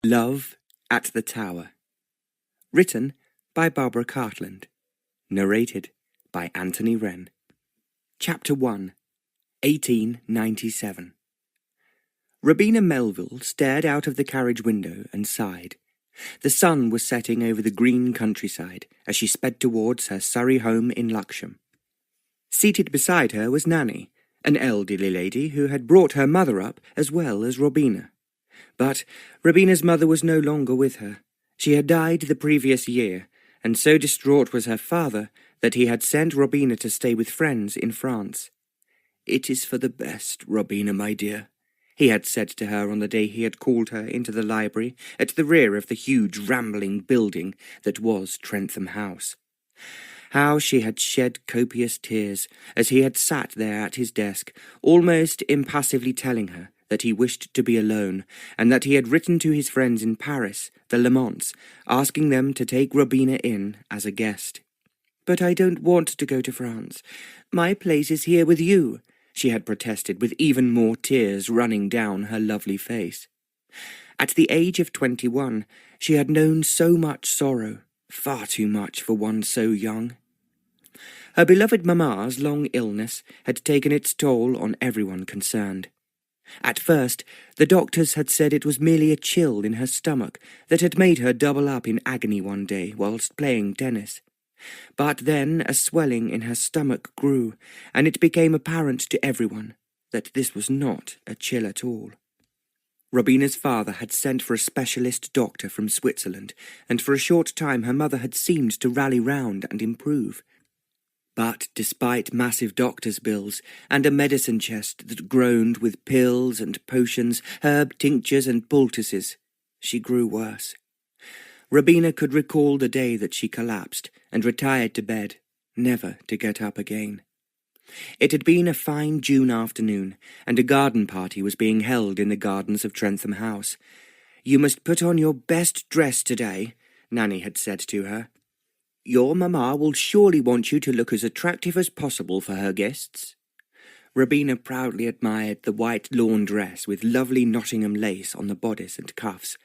Love at the Tower. Written by Barbara Cartland. Narrated by Anthony Wren. Chapter 1, 1897. Robina Melville stared out of the carriage window and sighed. The sun was setting over the green countryside as she sped towards her Surrey home in Luxham. Seated beside her was Nanny, an elderly lady who had brought her mother up as well as Robina. But Robina's mother was no longer with her. She had died the previous year, and so distraught was her father that he had sent Robina to stay with friends in France. "It is for the best, Robina, my dear," he had said to her on the day he had called her into the library at the rear of the huge rambling building that was Trentham House. How she had shed copious tears as he had sat there at his desk, almost impassively telling her that he wished to be alone, and that he had written to his friends in Paris, the Lamonts, asking them to take Robina in as a guest. "But I don't want to go to France. My place is here with you," she had protested, with even more tears running down her lovely face. At the age of 21, she had known so much sorrow, far too much for one so young. Her beloved mamma's long illness had taken its toll on everyone concerned. At first, the doctors had said it was merely a chill in her stomach that had made her double up in agony one day whilst playing tennis. But then a swelling in her stomach grew, and it became apparent to everyone that this was not a chill at all. Robina's father had sent for a specialist doctor from Switzerland, and for a short time her mother had seemed to rally round and improve. But despite massive doctor's bills and a medicine chest that groaned with pills and potions, herb tinctures and poultices, she grew worse. Robina could recall the day that she collapsed and retired to bed, never to get up again. It had been a fine June afternoon, and a garden party was being held in the gardens of Trentham House. "You must put on your best dress today," Nanny had said to her. "Your mamma will surely want you to look as attractive as possible for her guests." Robina proudly admired the white lawn dress with lovely Nottingham lace on the bodice and cuffs.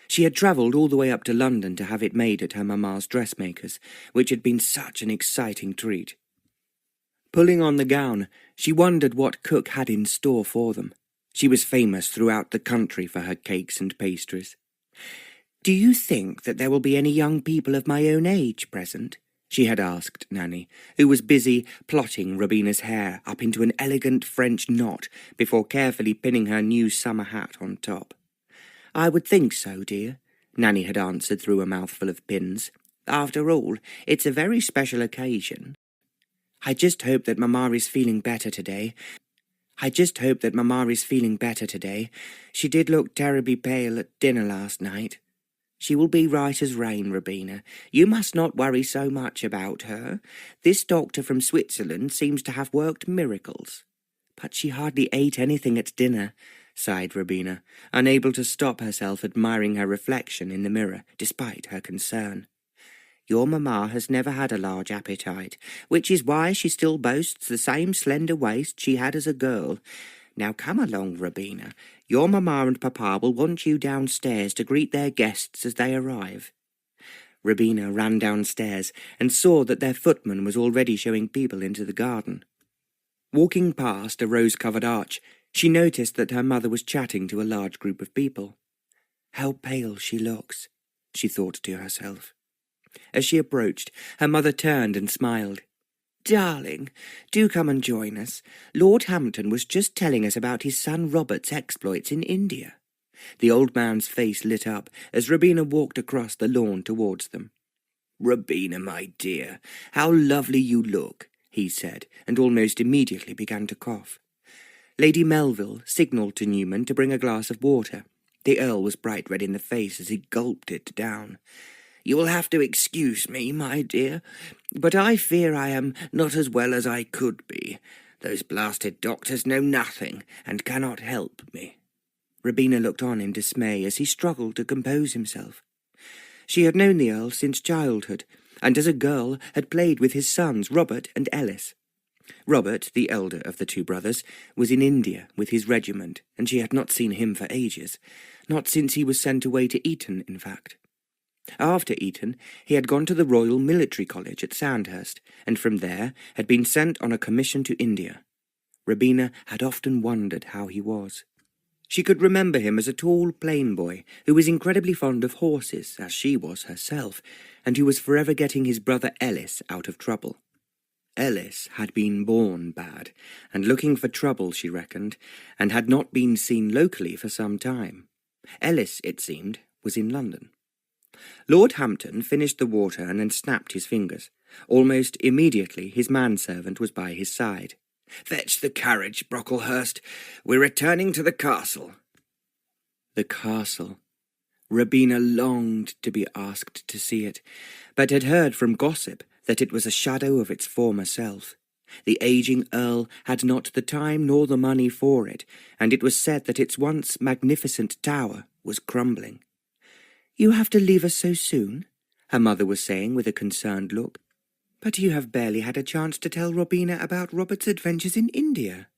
She had travelled all the way up to London to have it made at her mamma's dressmaker's, which had been such an exciting treat. Pulling on the gown, she wondered what cook had in store for them. She was famous throughout the country for her cakes and pastries. "Do you think that there will be any young people of my own age present?" she had asked Nanny, who was busy plotting Robina's hair up into an elegant French knot before carefully pinning her new summer hat on top. "I would think so, dear," Nanny had answered through a mouthful of pins. "After all, it's a very special occasion. I just hope that Mamma is feeling better today. She did look terribly pale at dinner last night. She will be right as rain, Robina. You must not worry so much about her. This doctor from Switzerland seems to have worked miracles." "But she hardly ate anything at dinner," sighed Robina, unable to stop herself admiring her reflection in the mirror, despite her concern. "Your mamma has never had a large appetite, which is why she still boasts the same slender waist she had as a girl. Now come along, Robina. Your mamma and papa will want you downstairs to greet their guests as they arrive." Robina ran downstairs and saw that their footman was already showing people into the garden. Walking past a rose-covered arch, she noticed that her mother was chatting to a large group of people. "How pale she looks," she thought to herself. As she approached, her mother turned and smiled. "Darling, do come and join us. Lord Hampton was just telling us about his son Robert's exploits in India." The old man's face lit up as Robina walked across the lawn towards them. "Robina, my dear, how lovely you look," he said, and almost immediately began to cough. Lady Melville signalled to Newman to bring a glass of water. The Earl was bright red in the face as he gulped it down. "You will have to excuse me, my dear, but I fear I am not as well as I could be. Those blasted doctors know nothing and cannot help me." Robina looked on in dismay as he struggled to compose himself. She had known the Earl since childhood, and as a girl had played with his sons Robert and Ellis. Robert, the elder of the two brothers, was in India with his regiment, and she had not seen him for ages. Not since he was sent away to Eton, in fact. After Eton, he had gone to the Royal Military College at Sandhurst, and from there had been sent on a commission to India. Robina had often wondered how he was. She could remember him as a tall, plain boy who was incredibly fond of horses, as she was herself, and who was forever getting his brother Ellis out of trouble. Ellis had been born bad, and looking for trouble, she reckoned, and had not been seen locally for some time. Ellis, it seemed, was in London. Lord Hampton finished the water and then snapped his fingers. Almost immediately his manservant was by his side. "Fetch the carriage, Brocklehurst. We're returning to the castle." The castle. Robina longed to be asked to see it, but had heard from gossip that it was a shadow of its former self. The ageing Earl had not the time nor the money for it, and it was said that its once magnificent tower was crumbling. "You have to leave us so soon?" her mother was saying with a concerned look. "But you have barely had a chance to tell Robina about Robert's adventures in India."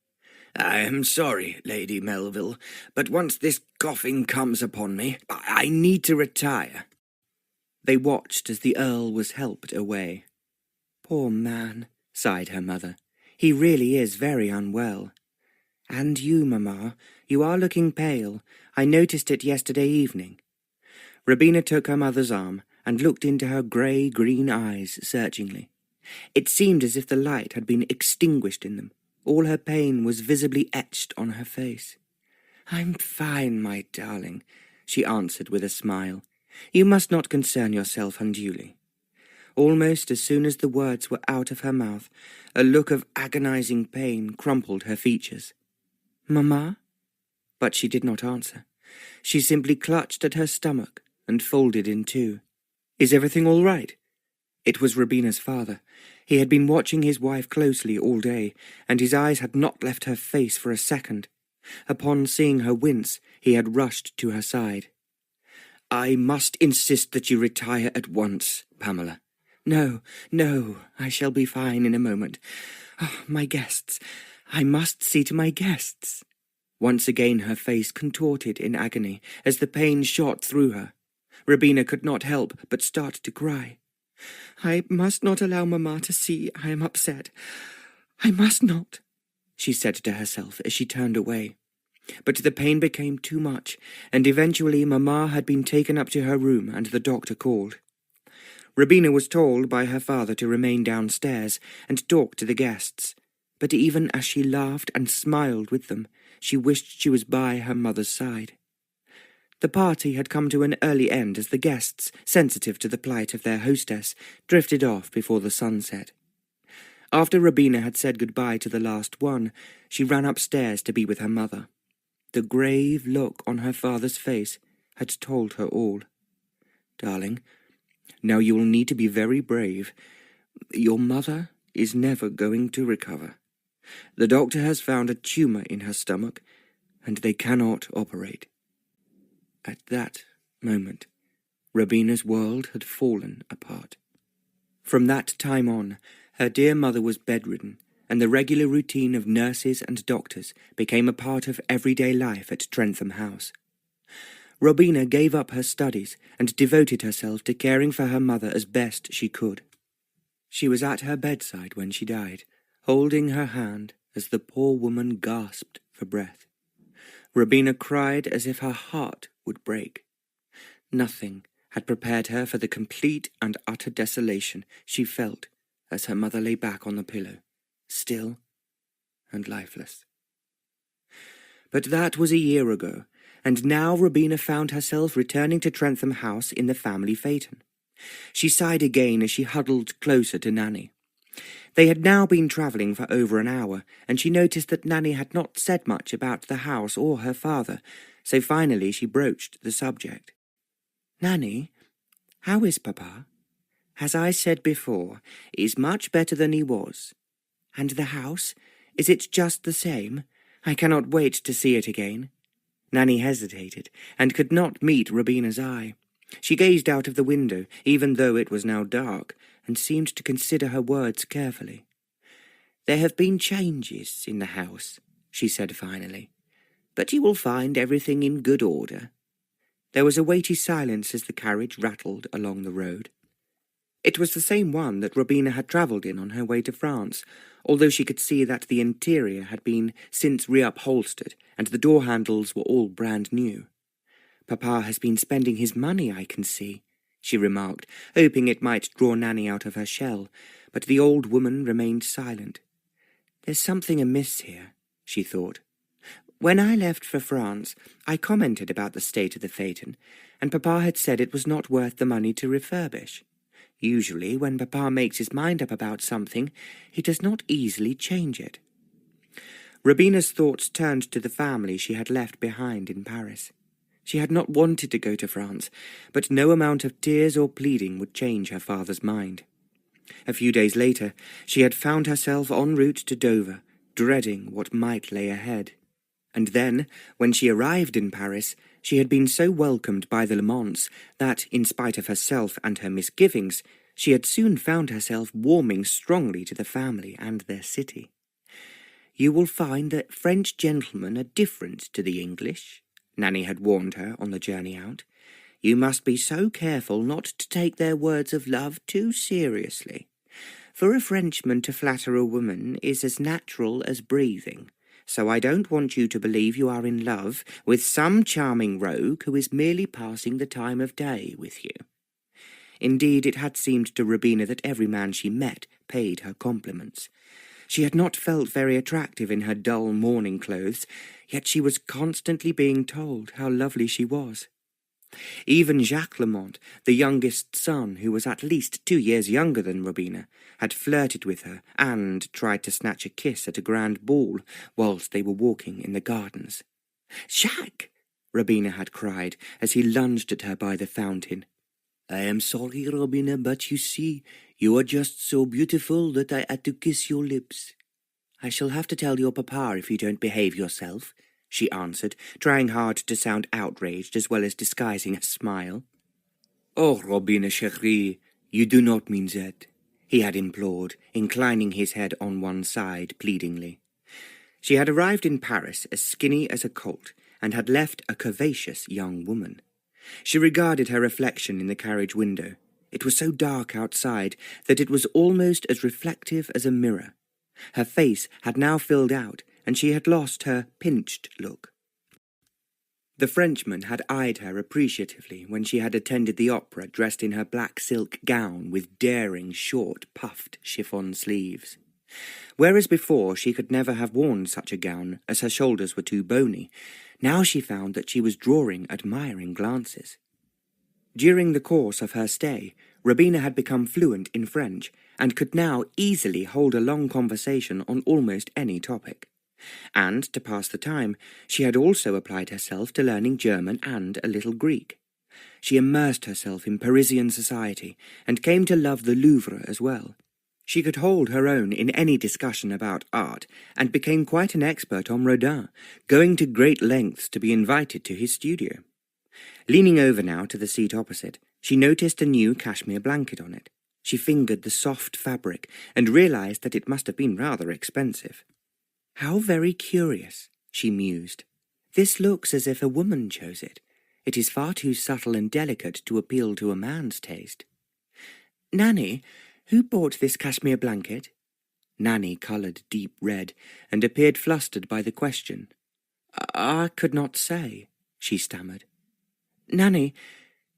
"I am sorry, Lady Melville, but once this coughing comes upon me, I need to retire." They watched as the Earl was helped away. "Poor man," sighed her mother. "He really is very unwell. And you, Mamma, you are looking pale. I noticed it yesterday evening." Robina took her mother's arm and looked into her grey-green eyes searchingly. It seemed as if the light had been extinguished in them. All her pain was visibly etched on her face. "I'm fine, my darling," she answered with a smile. "You must not concern yourself unduly." Almost as soon as the words were out of her mouth, a look of agonizing pain crumpled her features. "Mamma?" But she did not answer. She simply clutched at her stomach and folded in two. "Is everything all right?" It was Robina's father. He had been watching his wife closely all day, and his eyes had not left her face for a second. Upon seeing her wince, he had rushed to her side. "I must insist that you retire at once, Pamela." No, I shall be fine in a moment. Oh, my guests. I must see to my guests." Once again her face contorted in agony as the pain shot through her. Robina could not help but start to cry. "I must not allow Mamma to see I am upset. I must not," she said to herself as she turned away. But the pain became too much, and eventually Mamma had been taken up to her room and the doctor called. Robina was told by her father to remain downstairs and talk to the guests, but even as she laughed and smiled with them, she wished she was by her mother's side. The party had come to an early end as the guests, sensitive to the plight of their hostess, drifted off before the sun set. After Robina had said goodbye to the last one, she ran upstairs to be with her mother. The grave look on her father's face had told her all. "Darling, now you will need to be very brave. Your mother is never going to recover. The doctor has found a tumour in her stomach, and they cannot operate." At that moment, Robina's world had fallen apart. From that time on, her dear mother was bedridden, and the regular routine of nurses and doctors became a part of everyday life at Trentham House. Robina gave up her studies and devoted herself to caring for her mother as best she could. She was at her bedside when she died, holding her hand as the poor woman gasped for breath. Robina cried as if her heart would break. Nothing had prepared her for the complete and utter desolation she felt as her mother lay back on the pillow, still and lifeless. But that was a year ago, and now Robina found herself returning to Trentham House in the family phaeton. She sighed again as she huddled closer to Nanny. They had now been travelling for over an hour, and she noticed that Nanny had not said much about the house or her father, so finally she broached the subject. "Nanny, how is Papa? As I said before, he's much better than he was. And the house, is it just the same? I cannot wait to see it again." Nanny hesitated, and could not meet Robina's eye. She gazed out of the window, even though it was now dark, and seemed to consider her words carefully. "There have been changes in the house," she said finally, "but you will find everything in good order. There was a weighty silence as the carriage rattled along the road. It was the same one that Robina had travelled in on her way to France, although she could see that the interior had been since reupholstered and the door handles were all brand new. "Papa has been spending his money, I can see," she remarked, hoping it might draw Nanny out of her shell, but the old woman remained silent. "There's something amiss here," she thought. "When I left for France, I commented about the state of the phaeton, and Papa had said it was not worth the money to refurbish. Usually, when Papa makes his mind up about something, he does not easily change it." Robina's thoughts turned to the family she had left behind in Paris. She had not wanted to go to France, but no amount of tears or pleading would change her father's mind. A few days later, she had found herself en route to Dover, dreading what might lay ahead. And then, when she arrived in Paris, she had been so welcomed by the Lamonts that, in spite of herself and her misgivings, she had soon found herself warming strongly to the family and their city. "You will find that French gentlemen are different to the English," Nanny had warned her on the journey out. "You must be so careful not to take their words of love too seriously. For a Frenchman to flatter a woman is as natural as breathing. So I don't want you to believe you are in love with some charming rogue who is merely passing the time of day with you." Indeed, it had seemed to Robina that every man she met paid her compliments. She had not felt very attractive in her dull mourning clothes, yet she was constantly being told how lovely she was. Even Jacques Lamont, the youngest son, who was at least 2 years younger than Robina, had flirted with her and tried to snatch a kiss at a grand ball whilst they were walking in the gardens. "Jacques!" Robina had cried as he lunged at her by the fountain. "I am sorry, Robina, but you see, you are just so beautiful that I had to kiss your lips." "I shall have to tell your papa if you don't behave yourself," she answered, trying hard to sound outraged as well as disguising a smile. "Oh, Robina, chérie, you do not mean that," he had implored, inclining his head on one side pleadingly. She had arrived in Paris as skinny as a colt, and had left a curvaceous young woman. She regarded her reflection in the carriage window. It was so dark outside that it was almost as reflective as a mirror. Her face had now filled out, and she had lost her pinched look. The Frenchman had eyed her appreciatively when she had attended the opera dressed in her black silk gown with daring, short, puffed chiffon sleeves. Whereas before she could never have worn such a gown, as her shoulders were too bony, now she found that she was drawing admiring glances. During the course of her stay, Robina had become fluent in French, and could now easily hold a long conversation on almost any topic. And, to pass the time, she had also applied herself to learning German and a little Greek. She immersed herself in Parisian society, and came to love the Louvre as well. She could hold her own in any discussion about art, and became quite an expert on Rodin, going to great lengths to be invited to his studio. Leaning over now to the seat opposite, she noticed a new cashmere blanket on it. She fingered the soft fabric, and realized that it must have been rather expensive. "How very curious," she mused. "This looks as if a woman chose it. It is far too subtle and delicate to appeal to a man's taste. Nanny, who bought this cashmere blanket?" Nanny coloured deep red, and appeared flustered by the question. I could not say," she stammered. "Nanny,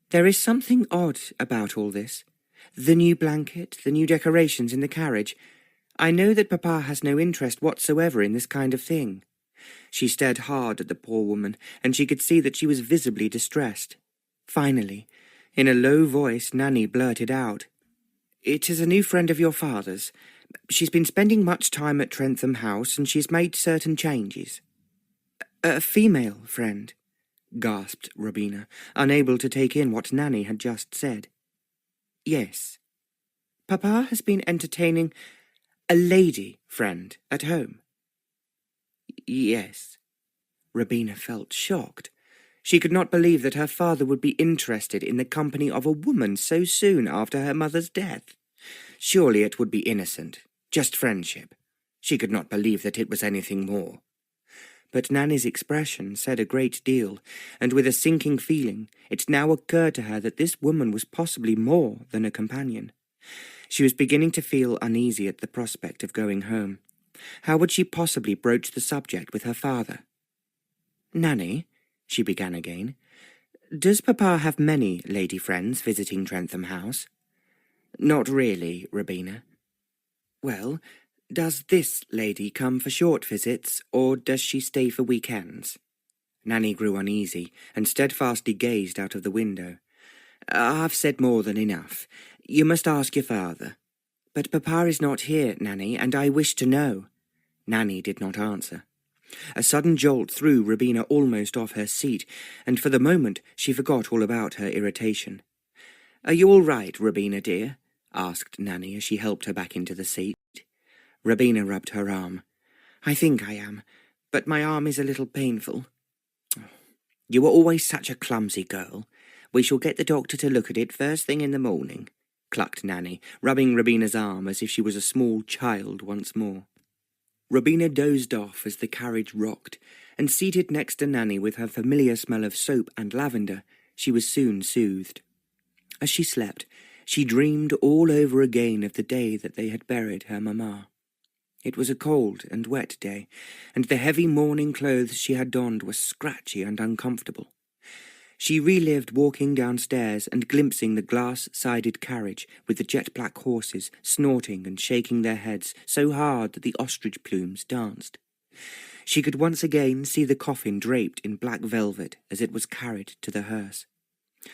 there is something odd about all this. The new blanket, the new decorations in the carriage. I know that Papa has no interest whatsoever in this kind of thing." She stared hard at the poor woman, and she could see that she was visibly distressed. Finally, in a low voice, Nanny blurted out, "It is a new friend of your father's. She's been spending much time at Trentham House, and she's made certain changes." "A female friend?" gasped Robina, unable to take in what Nanny had just said. "Yes. Papa has been entertaining a lady friend at home?" "Yes." Robina felt shocked. She could not believe that her father would be interested in the company of a woman so soon after her mother's death. Surely it would be innocent, just friendship. She could not believe that it was anything more. But Nanny's expression said a great deal, and with a sinking feeling, it now occurred to her that this woman was possibly more than a companion. She was beginning to feel uneasy at the prospect of going home. How would she possibly broach the subject with her father? "Nanny," she began again, "does Papa have many lady friends visiting Trentham House?" "Not really, Robina." "Well, does this lady come for short visits, or does she stay for weekends?" Nanny grew uneasy, and steadfastly gazed out of the window. "I've said more than enough. You must ask your father." "But Papa is not here, Nanny, and I wish to know." Nanny did not answer. A sudden jolt threw Robina almost off her seat, and for the moment she forgot all about her irritation. "Are you all right, Robina, dear?" asked Nanny as she helped her back into the seat. Robina rubbed her arm. "I think I am, but my arm is a little painful." "You were always such a clumsy girl. We shall get the doctor to look at it first thing in the morning," clucked Nanny, rubbing Robina's arm as if she was a small child once more. Robina dozed off as the carriage rocked, and seated next to Nanny with her familiar smell of soap and lavender, she was soon soothed. As she slept, she dreamed all over again of the day that they had buried her mamma. It was a cold and wet day, and the heavy mourning clothes she had donned were scratchy and uncomfortable. She relived walking downstairs and glimpsing the glass-sided carriage with the jet-black horses snorting and shaking their heads so hard that the ostrich plumes danced. She could once again see the coffin draped in black velvet as it was carried to the hearse.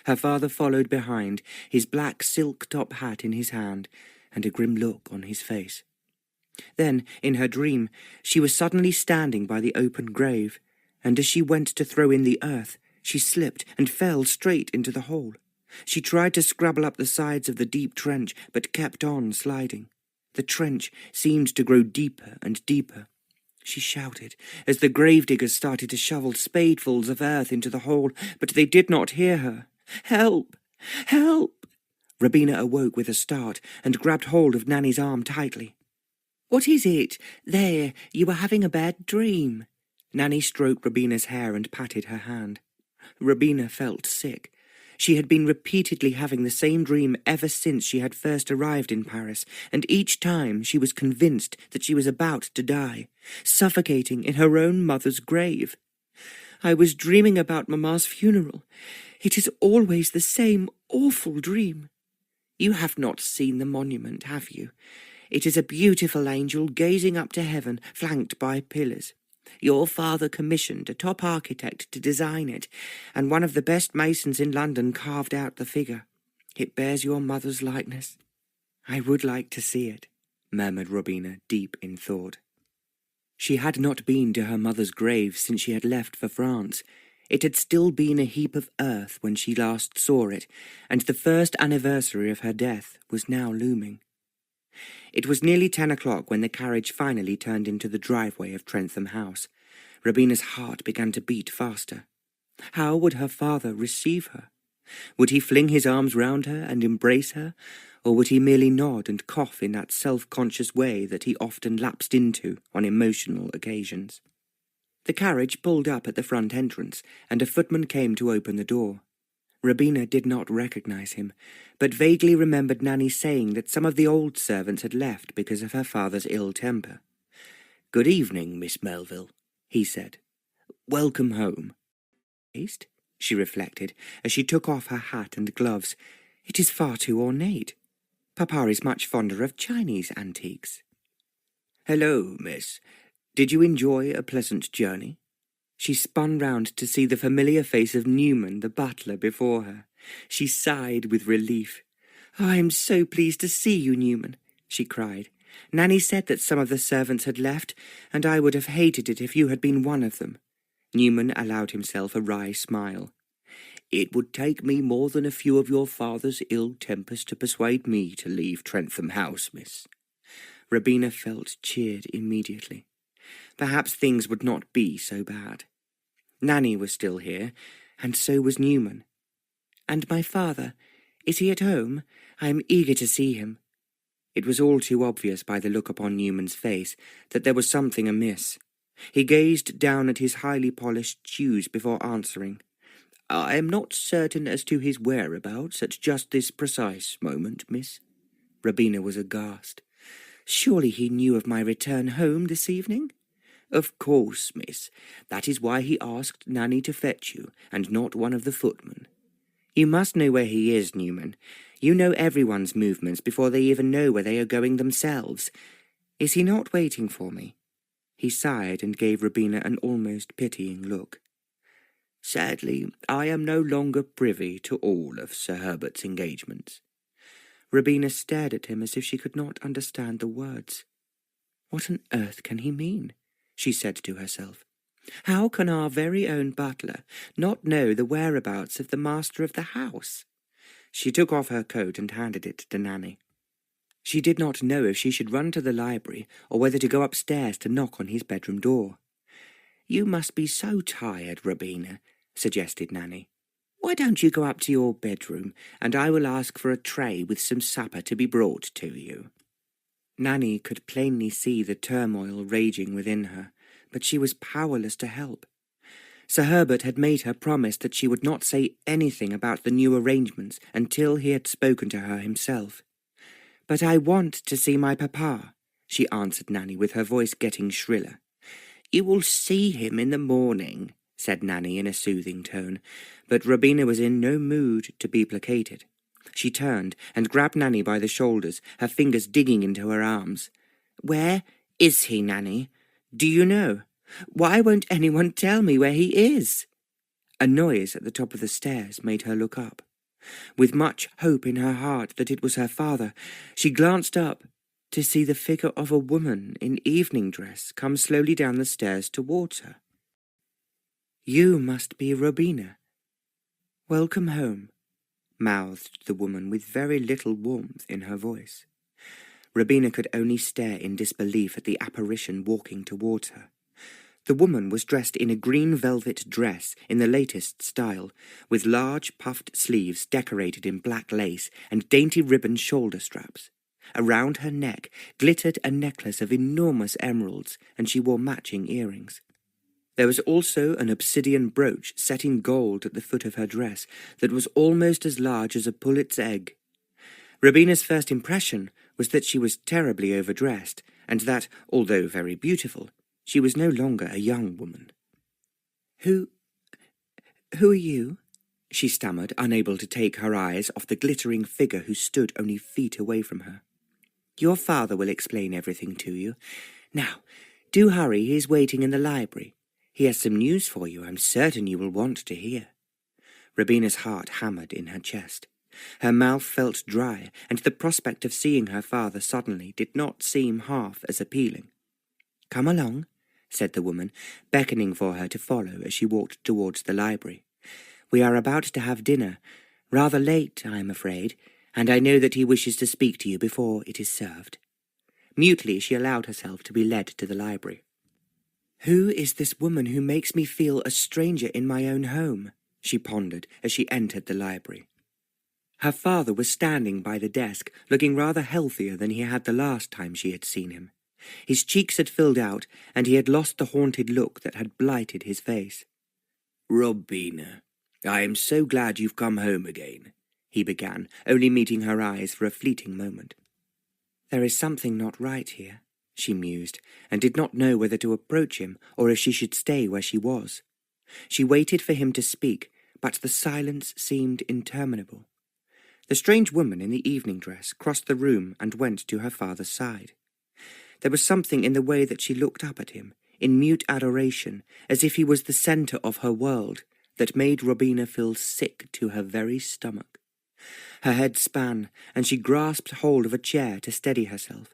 Her father followed behind, his black silk-top hat in his hand, and a grim look on his face. Then, in her dream, she was suddenly standing by the open grave, and as she went to throw in the earth, she slipped and fell straight into the hole. She tried to scrabble up the sides of the deep trench, but kept on sliding. The trench seemed to grow deeper and deeper. She shouted as the gravediggers started to shovel spadefuls of earth into the hole, but they did not hear her. "Help! Help!" Robina awoke with a start and grabbed hold of Nanny's arm tightly. "What is it? There, you were having a bad dream." Nanny stroked Robina's hair and patted her hand. Robina felt sick. She had been repeatedly having the same dream ever since she had first arrived in Paris, and each time she was convinced that she was about to die, suffocating in her own mother's grave. "I was dreaming about Mamma's funeral. It is always the same awful dream. You have not seen the monument, have you? It is a beautiful angel gazing up to heaven, flanked by pillars. Your father commissioned a top architect to design it, and one of the best masons in London carved out the figure. It bears your mother's likeness." "I would like to see it," murmured Robina, deep in thought. She had not been to her mother's grave since she had left for France. It had still been a heap of earth when she last saw it, and the first anniversary of her death was now looming. It was nearly 10 o'clock when the carriage finally turned into the driveway of Trentham House. Robina's heart began to beat faster. How would her father receive her? Would he fling his arms round her and embrace her, or would he merely nod and cough in that self-conscious way that he often lapsed into on emotional occasions? The carriage pulled up at the front entrance, and a footman came to open the door. Robina did not recognize him, but vaguely remembered Nanny saying that some of the old servants had left because of her father's ill temper. "Good evening, Miss Melville," he said. "Welcome home." "Taste?" she reflected, as she took off her hat and gloves. "It is far too ornate. Papa is much fonder of Chinese antiques." "Hello, miss. Did you enjoy a pleasant journey?" She spun round to see the familiar face of Newman, the butler, before her. She sighed with relief. "Oh, I am so pleased to see you, Newman," she cried. "Nanny said that some of the servants had left, and I would have hated it if you had been one of them." Newman allowed himself a wry smile. "It would take me more than a few of your father's ill tempers to persuade me to leave Trentham House, miss." Robina felt cheered immediately. Perhaps things would not be so bad. Nanny was still here, and so was Newman. "And my father, is he at home? I am eager to see him." It was all too obvious by the look upon Newman's face that there was something amiss. He gazed down at his highly polished shoes before answering. "I am not certain as to his whereabouts at just this precise moment, miss." Robina was aghast. "Surely he knew of my return home this evening?" "Of course, miss. That is why he asked Nanny to fetch you, and not one of the footmen." "You must know where he is, Newman. You know everyone's movements before they even know where they are going themselves. Is he not waiting for me?" He sighed and gave Robina an almost pitying look. "Sadly, I am no longer privy to all of Sir Herbert's engagements." Robina stared at him as if she could not understand the words. "What on earth can he mean?" she said to herself. "How can our very own butler not know the whereabouts of the master of the house?" She took off her coat and handed it to Nanny. She did not know if she should run to the library or whether to go upstairs to knock on his bedroom door. "You must be so tired, Robina," suggested Nanny. "Why don't you go up to your bedroom, and I will ask for a tray with some supper to be brought to you." Nanny could plainly see the turmoil raging within her, but she was powerless to help. Sir Herbert had made her promise that she would not say anything about the new arrangements until he had spoken to her himself. "But I want to see my papa," she answered Nanny with her voice getting shriller. "You will see him in the morning," said Nanny in a soothing tone, but Robina was in no mood to be placated. She turned and grabbed Nanny by the shoulders, her fingers digging into her arms. "Where is he, Nanny? Do you know? Why won't anyone tell me where he is?" A noise at the top of the stairs made her look up. With much hope in her heart that it was her father, she glanced up to see the figure of a woman in evening dress come slowly down the stairs towards her. "You must be Robina. Welcome home," mouthed the woman with very little warmth in her voice. Robina could only stare in disbelief at the apparition walking towards her. The woman was dressed in a green velvet dress in the latest style, with large puffed sleeves decorated in black lace and dainty ribbon shoulder straps. Around her neck glittered a necklace of enormous emeralds, and she wore matching earrings. There was also an obsidian brooch set in gold at the foot of her dress that was almost as large as a pullet's egg. Robina's first impression was that she was terribly overdressed, and that, although very beautiful, she was no longer a young woman. Who are you?" she stammered, unable to take her eyes off the glittering figure who stood only feet away from her. "Your father will explain everything to you. Now, do hurry, he is waiting in the library. He has some news for you I'm certain you will want to hear." Robina's heart hammered in her chest. Her mouth felt dry, and the prospect of seeing her father suddenly did not seem half as appealing. "Come along," said the woman, beckoning for her to follow as she walked towards the library. "We are about to have dinner. Rather late, I am afraid, and I know that he wishes to speak to you before it is served." Mutely she allowed herself to be led to the library. "Who is this woman who makes me feel a stranger in my own home?" she pondered as she entered the library. Her father was standing by the desk, looking rather healthier than he had the last time she had seen him. His cheeks had filled out, and he had lost the haunted look that had blighted his face. "Robina, I am so glad you've come home again," he began, only meeting her eyes for a fleeting moment. "There is something not right here," she mused, and did not know whether to approach him or if she should stay where she was. She waited for him to speak, but the silence seemed interminable. The strange woman in the evening dress crossed the room and went to her father's side. There was something in the way that she looked up at him, in mute adoration, as if he was the centre of her world, that made Robina feel sick to her very stomach. Her head span, and she grasped hold of a chair to steady herself.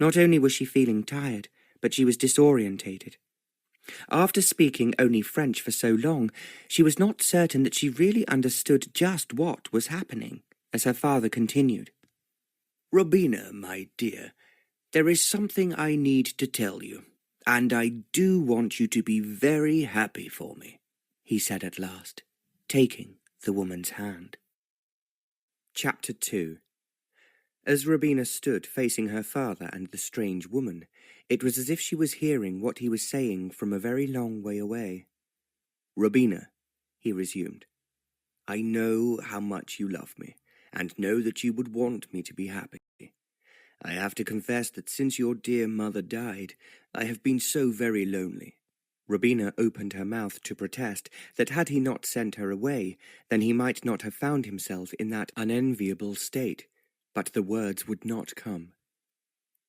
Not only was she feeling tired, but she was disorientated. After speaking only French for so long, she was not certain that she really understood just what was happening, as her father continued. "Robina, my dear, there is something I need to tell you, and I do want you to be very happy for me," he said at last, taking the woman's hand. Chapter 2. As Robina stood facing her father and the strange woman, it was as if she was hearing what he was saying from a very long way away. "Robina," he resumed, "I know how much you love me, and know that you would want me to be happy. I have to confess that since your dear mother died, I have been so very lonely." Robina opened her mouth to protest that had he not sent her away, then he might not have found himself in that unenviable state, but the words would not come.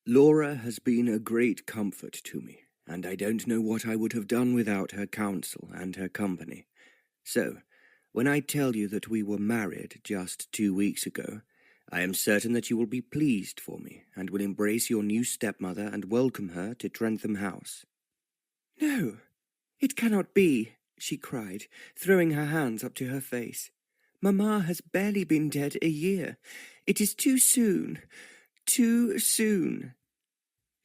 "Laura has been a great comfort to me, and I don't know what I would have done without her counsel and her company. So, when I tell you that we were married just 2 weeks ago, I am certain that you will be pleased for me, and will embrace your new stepmother and welcome her to Trentham House." "No, it cannot be," she cried, throwing her hands up to her face. "Mamma has barely been dead a year. It is too soon, too soon."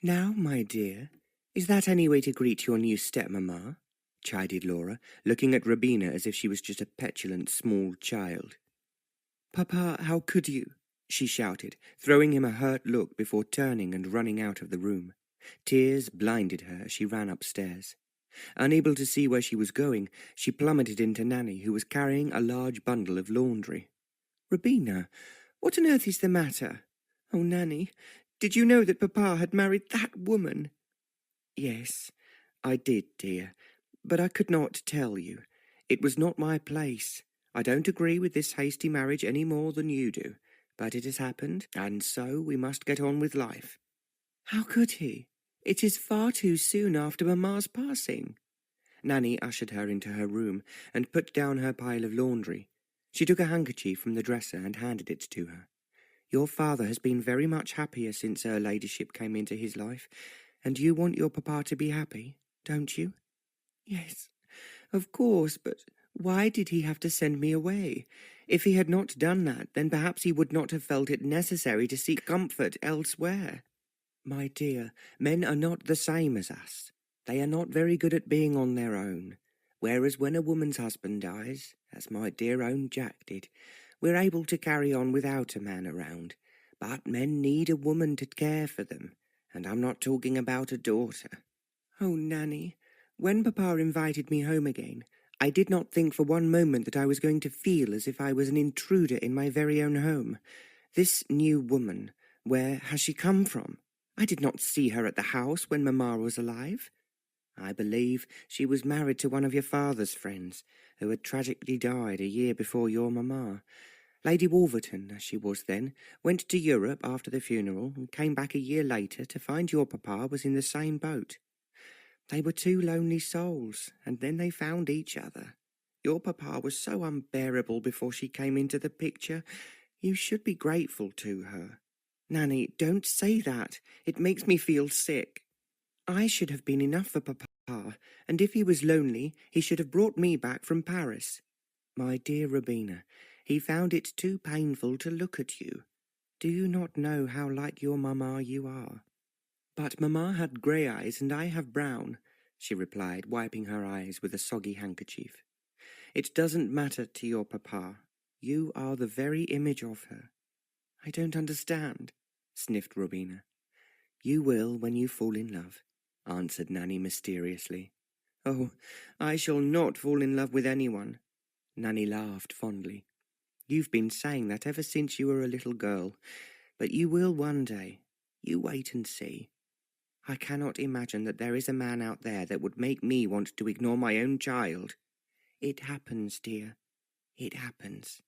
"Now, my dear, is that any way to greet your new stepmamma?" chided Laura, looking at Robina as if she was just a petulant small child. "Papa, how could you?" she shouted, throwing him a hurt look before turning and running out of the room. Tears blinded her as she ran upstairs. Unable to see where she was going, she plummeted into Nanny, who was carrying a large bundle of laundry. "Robina, what on earth is the matter? Oh, Nanny, did you know that Papa had married that woman?" "Yes, I did, dear, but I could not tell you. It was not my place. I don't agree with this hasty marriage any more than you do, but it has happened, and so we must get on with life." "How could he? It is far too soon after Mamma's passing." Nanny ushered her into her room and put down her pile of laundry. She took a handkerchief from the dresser and handed it to her. "Your father has been very much happier since her ladyship came into his life, and you want your papa to be happy, don't you?" "Yes, of course, but why did he have to send me away? If he had not done that, then perhaps he would not have felt it necessary to seek comfort elsewhere." "My dear, men are not the same as us. They are not very good at being on their own, whereas when a woman's husband dies, as my dear own Jack did, we're able to carry on without a man around. But men need a woman to care for them, and I'm not talking about a daughter." "Oh, Nanny, when Papa invited me home again, I did not think for one moment that I was going to feel as if I was an intruder in my very own home. This new woman, where has she come from? I did not see her at the house when Mamma was alive. I believe she was married to one of your father's friends, who had tragically died a year before your Mamma. Lady Wolverton, as she was then, went to Europe after the funeral and came back a year later to find your papa was in the same boat. They were two lonely souls, and then they found each other. Your papa was so unbearable before she came into the picture. You should be grateful to her." "Nanny, don't say that. It makes me feel sick. I should have been enough for Papa, and if he was lonely, he should have brought me back from Paris." "My dear Robina, he found it too painful to look at you. Do you not know how like your mamma you are?" "But Mamma had grey eyes and I have brown," she replied, wiping her eyes with a soggy handkerchief. "It doesn't matter to your papa. You are the very image of her." "I don't understand," sniffed Robina. "You will when you fall in love," answered Nanny mysteriously. "Oh, I shall not fall in love with anyone." Nanny laughed fondly. "You've been saying that ever since you were a little girl, but you will one day. You wait and see. I cannot imagine that there is a man out there that would make me want to ignore my own child. It happens, dear. It happens.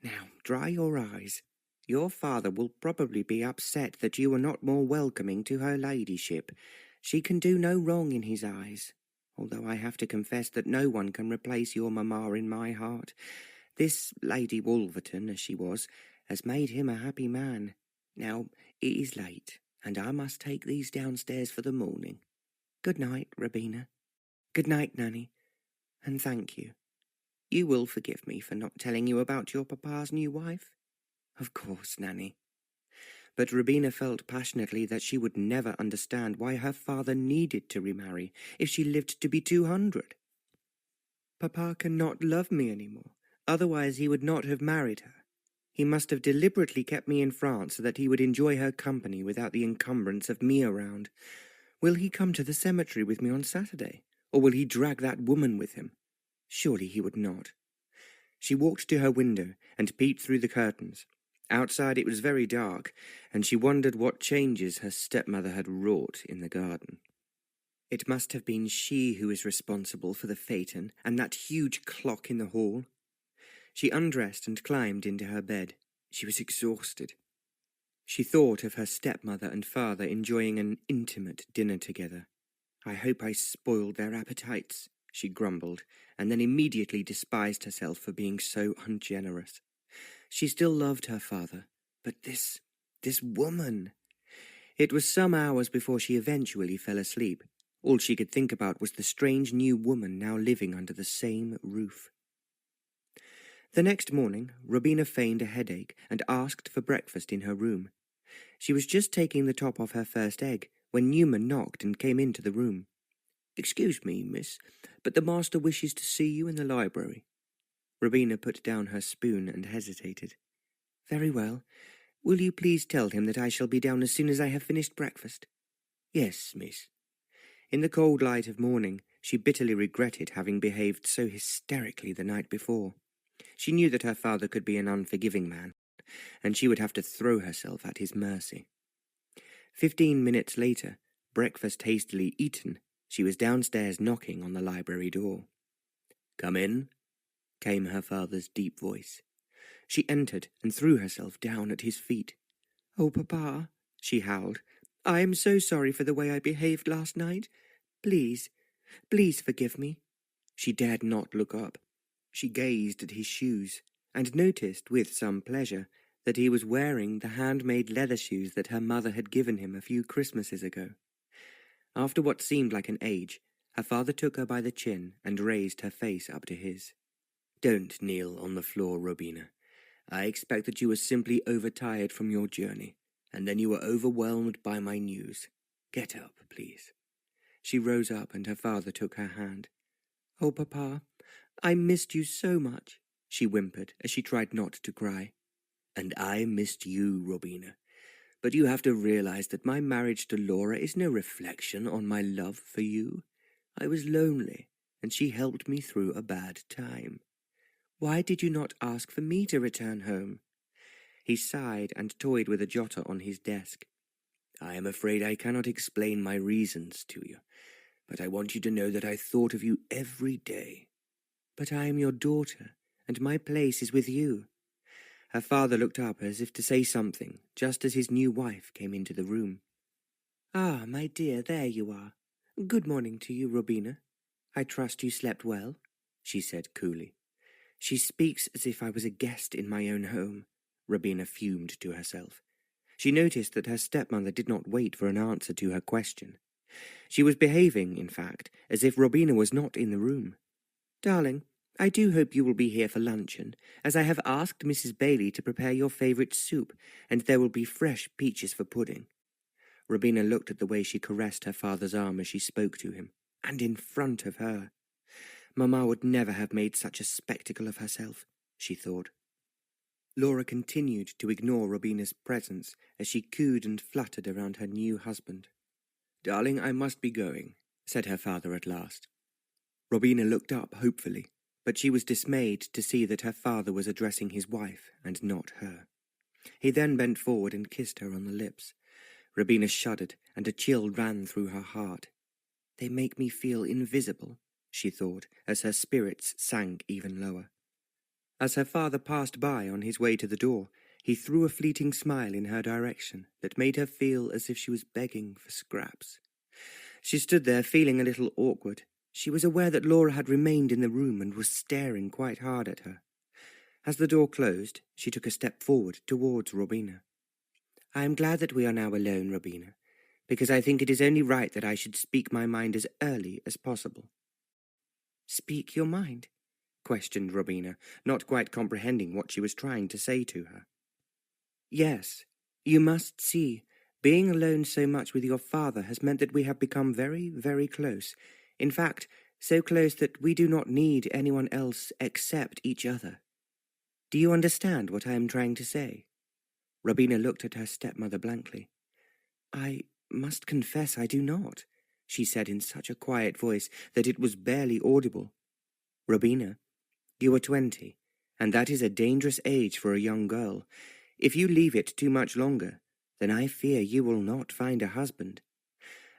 Now, dry your eyes. Your father will probably be upset that you are not more welcoming to her ladyship. She can do no wrong in his eyes, although I have to confess that no one can replace your mamma in my heart. This Lady Wolverton, as she was, has made him a happy man. Now, it is late, and I must take these downstairs for the morning. Good night, Robina. Good night, Nanny, and thank you. You will forgive me for not telling you about your papa's new wife?" "Of course, Nanny." But Robina felt passionately that she would never understand why her father needed to remarry if she lived to be 200. "Papa cannot love me any more, otherwise he would not have married her. He must have deliberately kept me in France so that he would enjoy her company without the encumbrance of me around. Will he come to the cemetery with me on Saturday, or will he drag that woman with him? Surely he would not. She walked to her window and peeped through the curtains. Outside it was very dark, and she wondered what changes her stepmother had wrought in the garden. It must have been she who was responsible for the phaeton and that huge clock in the hall. She undressed and climbed into her bed. She was exhausted. She thought of her stepmother and father enjoying an intimate dinner together. I hope I spoiled their appetites, she grumbled, and then immediately despised herself for being so ungenerous. She still loved her father, but this woman. It was some hours before she eventually fell asleep. All she could think about was the strange new woman now living under the same roof. The next morning, Robina feigned a headache and asked for breakfast in her room. She was just taking the top off her first egg when Newman knocked and came into the room. "Excuse me, miss, but the master wishes to see you in the library." Robina put down her spoon and hesitated. "Very well. Will you please tell him that I shall be down as soon as I have finished breakfast?" "Yes, miss." In the cold light of morning, she bitterly regretted having behaved so hysterically the night before. She knew that her father could be an unforgiving man, and she would have to throw herself at his mercy. 15 minutes later, breakfast hastily eaten, she was downstairs knocking on the library door. "Come in," came her father's deep voice. She entered and threw herself down at his feet. "Oh, Papa," she howled, "I am so sorry for the way I behaved last night. Please, please forgive me." She dared not look up. She gazed at his shoes, and noticed with some pleasure that he was wearing the handmade leather shoes that her mother had given him a few Christmases ago. After what seemed like an age, her father took her by the chin and raised her face up to his. "Don't kneel on the floor, Robina. I expect that you were simply overtired from your journey, and then you were overwhelmed by my news. Get up, please." She rose up, and her father took her hand. "Oh, Papa, I missed you so much," she whimpered as she tried not to cry. "And I missed you, Robina. But you have to realize that my marriage to Laura is no reflection on my love for you. I was lonely, and she helped me through a bad time. Why did you not ask for me to return home?" He sighed and toyed with a jotter on his desk. "I am afraid I cannot explain my reasons to you, but I want you to know that I thought of you every day." "But I am your daughter, and my place is with you." Her father looked up as if to say something, just as his new wife came into the room. "Ah, my dear, there you are. Good morning to you, Robina. I trust you slept well," she said coolly. "She speaks as if I was a guest in my own home," Robina fumed to herself. She noticed that her stepmother did not wait for an answer to her question. She was behaving, in fact, as if Robina was not in the room. "Darling, I do hope you will be here for luncheon, as I have asked Mrs. Bailey to prepare your favourite soup, and there will be fresh peaches for pudding." Robina looked at the way she caressed her father's arm as she spoke to him, and in front of her. Mamma would never have made such a spectacle of herself, she thought. Laura continued to ignore Robina's presence as she cooed and fluttered around her new husband. "Darling, I must be going," said her father at last. Robina looked up hopefully, but she was dismayed to see that her father was addressing his wife and not her. He then bent forward and kissed her on the lips. Robina shuddered, and a chill ran through her heart. "They make me feel invisible," she thought, as her spirits sank even lower. As her father passed by on his way to the door, he threw a fleeting smile in her direction that made her feel as if she was begging for scraps. She stood there feeling a little awkward. She was aware that Laura had remained in the room and was staring quite hard at her. As the door closed, she took a step forward towards Robina. "I am glad that we are now alone, Robina, because I think it is only right that I should speak my mind as early as possible." "Speak your mind?" questioned Robina, not quite comprehending what she was trying to say to her. "Yes, you must see, being alone so much with your father has meant that we have become very, very close. In fact, so close that we do not need anyone else except each other. Do you understand what I am trying to say?" Robina looked at her stepmother blankly. "I must confess I do not," she said in such a quiet voice that it was barely audible. "Robina, you are 20, and that is a dangerous age for a young girl. If you leave it too much longer, then I fear you will not find a husband.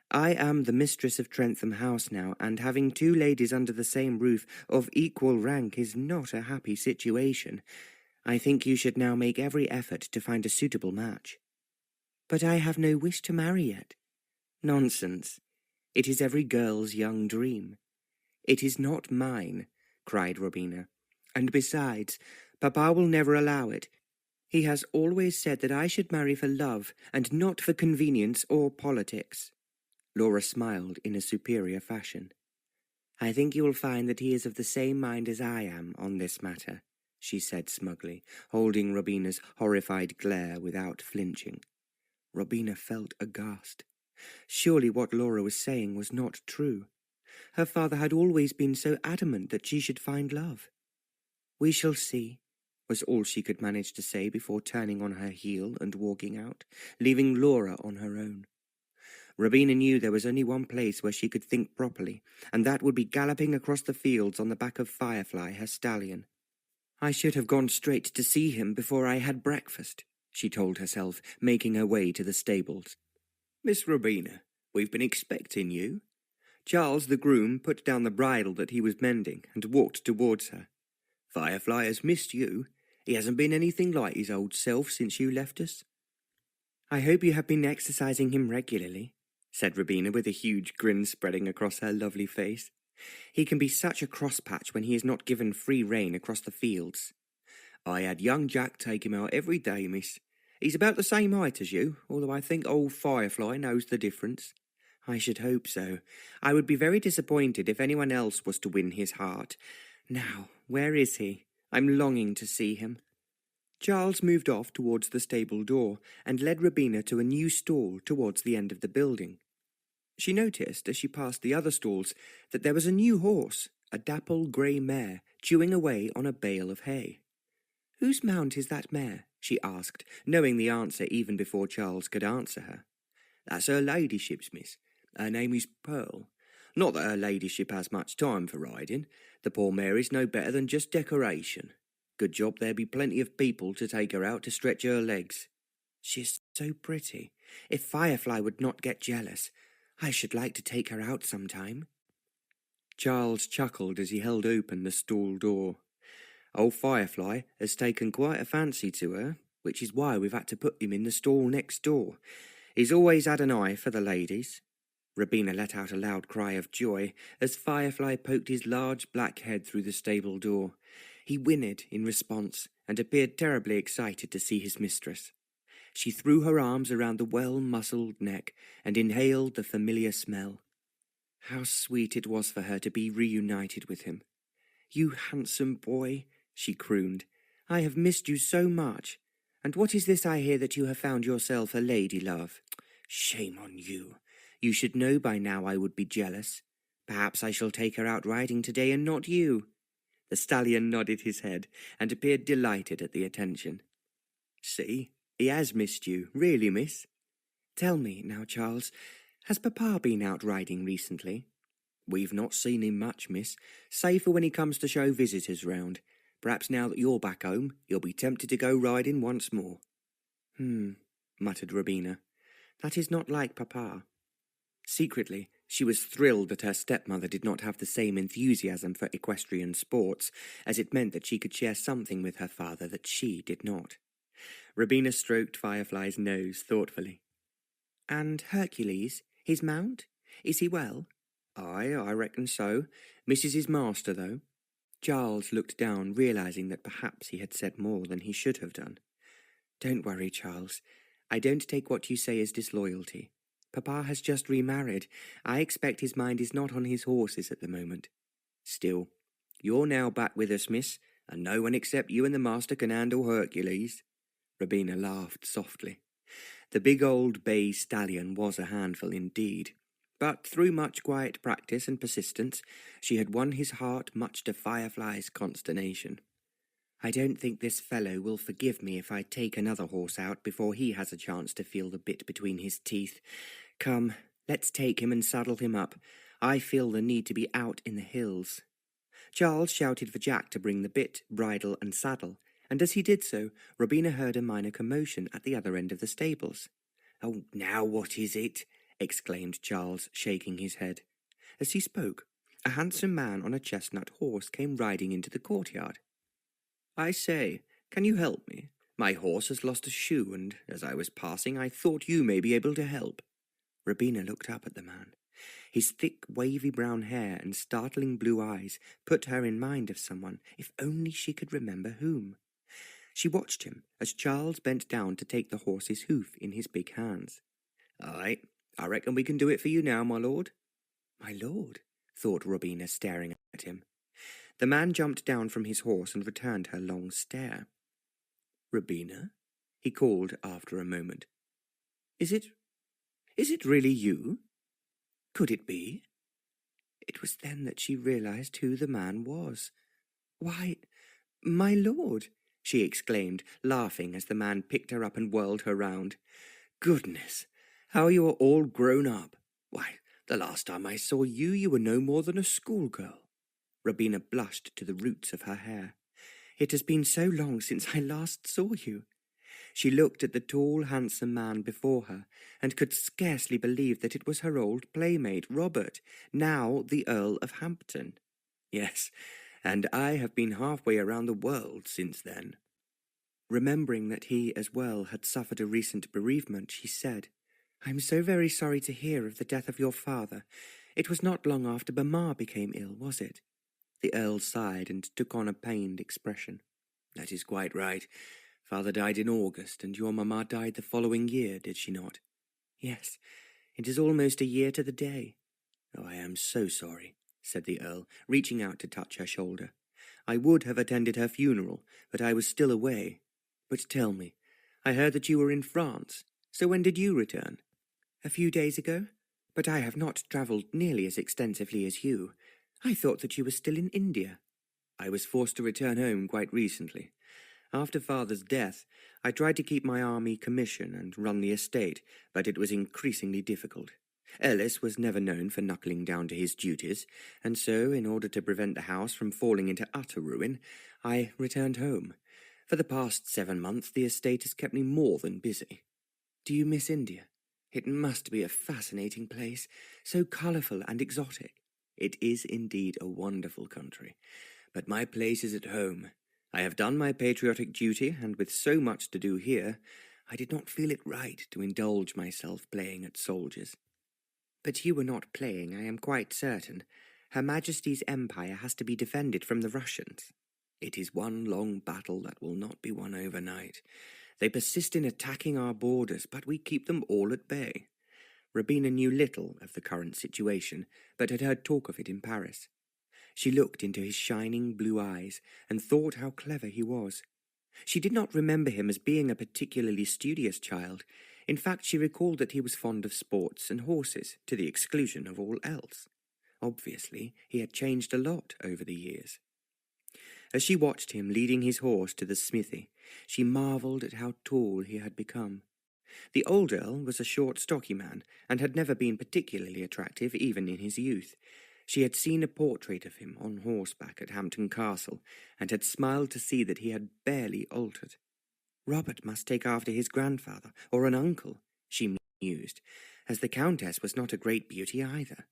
I am the mistress of Trentham House now, and having two ladies under the same roof of equal rank is not a happy situation. I think you should now make every effort to find a suitable match." "But I have no wish to marry yet." "Nonsense. It is every girl's young dream." "It is not mine," cried Robina. "And besides, Papa will never allow it. He has always said that I should marry for love and not for convenience or politics." Laura smiled in a superior fashion. "I think you will find that he is of the same mind as I am on this matter," she said smugly, holding Robina's horrified glare without flinching. Robina felt aghast. Surely what Laura was saying was not true. Her father had always been so adamant that she should find love. "We shall see," was all she could manage to say before turning on her heel and walking out, leaving Laura on her own. Robina knew there was only one place where she could think properly, and that would be galloping across the fields on the back of Firefly, her stallion. "I should have gone straight to see him before I had breakfast," she told herself, making her way to the stables. "Miss Robina, we've been expecting you." Charles, the groom, put down the bridle that he was mending and walked towards her. "Firefly has missed you. He hasn't been anything like his old self since you left us." "I hope you have been exercising him regularly," said Robina with a huge grin spreading across her lovely face. "He can be such a crosspatch when he is not given free rein across the fields." "I had young Jack take him out every day, miss. He's about the same height as you, although I think old Firefly knows the difference." "I should hope so. I would be very disappointed if anyone else was to win his heart. Now, where is he? I'm longing to see him." Charles moved off towards the stable door and led Robina to a new stall towards the end of the building. She noticed, as she passed the other stalls, that there was a new horse, a dapple grey mare, chewing away on a bale of hay. "Whose mount is that mare?" she asked, knowing the answer even before Charles could answer her. "That's her ladyship's, miss. Her name is Pearl. Not that her ladyship has much time for riding. The poor mare is no better than just decoration. Good job there be plenty of people to take her out to stretch her legs." "She is so pretty. If Firefly would not get jealous, I should like to take her out sometime." Charles chuckled as he held open the stall door. "Old Firefly has taken quite a fancy to her, which is why we've had to put him in the stall next door. He's always had an eye for the ladies." Robina let out a loud cry of joy as Firefly poked his large black head through the stable door. He whinnied in response and appeared terribly excited to see his mistress. She threw her arms around the well-muscled neck and inhaled the familiar smell. How sweet it was for her to be reunited with him. "You handsome boy," she crooned. "I have missed you so much. And what is this I hear that you have found yourself a lady, love?" "Shame on you. You should know by now I would be jealous. Perhaps I shall take her out riding today and not you." The stallion nodded his head and appeared delighted at the attention. "See, he has missed you, really, miss." "Tell me now, Charles, has Papa been out riding recently?" "We've not seen him much, miss, save for when he comes to show visitors round. Perhaps now that you're back home, he'll be tempted to go riding once more." Muttered Robina. "That is not like Papa." Secretly, she was thrilled that her stepmother did not have the same enthusiasm for equestrian sports, as it meant that she could share something with her father that she did not. Robina stroked Firefly's nose thoughtfully. "And Hercules, his mount? Is he well?" "Aye, I reckon so. Misses his master, though." Charles looked down, realizing that perhaps he had said more than he should have done. "Don't worry, Charles. I don't take what you say as disloyalty. Papa has just remarried. I expect his mind is not on his horses at the moment. Still, you're now back with us, miss, and no one except you and the master can handle Hercules." Robina laughed softly. The big old bay stallion was a handful indeed, but through much quiet practice and persistence, she had won his heart much to Firefly's consternation. I don't think this fellow will forgive me if I take another horse out before he has a chance to feel the bit between his teeth. Come, let's take him and saddle him up. I feel the need to be out in the hills." Charles shouted for Jack to bring the bit, bridle, and saddle, and as he did so, Robina heard a minor commotion at the other end of the stables. "Oh, now what is it?" exclaimed Charles, shaking his head. As he spoke, a handsome man on a chestnut horse came riding into the courtyard. "I say, can you help me? My horse has lost a shoe, and as I was passing, I thought you may be able to help." Robina looked up at the man. His thick, wavy brown hair and startling blue eyes put her in mind of someone, if only she could remember whom. She watched him as Charles bent down to take the horse's hoof in his big hands. "Aye, I reckon we can do it for you now, my lord." "My lord?" thought Robina, staring at him. The man jumped down from his horse and returned her long stare. "Robina?" he called after a moment. Is it really you? Could it be?" It was then that she realized who the man was. "Why, my lord!" she exclaimed, laughing as the man picked her up and whirled her round. "Goodness, how you are all grown up! Why, the last time I saw you, you were no more than a schoolgirl." Robina blushed to the roots of her hair. "It has been so long since I last saw you." She looked at the tall, handsome man before her, and could scarcely believe that it was her old playmate, Robert, now the Earl of Hampton. "Yes, and I have been halfway around the world since then." Remembering that he as well had suffered a recent bereavement, she said, "I'm so very sorry to hear of the death of your father. It was not long after Mamma became ill, was it?" The Earl sighed and took on a pained expression. "That is quite right. Father died in August, and your mamma died the following year, did she not?" "Yes, it is almost a year to the day." "Oh, I am so sorry," said the Earl, reaching out to touch her shoulder. "I would have attended her funeral, but I was still away. But tell me, I heard that you were in France, so when did you return?" "A few days ago, but I have not travelled nearly as extensively as you. I thought that you were still in India." "I was forced to return home quite recently. After Father's death, I tried to keep my army commission and run the estate, but it was increasingly difficult. Ellis was never known for knuckling down to his duties, and so, in order to prevent the house from falling into utter ruin, I returned home. For the past 7 months, the estate has kept me more than busy." "Do you miss India? It must be a fascinating place, so colourful and exotic." "It is indeed a wonderful country, but my place is at home. I have done my patriotic duty, and with so much to do here, I did not feel it right to indulge myself playing at soldiers." "But you were not playing, I am quite certain. Her Majesty's empire has to be defended from the Russians." "It is one long battle that will not be won overnight. They persist in attacking our borders, but we keep them all at bay." Robina knew little of the current situation, but had heard talk of it in Paris. She looked into his shining blue eyes and thought how clever he was. She did not remember him as being a particularly studious child. In fact, she recalled that he was fond of sports and horses, to the exclusion of all else. Obviously, he had changed a lot over the years. As she watched him leading his horse to the smithy, she marvelled at how tall he had become. The old Earl was a short, stocky man, and had never been particularly attractive even in his youth. She had seen a portrait of him on horseback at Hampton Castle, and had smiled to see that he had barely altered. "Robert must take after his grandfather, or an uncle," she mused, as the Countess was not a great beauty either.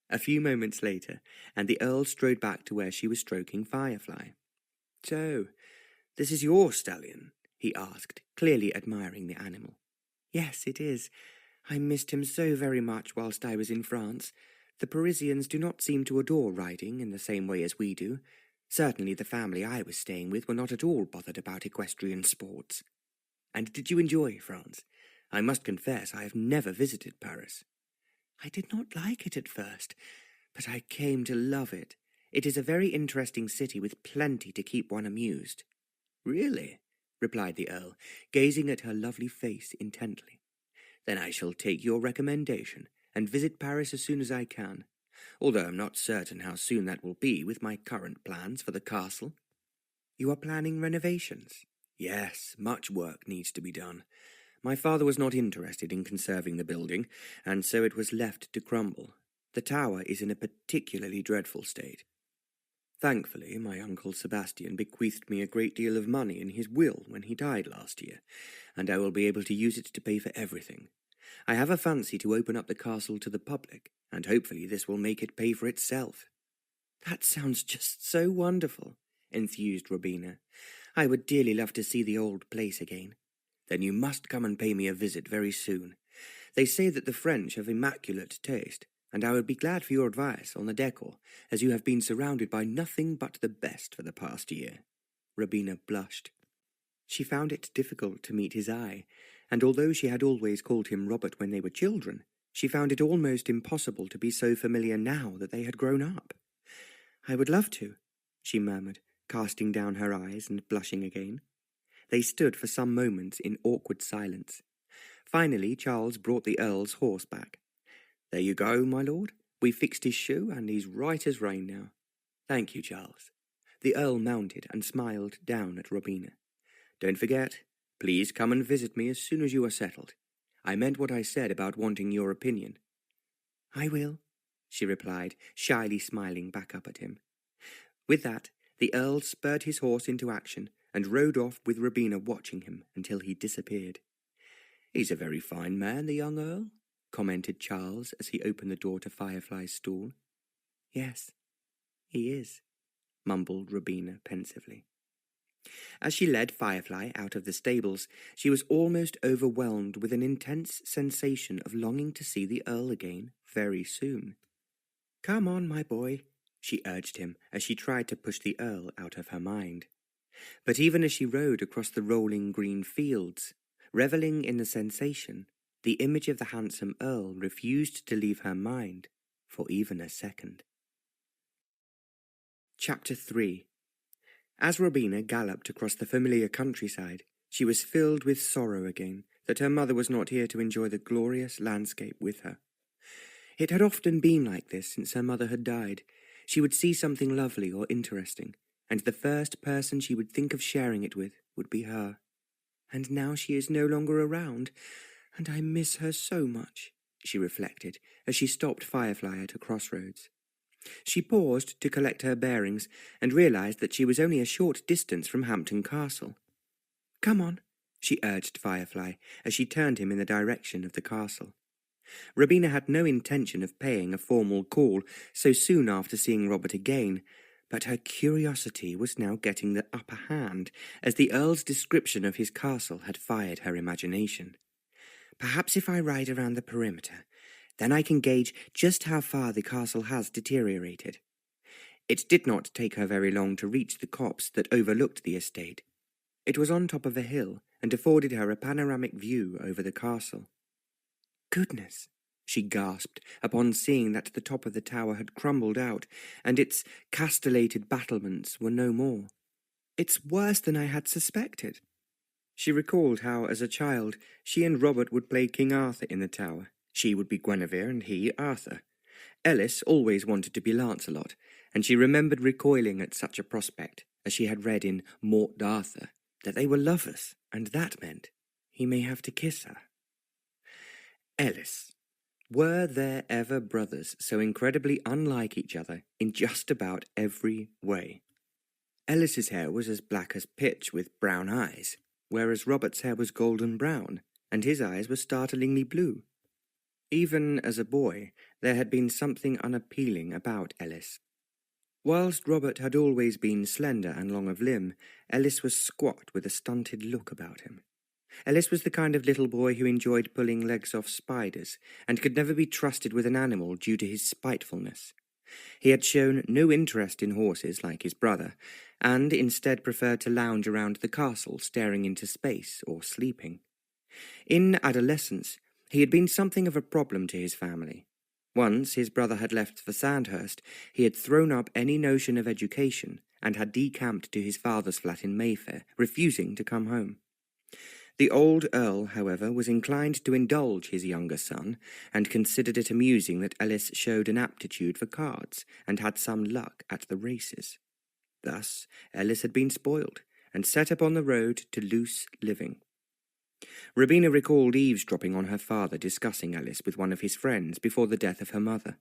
A few moments later, and the Earl strode back to where she was stroking Firefly. "So, this is your stallion?" he asked, clearly admiring the animal. "Yes, it is. I missed him so very much whilst I was in France. The Parisians do not seem to adore riding in the same way as we do. Certainly the family I was staying with were not at all bothered about equestrian sports." "And did you enjoy France? I must confess I have never visited Paris." "I did not like it at first, but I came to love it. It is a very interesting city with plenty to keep one amused." "Really?" replied the Earl, gazing at her lovely face intently. "Then I shall take your recommendation and visit Paris as soon as I can, although I'm not certain how soon that will be with my current plans for the castle." You are planning renovations? Yes, much work needs to be done. My father was not interested in conserving the building, and so it was left to crumble. The tower is in a particularly dreadful state. Thankfully, my uncle Sebastian bequeathed me a great deal of money in his will when he died last year, and I will be able to use it to pay for everything. I have a fancy to open up the castle to the public, and hopefully this will make it pay for itself. That sounds just so wonderful, enthused Robina. I would dearly love to see the old place again. Then you must come and pay me a visit very soon. They say that the French have immaculate taste, and I would be glad for your advice on the decor, as you have been surrounded by nothing but the best for the past year. Robina blushed. She found it difficult to meet his eye, and although she had always called him Robert when they were children, she found it almost impossible to be so familiar now that they had grown up. I would love to, she murmured, casting down her eyes and blushing again. They stood for some moments in awkward silence. Finally, Charles brought the Earl's horse back. There you go, my lord. We fixed his shoe, and he's right as rain now. Thank you, Charles. The Earl mounted and smiled down at Robina. Don't forget, please come and visit me as soon as you are settled. I meant what I said about wanting your opinion. I will, she replied, shyly smiling back up at him. With that, the Earl spurred his horse into action and rode off with Robina watching him until he disappeared. He's a very fine man, the young Earl, commented Charles as he opened the door to Firefly's stall. Yes, he is, mumbled Robina pensively. As she led Firefly out of the stables, she was almost overwhelmed with an intense sensation of longing to see the Earl again very soon. Come on, my boy, she urged him as she tried to push the Earl out of her mind. But even as she rode across the rolling green fields, revelling in the sensation, the image of the handsome Earl refused to leave her mind for even a second. Chapter 3. As Robina galloped across the familiar countryside, she was filled with sorrow again that her mother was not here to enjoy the glorious landscape with her. It had often been like this since her mother had died. She would see something lovely or interesting, and the first person she would think of sharing it with would be her. And now she is no longer around, and I miss her so much, she reflected as she stopped Firefly at a crossroads. She paused to collect her bearings and realized that she was only a short distance from Hampton Castle. Come on, she urged Firefly as she turned him in the direction of the castle. Robina had no intention of paying a formal call so soon after seeing Robert again, but her curiosity was now getting the upper hand as the Earl's description of his castle had fired her imagination. Perhaps if I ride around the perimeter, then I can gauge just how far the castle has deteriorated. It did not take her very long to reach the copse that overlooked the estate. It was on top of a hill and afforded her a panoramic view over the castle. Goodness, she gasped upon seeing that the top of the tower had crumbled out and its castellated battlements were no more. It's worse than I had suspected. She recalled how, as a child, she and Robert would play King Arthur in the tower. She would be Guinevere and he Arthur. Ellis always wanted to be Lancelot, and she remembered recoiling at such a prospect, as she had read in Morte d'Arthur, that they were lovers, and that meant he may have to kiss her. Ellis. Were there ever brothers so incredibly unlike each other in just about every way? Ellis's hair was as black as pitch with brown eyes, whereas Robert's hair was golden brown, and his eyes were startlingly blue. Even as a boy, there had been something unappealing about Ellis. Whilst Robert had always been slender and long of limb, Ellis was squat with a stunted look about him. Ellis was the kind of little boy who enjoyed pulling legs off spiders, and could never be trusted with an animal due to his spitefulness. He had shown no interest in horses like his brother, and instead preferred to lounge around the castle staring into space or sleeping. In adolescence, he had been something of a problem to his family. Once his brother had left for Sandhurst, he had thrown up any notion of education and had decamped to his father's flat in Mayfair, refusing to come home. The old Earl, however, was inclined to indulge his younger son, and considered it amusing that Ellis showed an aptitude for cards and had some luck at the races. Thus Ellis had been spoiled, and set upon the road to loose living. Robina recalled eavesdropping on her father discussing Ellis with one of his friends before the death of her mother.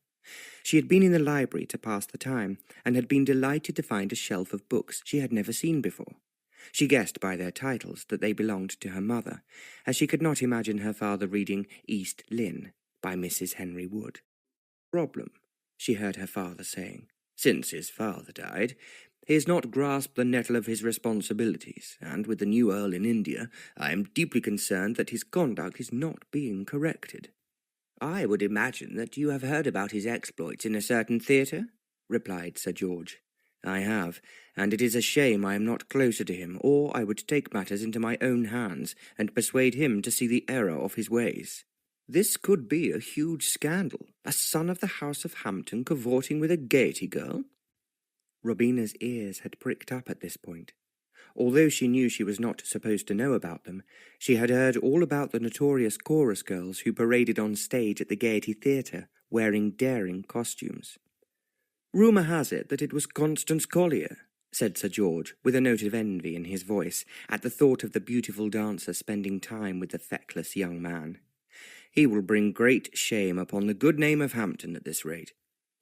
She had been in the library to pass the time, and had been delighted to find a shelf of books she had never seen before. She guessed by their titles that they belonged to her mother, as she could not imagine her father reading East Lynne by Mrs. Henry Wood. "Problem," she heard her father saying. "Since his father died, he has not grasped the nettle of his responsibilities, and with the new Earl in India, I am deeply concerned that his conduct is not being corrected." "I would imagine that you have heard about his exploits in a certain theatre," replied Sir George. "I have, and it is a shame I am not closer to him, or I would take matters into my own hands and persuade him to see the error of his ways. This could be a huge scandal, a son of the House of Hampton cavorting with a Gaiety girl." Robina's ears had pricked up at this point. Although she knew she was not supposed to know about them, she had heard all about the notorious chorus girls who paraded on stage at the Gaiety Theatre, wearing daring costumes. "Rumour has it that it was Constance Collier," said Sir George, with a note of envy in his voice, at the thought of the beautiful dancer spending time with the feckless young man. "He will bring great shame upon the good name of Hampton at this rate,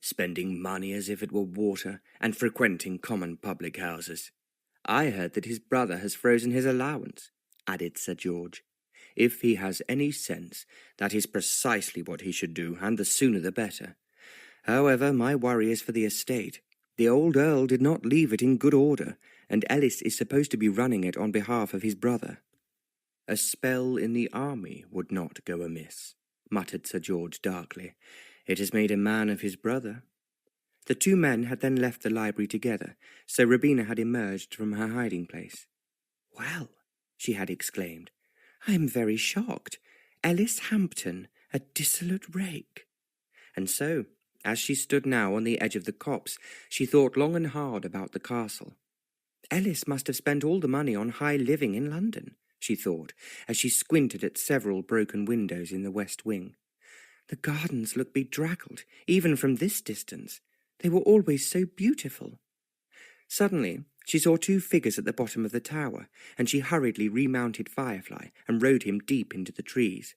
spending money as if it were water, and frequenting common public houses. I heard that his brother has frozen his allowance," added Sir George. "If he has any sense, that is precisely what he should do, and the sooner the better. However, my worry is for the estate. The old Earl did not leave it in good order, and Ellis is supposed to be running it on behalf of his brother." "A spell in the army would not go amiss," muttered Sir George darkly. "It has made a man of his brother." The two men had then left the library together, so Robina had emerged from her hiding-place. "Well," she had exclaimed, "I am very shocked. Ellis Hampton, a dissolute rake." And so, as she stood now on the edge of the copse, she thought long and hard about the castle. Ellis must have spent all the money on high living in London, she thought, as she squinted at several broken windows in the west wing. The gardens looked bedraggled, even from this distance. They were always so beautiful. Suddenly, she saw two figures at the bottom of the tower, and she hurriedly remounted Firefly and rode him deep into the trees.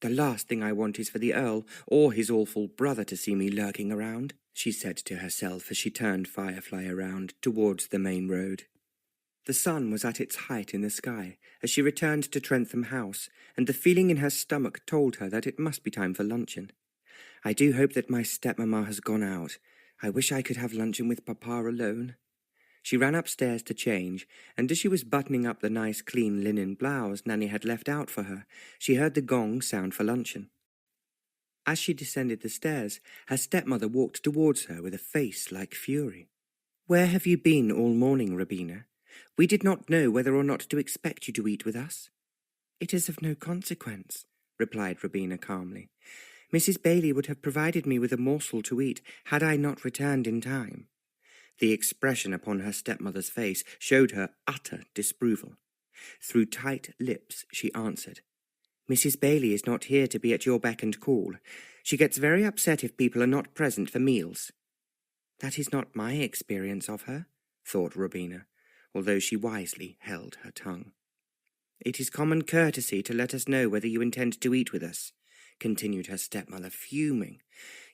"The last thing I want is for the Earl or his awful brother to see me lurking around," she said to herself as she turned Firefly around towards the main road. The sun was at its height in the sky as she returned to Trentham House, and the feeling in her stomach told her that it must be time for luncheon. "I do hope that my stepmamma has gone out. I wish I could have luncheon with Papa alone." She ran upstairs to change, and as she was buttoning up the nice clean linen blouse Nanny had left out for her, she heard the gong sound for luncheon. As she descended the stairs, her stepmother walked towards her with a face like fury. "Where have you been all morning, Robina? We did not know whether or not to expect you to eat with us." "It is of no consequence," replied Robina calmly. "Mrs. Bailey would have provided me with a morsel to eat had I not returned in time." The expression upon her stepmother's face showed her utter disapproval. Through tight lips she answered, "Mrs. Bailey is not here to be at your beck and call. She gets very upset if people are not present for meals." "That is not my experience of her," thought Robina, although she wisely held her tongue. "It is common courtesy to let us know whether you intend to eat with us," continued her stepmother, fuming.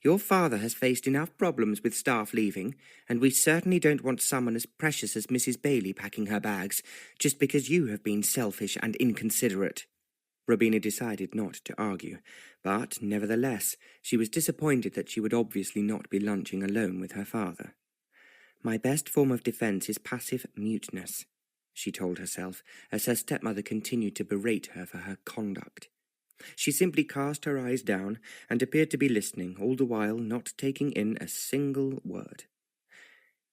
"Your father has faced enough problems with staff leaving, and we certainly don't want someone as precious as Mrs. Bailey packing her bags, just because you have been selfish and inconsiderate." Robina decided not to argue, but, nevertheless, she was disappointed that she would obviously not be lunching alone with her father. "My best form of defence is passive muteness," she told herself, as her stepmother continued to berate her for her conduct. She simply cast her eyes down and appeared to be listening, all the while not taking in a single word.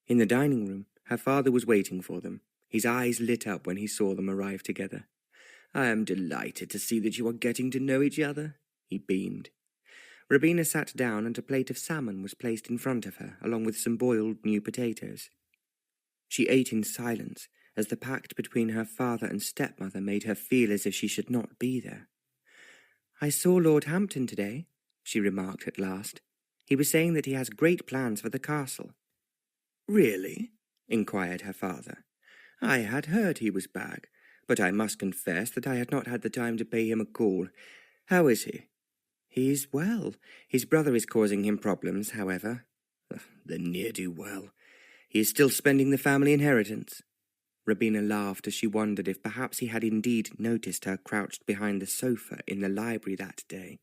In the dining room, her father was waiting for them. His eyes lit up when he saw them arrive together. "I am delighted to see that you are getting to know each other," he beamed. Robina sat down, and a plate of salmon was placed in front of her, along with some boiled new potatoes. She ate in silence, as the pact between her father and stepmother made her feel as if she should not be there. "I saw Lord Hampton today," she remarked at last. "He was saying that he has great plans for the castle." "Really? inquired her father. "I had heard he was back, but I must confess that I had not had the time to pay him a call. How is he?" "He's well. His brother is causing him problems, however." "The ne'er-do-well. He is still spending the family inheritance." Robina laughed as she wondered if perhaps he had indeed noticed her crouched behind the sofa in the library that day.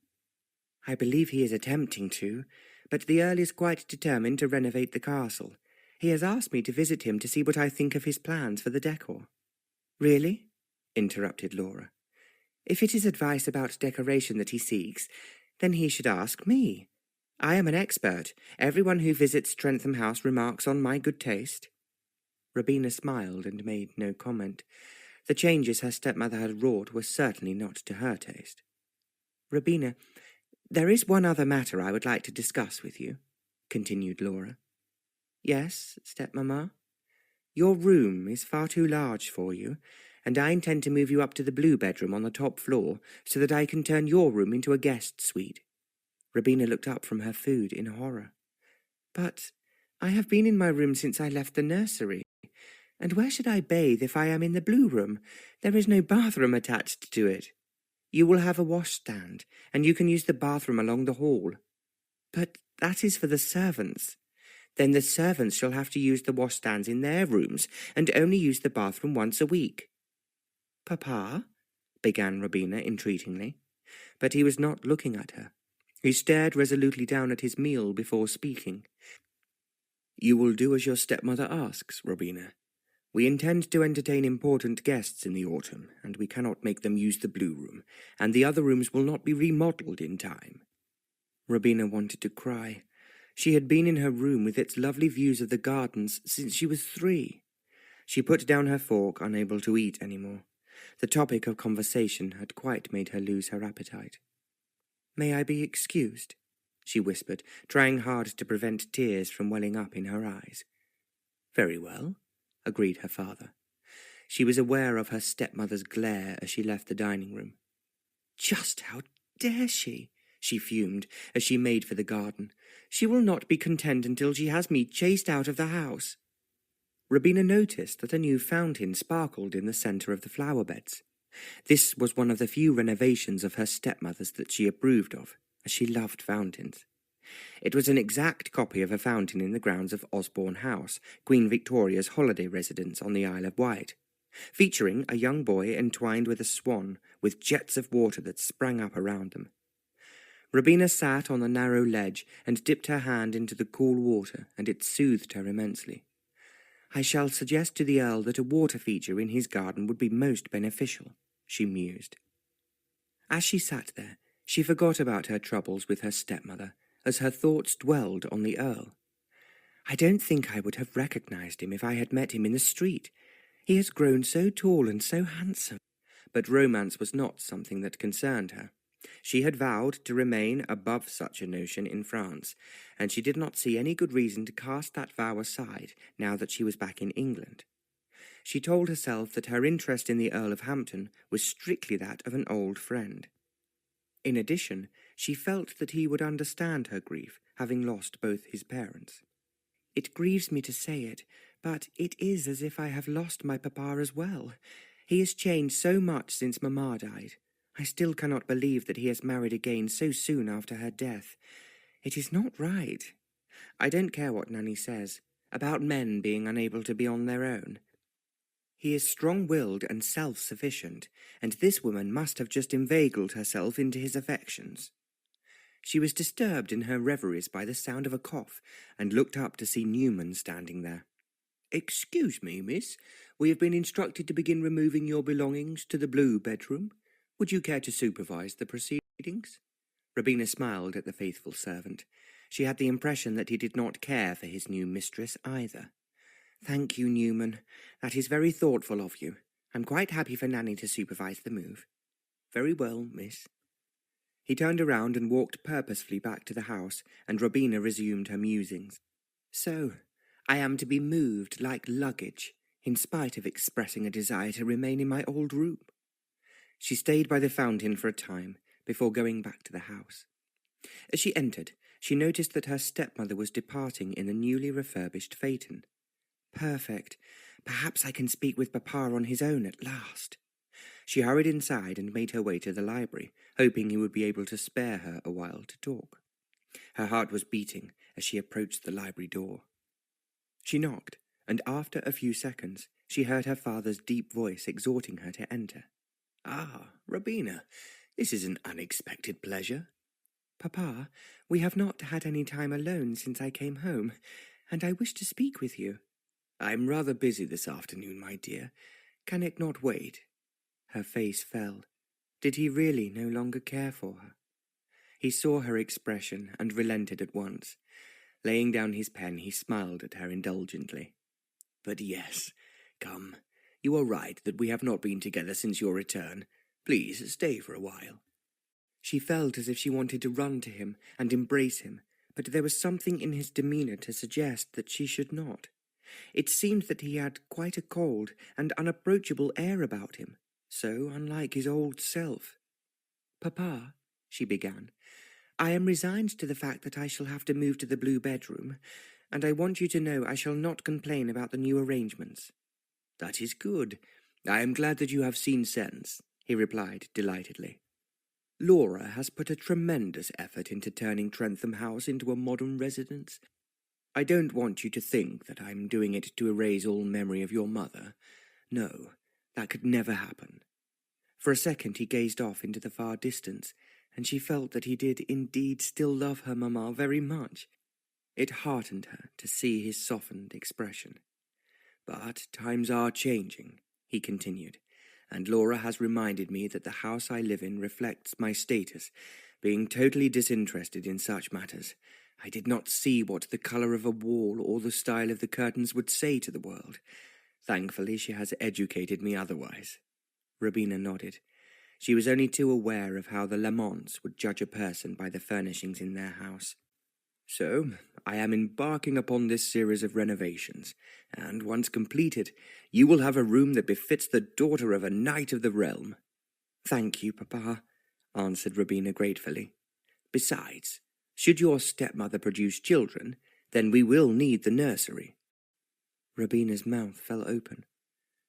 "I believe he is attempting to, but the Earl is quite determined to renovate the castle. He has asked me to visit him to see what I think of his plans for the decor." "Really?" interrupted Laura. "If it is advice about decoration that he seeks, then he should ask me. I am an expert. Everyone who visits Trentham House remarks on my good taste." Robina smiled and made no comment. The changes her stepmother had wrought were certainly not to her taste. "Robina, there is one other matter I would like to discuss with you," continued Laura. "Yes, stepmamma?" "Your room is far too large for you, and I intend to move you up to the blue bedroom on the top floor so that I can turn your room into a guest suite." Robina looked up from her food in horror. "But I have been in my room since I left the nursery, and where should I bathe if I am in the blue room? There is no bathroom attached to it." "You will have a washstand, and you can use the bathroom along the hall." "But that is for the servants." "Then the servants shall have to use the washstands in their rooms, and only use the bathroom once a week." "Papa?" began Robina entreatingly, but he was not looking at her. He stared resolutely down at his meal before speaking. "You will do as your stepmother asks, Robina. We intend to entertain important guests in the autumn, and we cannot make them use the blue room, and the other rooms will not be remodelled in time." Robina wanted to cry. She had been in her room with its lovely views of the gardens since she was 3. She put down her fork, unable to eat any more. The topic of conversation had quite made her lose her appetite. "May I be excused?" she whispered, trying hard to prevent tears from welling up in her eyes. "Very well," agreed her father. She was aware of her stepmother's glare as she left the dining room. "Just how dare she?" she fumed as she made for the garden. "She will not be content until she has me chased out of the house." Robina noticed that a new fountain sparkled in the centre of the flower beds. This was one of the few renovations of her stepmother's that she approved of, as she loved fountains. It was an exact copy of a fountain in the grounds of Osborne House, Queen Victoria's holiday residence on the Isle of Wight, featuring a young boy entwined with a swan, with jets of water that sprang up around them. Robina sat on the narrow ledge and dipped her hand into the cool water, and it soothed her immensely. "I shall suggest to the Earl that a water feature in his garden would be most beneficial," she mused. As she sat there, she forgot about her troubles with her stepmother, as her thoughts dwelled on the Earl. "I don't think I would have recognized him if I had met him in the street. He has grown so tall and so handsome." But romance was not something that concerned her. She had vowed to remain above such a notion in France, and she did not see any good reason to cast that vow aside now that she was back in England. She told herself that her interest in the Earl of Hampton was strictly that of an old friend. In addition, she felt that he would understand her grief, having lost both his parents. "It grieves me to say it, but it is as if I have lost my papa as well. He has changed so much since Mamma died. I still cannot believe that he has married again so soon after her death. It is not right. I don't care what Nanny says about men being unable to be on their own. He is strong-willed and self-sufficient, and this woman must have just inveigled herself into his affections." She was disturbed in her reveries by the sound of a cough, and looked up to see Newman standing there. "Excuse me, miss. We have been instructed to begin removing your belongings to the blue bedroom. Would you care to supervise the proceedings?" Robina smiled at the faithful servant. She had the impression that he did not care for his new mistress either. "Thank you, Newman. That is very thoughtful of you. I'm quite happy for Nanny to supervise the move." "Very well, miss." He turned around and walked purposefully back to the house, and Robina resumed her musings. "So, I am to be moved like luggage, in spite of expressing a desire to remain in my old room." She stayed by the fountain for a time, before going back to the house. As she entered, she noticed that her stepmother was departing in the newly refurbished phaeton. Perfect. Perhaps I can speak with Papa on his own at last. She hurried inside and made her way to the library, hoping he would be able to spare her a while to talk. Her heart was beating as she approached the library door. She knocked, and after a few seconds, she heard her father's deep voice exhorting her to enter. "Ah, Robina, this is an unexpected pleasure." "Papa, we have not had any time alone since I came home, and I wish to speak with you." "I'm rather busy this afternoon, my dear. Can it not wait?" Her face fell. Did he really no longer care for her? He saw her expression and relented at once. Laying down his pen, he smiled at her indulgently. "But yes, come, you are right that we have not been together since your return. Please stay for a while." She felt as if she wanted to run to him and embrace him, but there was something in his demeanour to suggest that she should not. It seemed that he had quite a cold and unapproachable air about him, so unlike his old self. "Papa," she began, "I am resigned to the fact that I shall have to move to the blue bedroom, and I want you to know I shall not complain about the new arrangements." "That is good. I am glad that you have seen sense," he replied delightedly. "Laura has put a tremendous effort into turning Trentham House into a modern residence. I don't want you to think that I'm doing it to erase all memory of your mother. No, that could never happen." For a second he gazed off into the far distance, and she felt that he did indeed still love her mamma very much. It heartened her to see his softened expression. "But times are changing," he continued, "and Laura has reminded me that the house I live in reflects my status, being totally disinterested in such matters. I did not see what the colour of a wall or the style of the curtains would say to the world. Thankfully she has educated me otherwise." Robina nodded. She was only too aware of how the Lamonts would judge a person by the furnishings in their house. "So, I am embarking upon this series of renovations, and once completed, you will have a room that befits the daughter of a knight of the realm." "Thank you, Papa," answered Robina gratefully. "Besides, should your stepmother produce children, then we will need the nursery." Robina's mouth fell open.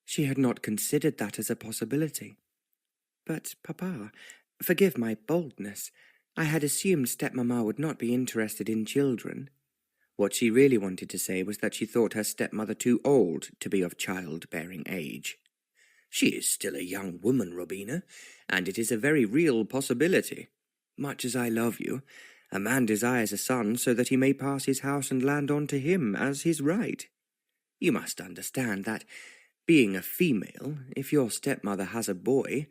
She had not considered that as a possibility. "But, Papa, forgive my boldness. I had assumed stepmamma would not be interested in children." What she really wanted to say was that she thought her stepmother too old to be of childbearing age. "She is still a young woman, Robina, and it is a very real possibility. Much as I love you, a man desires a son so that he may pass his house and land on to him as his right. You must understand that, being a female, if your stepmother has a boy,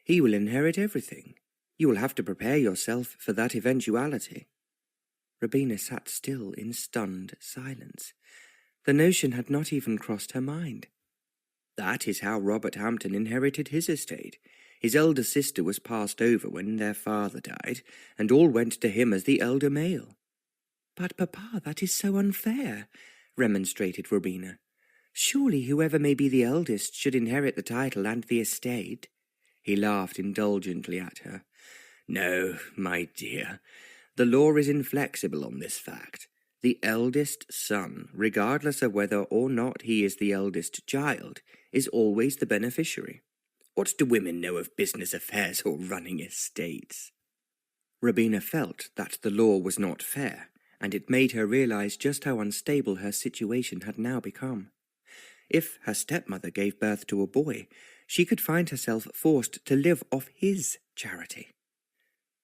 he will inherit everything. You will have to prepare yourself for that eventuality." Robina sat still in stunned silence. The notion had not even crossed her mind. "That is how Robert Hampton inherited his estate. His elder sister was passed over when their father died, and all went to him as the elder male." "But, Papa, that is so unfair," remonstrated Robina. "Surely whoever may be the eldest should inherit the title and the estate." He laughed indulgently at her. "No, my dear, the law is inflexible on this fact. The eldest son, regardless of whether or not he is the eldest child, is always the beneficiary. What do women know of business affairs or running estates?" Robina felt that the law was not fair, and it made her realize just how unstable her situation had now become. If her stepmother gave birth to a boy, she could find herself forced to live off his charity.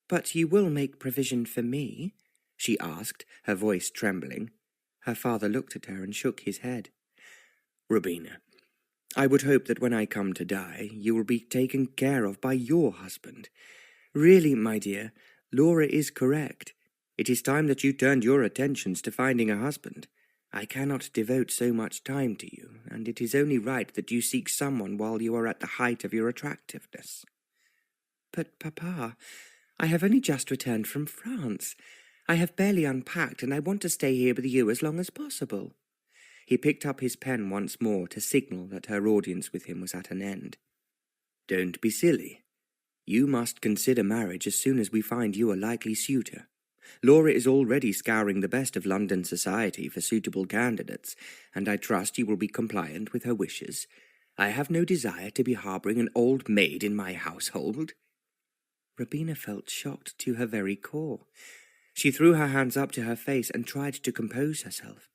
"But you will make provision for me?" she asked, her voice trembling. Her father looked at her and shook his head. "Robina, I would hope that when I come to die, you will be taken care of by your husband. Really, my dear, Laura is correct. It is time that you turned your attentions to finding a husband. I cannot devote so much time to you, and it is only right that you seek someone while you are at the height of your attractiveness." "But, Papa, I have only just returned from France. I have barely unpacked, and I want to stay here with you as long as possible." He picked up his pen once more to signal that her audience with him was at an end. "Don't be silly. You must consider marriage as soon as we find you a likely suitor. Laura is already scouring the best of London society for suitable candidates, and I trust you will be compliant with her wishes. I have no desire to be harbouring an old maid in my household." Robina felt shocked to her very core. She threw her hands up to her face and tried to compose herself.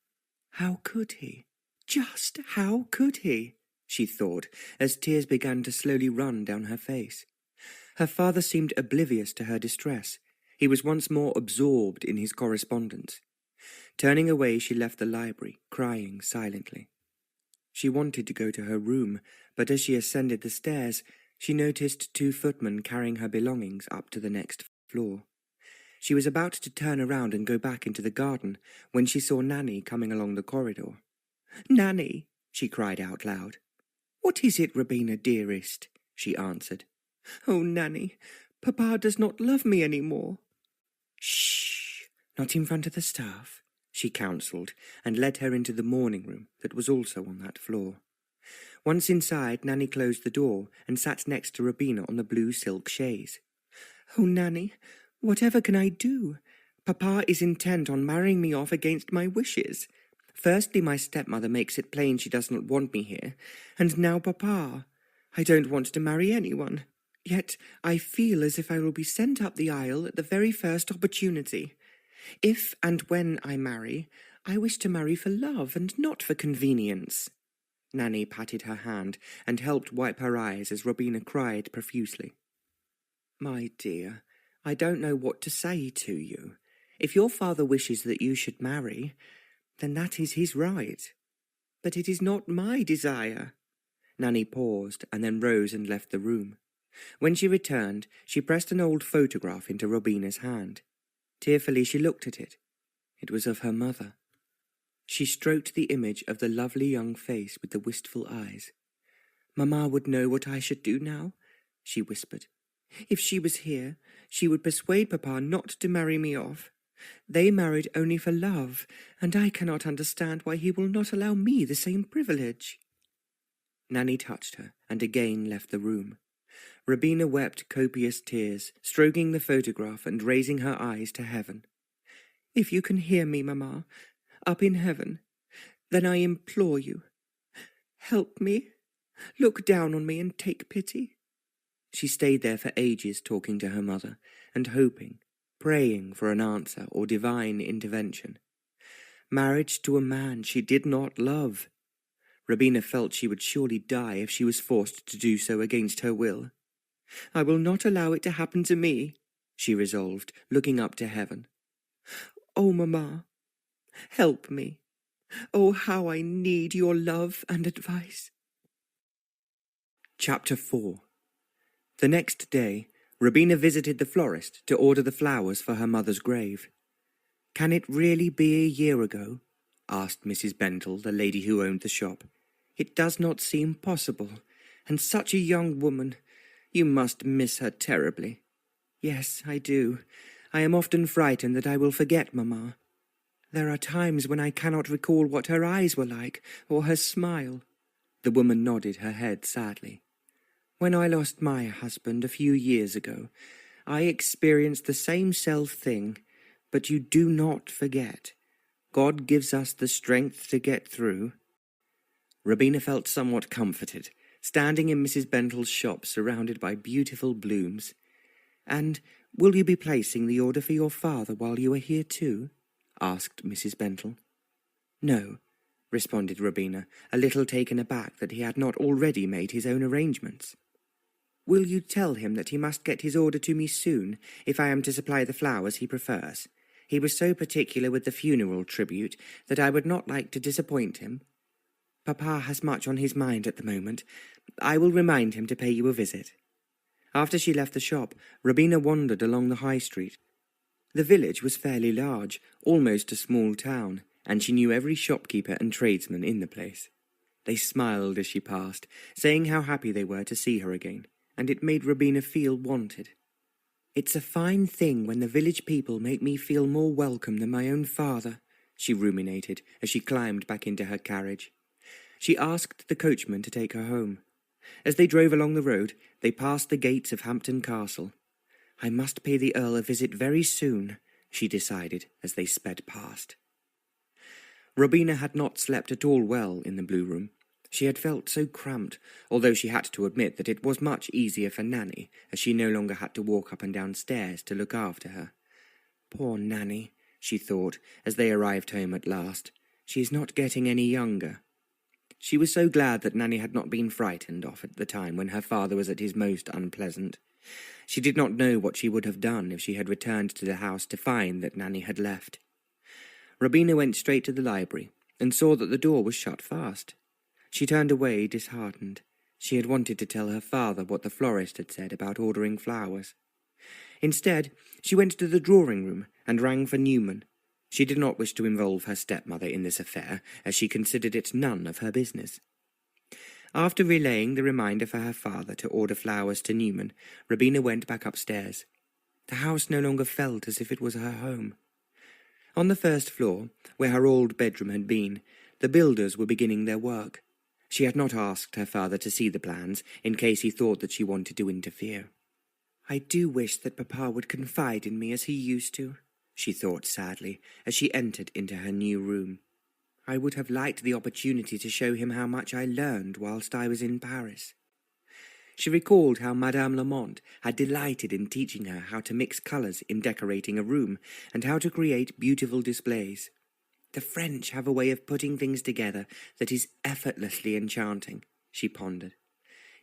How could he? Just how could he? She thought, as tears began to slowly run down her face. Her father seemed oblivious to her distress. He was once more absorbed in his correspondence. Turning away, she left the library, crying silently. She wanted to go to her room, but as she ascended the stairs, she noticed 2 footmen carrying her belongings up to the next floor. She was about to turn around and go back into the garden when she saw Nanny coming along the corridor. "Nanny," she cried out loud. "What is it, Robina, dearest?" she answered. "Oh, Nanny, Papa does not love me any more." "Shh, not in front of the staff," she counselled, and led her into the morning room that was also on that floor. Once inside, Nanny closed the door and sat next to Robina on the blue silk chaise. "Oh, Nanny, whatever can I do? Papa is intent on marrying me off against my wishes. Firstly, my stepmother makes it plain she does not want me here, and now Papa. I don't want to marry anyone. Yet I feel as if I will be sent up the aisle at the very first opportunity. If and when I marry, I wish to marry for love and not for convenience." Nanny patted her hand and helped wipe her eyes as Robina cried profusely. "My dear, I don't know what to say to you. If your father wishes that you should marry, then that is his right. But it is not my desire." Nanny paused and then rose and left the room. When she returned, she pressed an old photograph into Robina's hand. Tearfully she looked at it. It was of her mother. She stroked the image of the lovely young face with the wistful eyes. "Mamma would know what I should do now," she whispered. "If she was here, she would persuade Papa not to marry me off. They married only for love, and I cannot understand why he will not allow me the same privilege." Nanny touched her and again left the room. Robina wept copious tears, stroking the photograph and raising her eyes to heaven. "If you can hear me, Mamma, up in heaven, then I implore you, help me. Look down on me and take pity." She stayed there for ages talking to her mother and hoping, praying for an answer or divine intervention. Marriage to a man she did not love. Robina felt she would surely die if she was forced to do so against her will. "I will not allow it to happen to me," she resolved, looking up to heaven. "Oh, Mamma, help me. Oh, how I need your love and advice." Chapter 4. The next day, Robina visited the florist to order the flowers for her mother's grave. "Can it really be a year ago?" asked Mrs. Bentle, the lady who owned the shop. "It does not seem possible. And such a young woman. You must miss her terribly." "Yes, I do. I am often frightened that I will forget Mamma. There are times when I cannot recall what her eyes were like, or her smile." The woman nodded her head sadly. "When I lost my husband a few years ago, I experienced the same thing, but you do not forget. God gives us the strength to get through." Robina felt somewhat comforted, standing in Mrs. Bentle's shop surrounded by beautiful blooms. "And will you be placing the order for your father while you are here too?" asked Mrs. Bentle. "No," responded Robina, a little taken aback that he had not already made his own arrangements. "Will you tell him that he must get his order to me soon, if I am to supply the flowers he prefers? He was so particular with the funeral tribute that I would not like to disappoint him. Papa has much on his mind at the moment. I will remind him to pay you a visit." After she left the shop, Robina wandered along the high street. The village was fairly large, almost a small town, and she knew every shopkeeper and tradesman in the place. They smiled as she passed, saying how happy they were to see her again, and it made Robina feel wanted. "It's a fine thing when the village people make me feel more welcome than my own father," she ruminated as she climbed back into her carriage. She asked the coachman to take her home. As they drove along the road, they passed the gates of Hampton Castle. "I must pay the Earl a visit very soon," she decided as they sped past. Robina had not slept at all well in the blue room. She had felt so cramped, although she had to admit that it was much easier for Nanny, as she no longer had to walk up and down stairs to look after her. Poor Nanny, she thought, as they arrived home at last. She is not getting any younger. She was so glad that Nanny had not been frightened off at the time when her father was at his most unpleasant. She did not know what she would have done if she had returned to the house to find that Nanny had left. Robina went straight to the library and saw that the door was shut fast. She turned away disheartened. She had wanted to tell her father what the florist had said about ordering flowers. Instead, she went to the drawing-room and rang for Newman. She did not wish to involve her stepmother in this affair, as she considered it none of her business. After relaying the reminder for her father to order flowers to Newman, Robina went back upstairs. The house no longer felt as if it was her home. On the first floor, where her old bedroom had been, the builders were beginning their work. She had not asked her father to see the plans, in case he thought that she wanted to interfere. "I do wish that Papa would confide in me as he used to," she thought sadly, as she entered into her new room. "I would have liked the opportunity to show him how much I learned whilst I was in Paris." She recalled how Madame Lamont had delighted in teaching her how to mix colours in decorating a room, and how to create beautiful displays. "The French have a way of putting things together that is effortlessly enchanting," she pondered.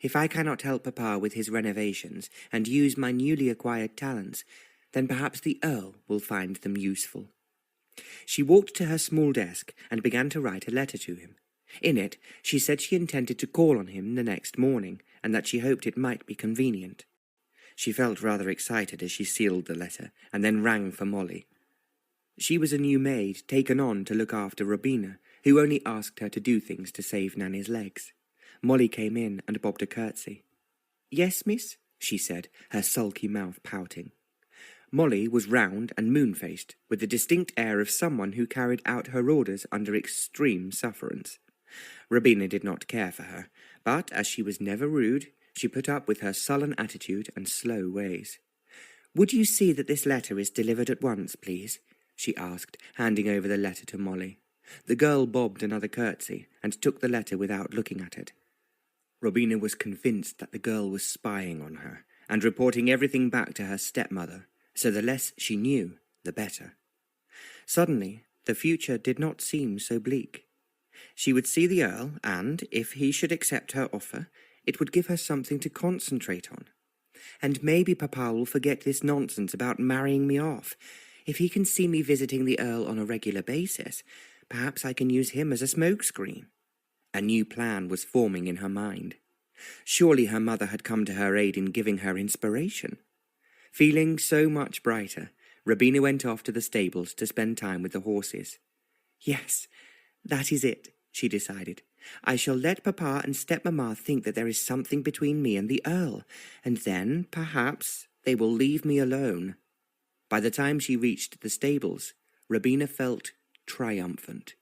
"If I cannot help Papa with his renovations and use my newly acquired talents, then perhaps the Earl will find them useful." She walked to her small desk and began to write a letter to him. In it, she said she intended to call on him the next morning, and that she hoped it might be convenient. She felt rather excited as she sealed the letter, and then rang for Molly. She was a new maid taken on to look after Robina, who only asked her to do things to save Nanny's legs. Molly came in and bobbed a curtsy. "Yes, miss?" she said, her sulky mouth pouting. Molly was round and moon-faced, with the distinct air of someone who carried out her orders under extreme sufferance. Robina did not care for her, but as she was never rude, she put up with her sullen attitude and slow ways. "Would you see that this letter is delivered at once, please?" she asked, handing over the letter to Molly. The girl bobbed another curtsy and took the letter without looking at it. Robina was convinced that the girl was spying on her and reporting everything back to her stepmother, so the less she knew, the better. Suddenly, the future did not seem so bleak. She would see the Earl, and, if he should accept her offer, it would give her something to concentrate on. "And maybe Papa will forget this nonsense about marrying me off. If he can see me visiting the Earl on a regular basis, perhaps I can use him as a smokescreen." A new plan was forming in her mind. Surely her mother had come to her aid in giving her inspiration. Feeling so much brighter, Robina went off to the stables to spend time with the horses. "Yes, that is it," she decided. "I shall let Papa and stepmamma think that there is something between me and the Earl, and then, perhaps, they will leave me alone." By the time she reached the stables, Robina felt triumphant.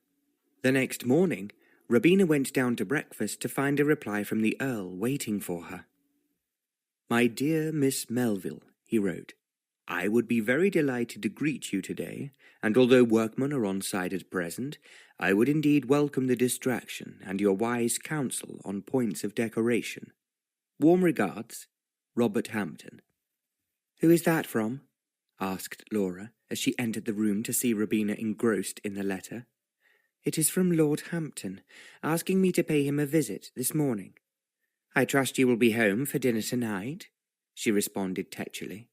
The next morning, Robina went down to breakfast to find a reply from the Earl waiting for her. "My dear Miss Melville," he wrote, "I would be very delighted to greet you today, and although workmen are on side at present, I would indeed welcome the distraction and your wise counsel on points of decoration. Warm regards, Robert Hampton." "Who is that from?" asked Laura, as she entered the room to see Robina engrossed in the letter. "It is from Lord Hampton, asking me to pay him a visit this morning." "I trust you will be home for dinner tonight," she responded tetchily.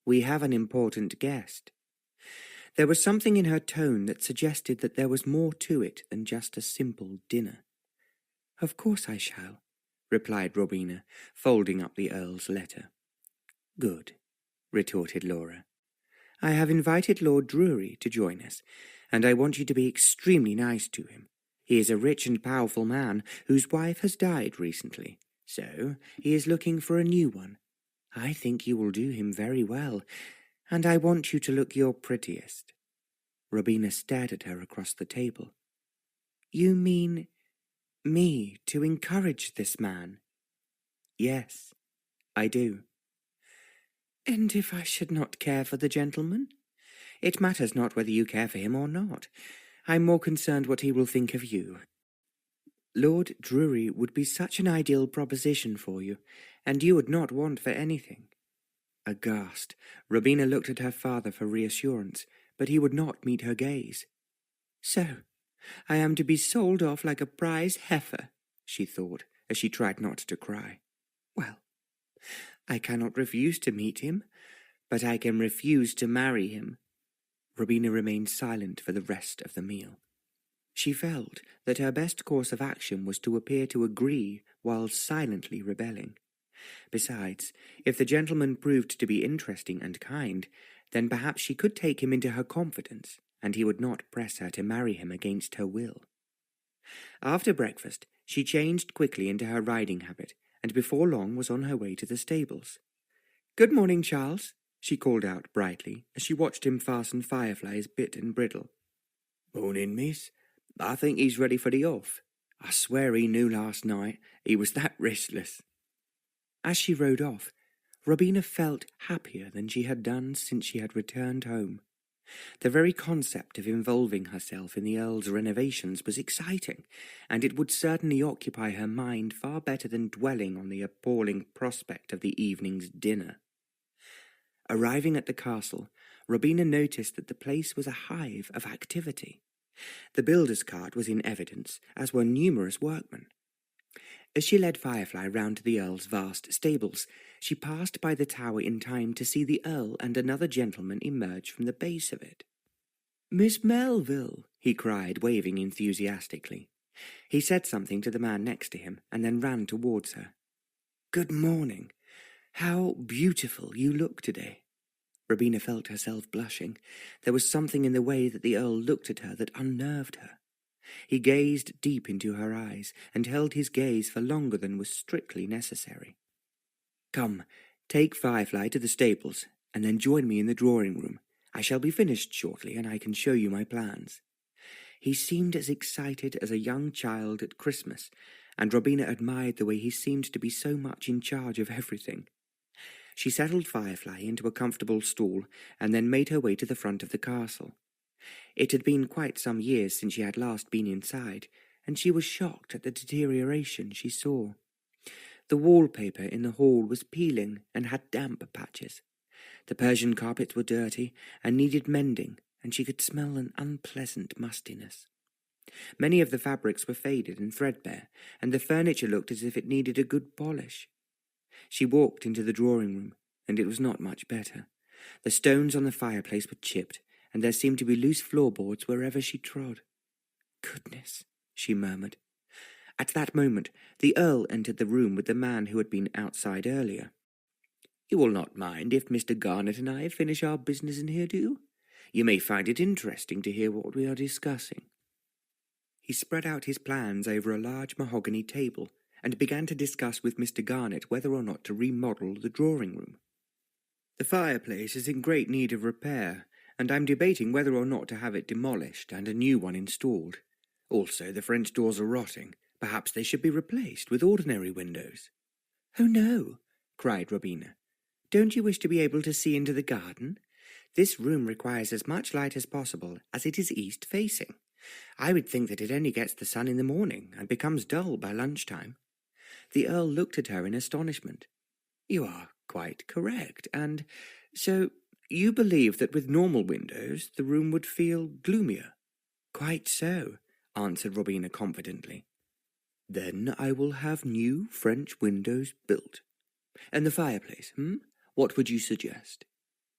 "We have an important guest." There was something in her tone that suggested that there was more to it than just a simple dinner. "Of course I shall," replied Robina, folding up the Earl's letter. "Good," retorted Laura. "I have invited Lord Drury to join us, and I want you to be extremely nice to him. He is a rich and powerful man whose wife has died recently, so he is looking for a new one. I think you will do him very well, and I want you to look your prettiest." Robina stared at her across the table. "You mean me to encourage this man?" "Yes, I do." "And if I should not care for the gentleman? It matters not whether you care for him or not. I'm more concerned what he will think of you. Lord Drury would be such an ideal proposition for you, and you would not want for anything." Aghast, Robina looked at her father for reassurance, but he would not meet her gaze. "So, I am to be sold off like a prize heifer," she thought, as she tried not to cry. "Well, I cannot refuse to meet him, but I can refuse to marry him." Robina remained silent for the rest of the meal. She felt that her best course of action was to appear to agree while silently rebelling. Besides, if the gentleman proved to be interesting and kind, then perhaps she could take him into her confidence, and he would not press her to marry him against her will. After breakfast, she changed quickly into her riding habit, and before long was on her way to the stables. "Good morning, Charles," she called out brightly, as she watched him fasten Firefly's bit and bridle. "Morning, miss. I think he's ready for the off. I swear he knew last night, he was that restless." As she rode off, Robina felt happier than she had done since she had returned home. The very concept of involving herself in the Earl's renovations was exciting, and it would certainly occupy her mind far better than dwelling on the appalling prospect of the evening's dinner. Arriving at the castle, Robina noticed that the place was a hive of activity. The builder's cart was in evidence, as were numerous workmen. As she led Firefly round to the Earl's vast stables, she passed by the tower in time to see the Earl and another gentleman emerge from the base of it. "Miss Melville," he cried, waving enthusiastically. He said something to the man next to him, and then ran towards her. "Good morning. How beautiful you look today." Robina felt herself blushing. There was something in the way that the Earl looked at her that unnerved her. He gazed deep into her eyes, and held his gaze for longer than was strictly necessary. "Come, take Firefly to the stables, and then join me in the drawing-room. I shall be finished shortly, and I can show you my plans." He seemed as excited as a young child at Christmas, and Robina admired the way he seemed to be so much in charge of everything. She settled Firefly into a comfortable stool, and then made her way to the front of the castle. It had been quite some years since she had last been inside, and she was shocked at the deterioration she saw. The wallpaper in the hall was peeling and had damp patches. The Persian carpets were dirty and needed mending, and she could smell an unpleasant mustiness. Many of the fabrics were faded and threadbare, and the furniture looked as if it needed a good polish. She walked into the drawing-room, and it was not much better. The stones on the fireplace were chipped, and there seemed to be loose floorboards wherever she trod. "Goodness," she murmured. At that moment, the Earl entered the room with the man who had been outside earlier. "You will not mind if Mr. Garnet and I finish our business in here, do you? You may find it interesting to hear what we are discussing." He spread out his plans over a large mahogany table, and began to discuss with Mr. Garnet whether or not to remodel the drawing-room. "The fireplace is in great need of repair, and I'm debating whether or not to have it demolished and a new one installed. Also, the French doors are rotting. Perhaps they should be replaced with ordinary windows." "Oh, no," cried Robina. "Don't you wish to be able to see into the garden? This room requires as much light as possible, as it is east-facing. I would think that it only gets the sun in the morning and becomes dull by lunchtime." The Earl looked at her in astonishment. "You are quite correct, and so you believe that with normal windows the room would feel gloomier?" "Quite so," answered Robina confidently. "Then I will have new French windows built. And the fireplace, What would you suggest?"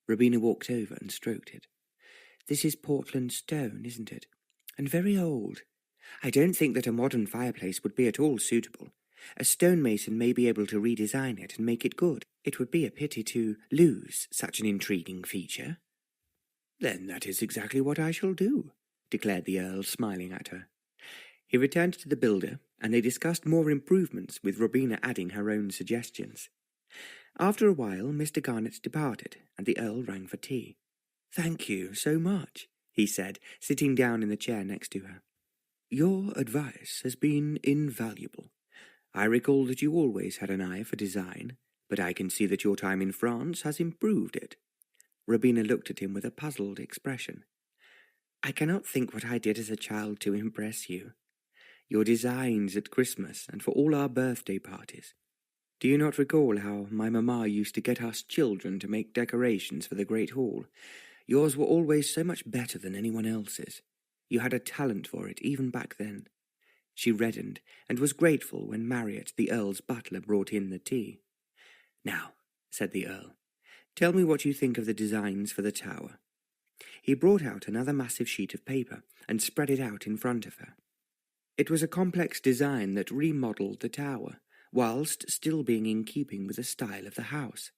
Robina walked over and stroked it. "This is Portland stone, isn't it? And very old. I don't think that a modern fireplace would be at all suitable. A stonemason may be able to redesign it and make it good. It would be a pity to lose such an intriguing feature." "Then that is exactly what I shall do," declared the Earl, smiling at her. He returned to the builder, and they discussed more improvements, with Robina adding her own suggestions. After a while, Mr. Garnet departed, and the Earl rang for tea. "Thank you so much," he said, sitting down in the chair next to her. "Your advice has been invaluable. I recall that you always had an eye for design, but I can see that your time in France has improved it." Robina looked at him with a puzzled expression. "I cannot think what I did as a child to impress you. Your designs at Christmas and for all our birthday parties. Do you not recall how my mamma used to get us children to make decorations for the great hall? Yours were always so much better than anyone else's. You had a talent for it, even back then." She reddened, and was grateful when Marriott, the Earl's butler, brought in the tea. "Now," said the Earl, "tell me what you think of the designs for the tower." He brought out another massive sheet of paper and spread it out in front of her. It was a complex design that remodelled the tower, whilst still being in keeping with the style of the house.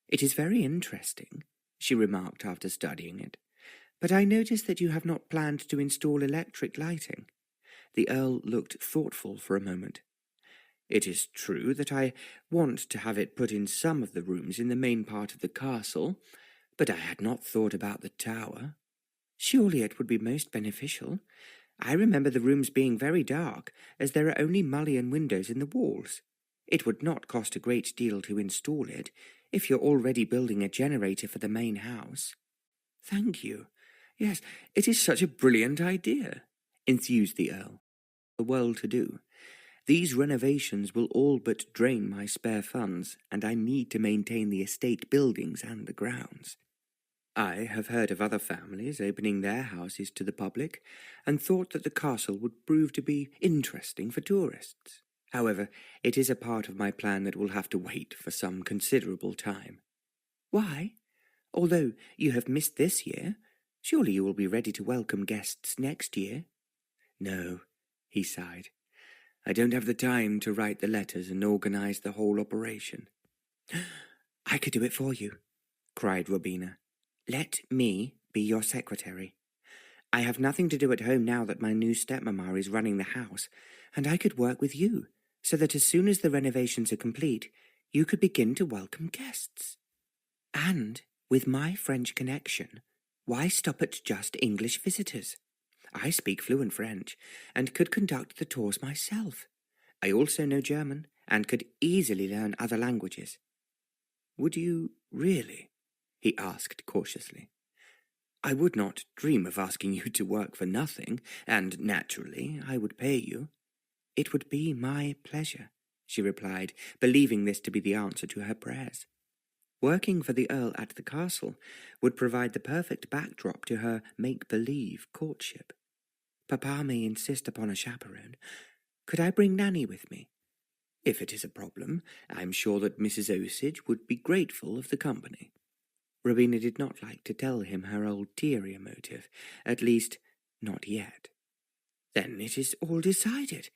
"It is very interesting," she remarked after studying it, "but I notice that you have not planned to install electric lighting." The Earl looked thoughtful for a moment. "It is true that I want to have it put in some of the rooms in the main part of the castle, but I had not thought about the tower." "Surely it would be most beneficial. I remember the rooms being very dark, as there are only mullion windows in the walls. It would not cost a great deal to install it, if you're already building a generator for the main house." "Thank you. Yes, it is such a brilliant idea," enthused the Earl. "The well-to-do. These renovations will all but drain my spare funds, and I need to maintain the estate buildings and the grounds. I have heard of other families opening their houses to the public, and thought that the castle would prove to be interesting for tourists. However, it is a part of my plan that will have to wait for some considerable time." "Why? Although you have missed this year, surely you will be ready to welcome guests next year." "No," he sighed. "I don't have the time to write the letters and organize the whole operation." "I could do it for you," cried Robina. "Let me be your secretary. I have nothing to do at home now that my new stepmamma is running the house, and I could work with you, so that as soon as the renovations are complete, you could begin to welcome guests. And, with my French connection, why stop at just English visitors? I speak fluent French, and could conduct the tours myself. I also know German, and could easily learn other languages." "Would you really?" he asked cautiously. "I would not dream of asking you to work for nothing, and naturally I would pay you." "It would be my pleasure," she replied, believing this to be the answer to her prayers. Working for the Earl at the castle would provide the perfect backdrop to her make-believe courtship. "Papa may insist upon a chaperone. Could I bring Nanny with me?" "If it is a problem, I'm sure that Mrs. Osage would be grateful of the company." Robina did not like to tell him her ulterior motive, at least, not yet. "Then it is all decided.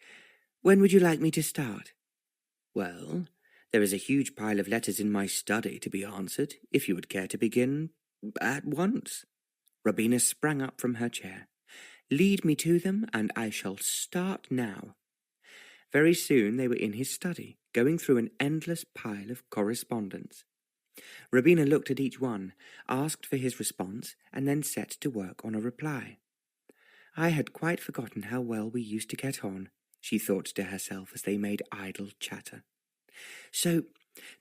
When would you like me to start?" "Well, there is a huge pile of letters in my study to be answered, if you would care to begin at once." Robina sprang up from her chair. "Lead me to them, and I shall start now." Very soon they were in his study, going through an endless pile of correspondence. Robina looked at each one, asked for his response, and then set to work on a reply. "I had quite forgotten how well we used to get on," she thought to herself as they made idle chatter. "So,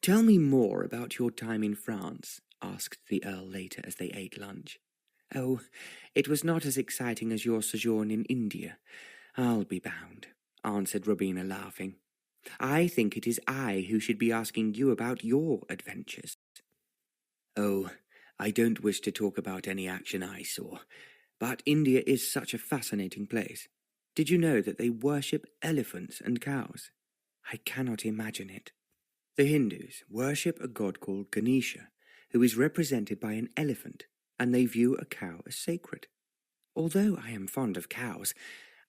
tell me more about your time in France," asked the Earl later as they ate lunch. "Oh, it was not as exciting as your sojourn in India, I'll be bound," answered Robina, laughing. "I think it is I who should be asking you about your adventures." "Oh, I don't wish to talk about any action I saw, but India is such a fascinating place. Did you know that they worship elephants and cows? I cannot imagine it. The Hindus worship a god called Ganesha, who is represented by an elephant, and they view a cow as sacred. Although I am fond of cows,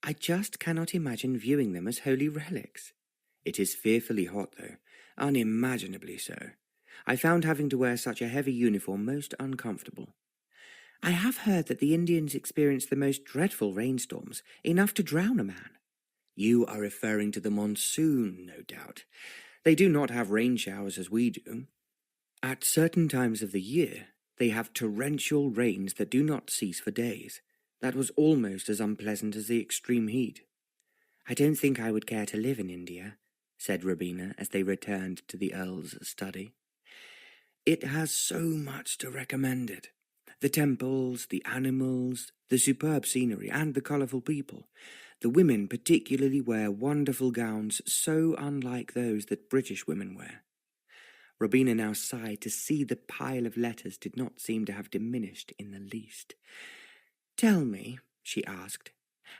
I just cannot imagine viewing them as holy relics. It is fearfully hot, though, unimaginably so. I found having to wear such a heavy uniform most uncomfortable. I have heard that the Indians experience the most dreadful rainstorms, enough to drown a man." "You are referring to the monsoon, no doubt. They do not have rain showers as we do. At certain times of the year, they have torrential rains that do not cease for days. That was almost as unpleasant as the extreme heat." "I don't think I would care to live in India," said Robina as they returned to the Earl's study. It has so much to recommend it. The temples, the animals, the superb scenery, and the colourful people. The women particularly wear wonderful gowns so unlike those that British women wear. Robina now sighed to see the pile of letters did not seem to have diminished in the least. "Tell me," she asked,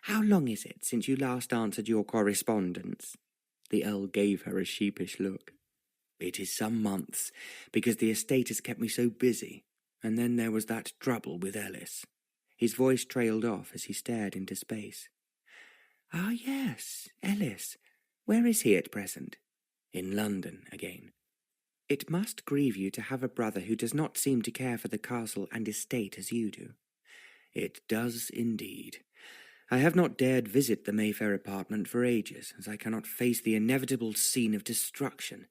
"how long is it since you last answered your correspondence?" The Earl gave her a sheepish look. "It is some months, because the estate has kept me so busy, and then there was that trouble with Ellis." His voice trailed off as he stared into space. "Ah, yes, Ellis. Where is he at present?" "In London again." "It must grieve you to have a brother who does not seem to care for the castle and estate as you do." "It does indeed. I have not dared visit the Mayfair apartment for ages, as I cannot face the inevitable scene of destruction.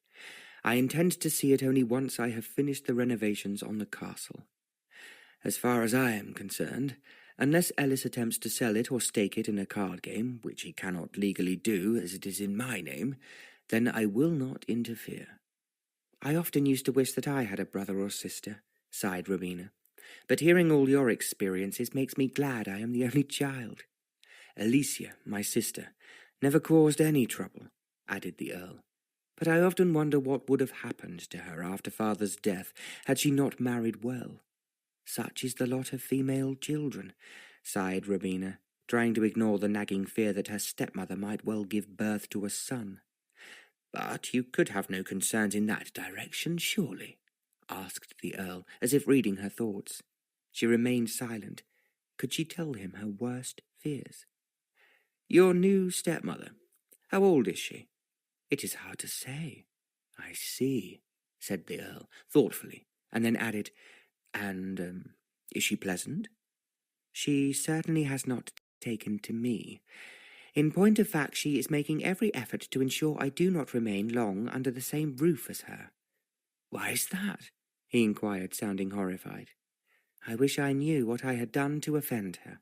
I intend to see it only once I have finished the renovations on the castle. As far as I am concerned, unless Ellis attempts to sell it or stake it in a card game, which he cannot legally do as it is in my name, then I will not interfere." "I often used to wish that I had a brother or sister," sighed Robina, "but hearing all your experiences makes me glad I am the only child." "Alicia, my sister, never caused any trouble," added the Earl, "but I often wonder what would have happened to her after father's death had she not married well." "Such is the lot of female children," sighed Robina, trying to ignore the nagging fear that her stepmother might well give birth to a son. "But you could have no concerns in that direction, surely?" asked the Earl, as if reading her thoughts. She remained silent. Could she tell him her worst fears? "Your new stepmother, how old is she?" "It is hard to say." "I see," said the Earl, thoughtfully, and then added, "And, is she pleasant?" "She certainly has not taken to me. In point of fact, she is making every effort to ensure I do not remain long under the same roof as her." "Why is that?" he inquired, sounding horrified. "I wish I knew what I had done to offend her.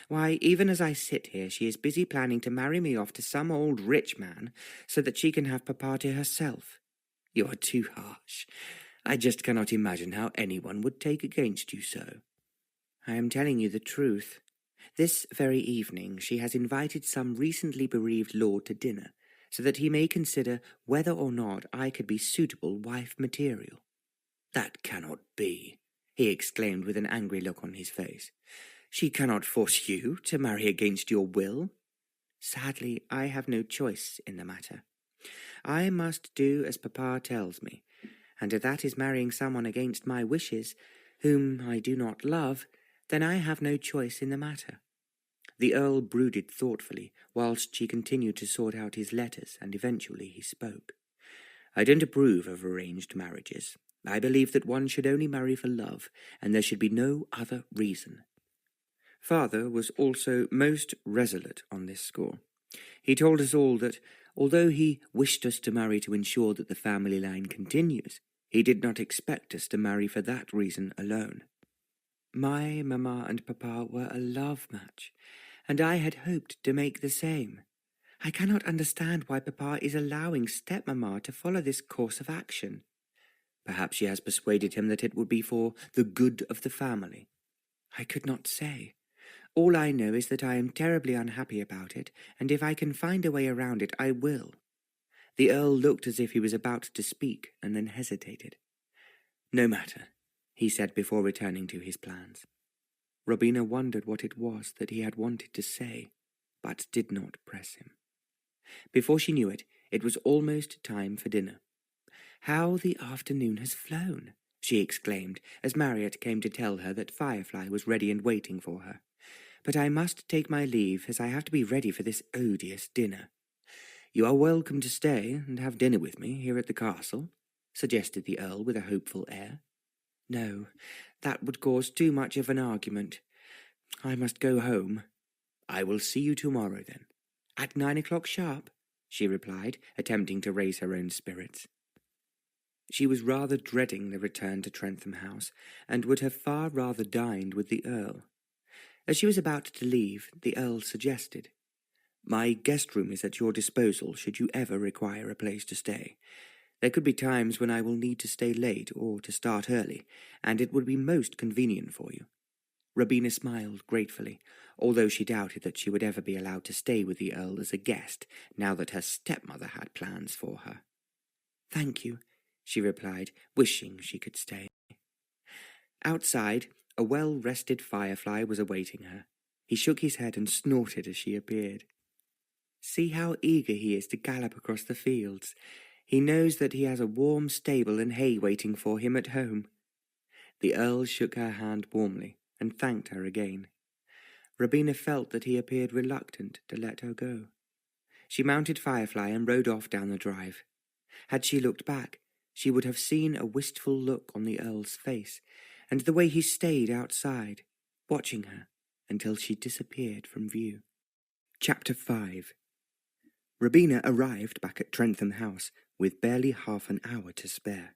Why, even as I sit here, she is busy planning to marry me off to some old rich man so that she can have papa to herself." "You are too harsh. I just cannot imagine how anyone would take against you so." "I am telling you the truth. This very evening she has invited some recently bereaved lord to dinner, so that he may consider whether or not I could be suitable wife material." "That cannot be," he exclaimed with an angry look on his face. "She cannot force you to marry against your will." "Sadly, I have no choice in the matter. I must do as papa tells me, and if that is marrying someone against my wishes, whom I do not love, then I have no choice in the matter." The Earl brooded thoughtfully, whilst she continued to sort out his letters, and eventually he spoke. "I don't approve of arranged marriages. I believe that one should only marry for love, and there should be no other reason." Father was also most resolute on this score. He told us all that, although he wished us to marry to ensure that the family line continues, he did not expect us to marry for that reason alone. My mamma and papa were a love match, and I had hoped to make the same. I cannot understand why papa is allowing stepmamma to follow this course of action. Perhaps she has persuaded him that it would be for the good of the family. I could not say. All I know is that I am terribly unhappy about it, and if I can find a way around it, I will." The Earl looked as if he was about to speak, and then hesitated. "No matter," he said before returning to his plans. Robina wondered what it was that he had wanted to say, but did not press him. Before she knew it, it was almost time for dinner. "How the afternoon has flown!" she exclaimed, as Marriott came to tell her that Firefly was ready and waiting for her. "But I must take my leave, as I have to be ready for this odious dinner." "You are welcome to stay and have dinner with me here at the castle," suggested the Earl with a hopeful air. "No, that would cause too much of an argument. I must go home." "I will see you tomorrow, then." "At 9 o'clock sharp," she replied, attempting to raise her own spirits. She was rather dreading the return to Trentham House, and would have far rather dined with the Earl. As she was about to leave, the Earl suggested, "My guest room is at your disposal should you ever require a place to stay. There could be times when I will need to stay late or to start early, and it would be most convenient for you." Robina smiled gratefully, although she doubted that she would ever be allowed to stay with the Earl as a guest, now that her stepmother had plans for her. "Thank you," she replied, wishing she could stay. Outside, a well-rested firefly was awaiting her. He shook his head and snorted as she appeared. "See how eager he is to gallop across the fields. He knows that he has a warm stable and hay waiting for him at home." The Earl shook her hand warmly and thanked her again. Robina felt that he appeared reluctant to let her go. She mounted Firefly and rode off down the drive. Had she looked back, she would have seen a wistful look on the Earl's face, and the way he stayed outside, watching her until she disappeared from view. Chapter 5. Robina arrived back at Trentham House with barely half an hour to spare.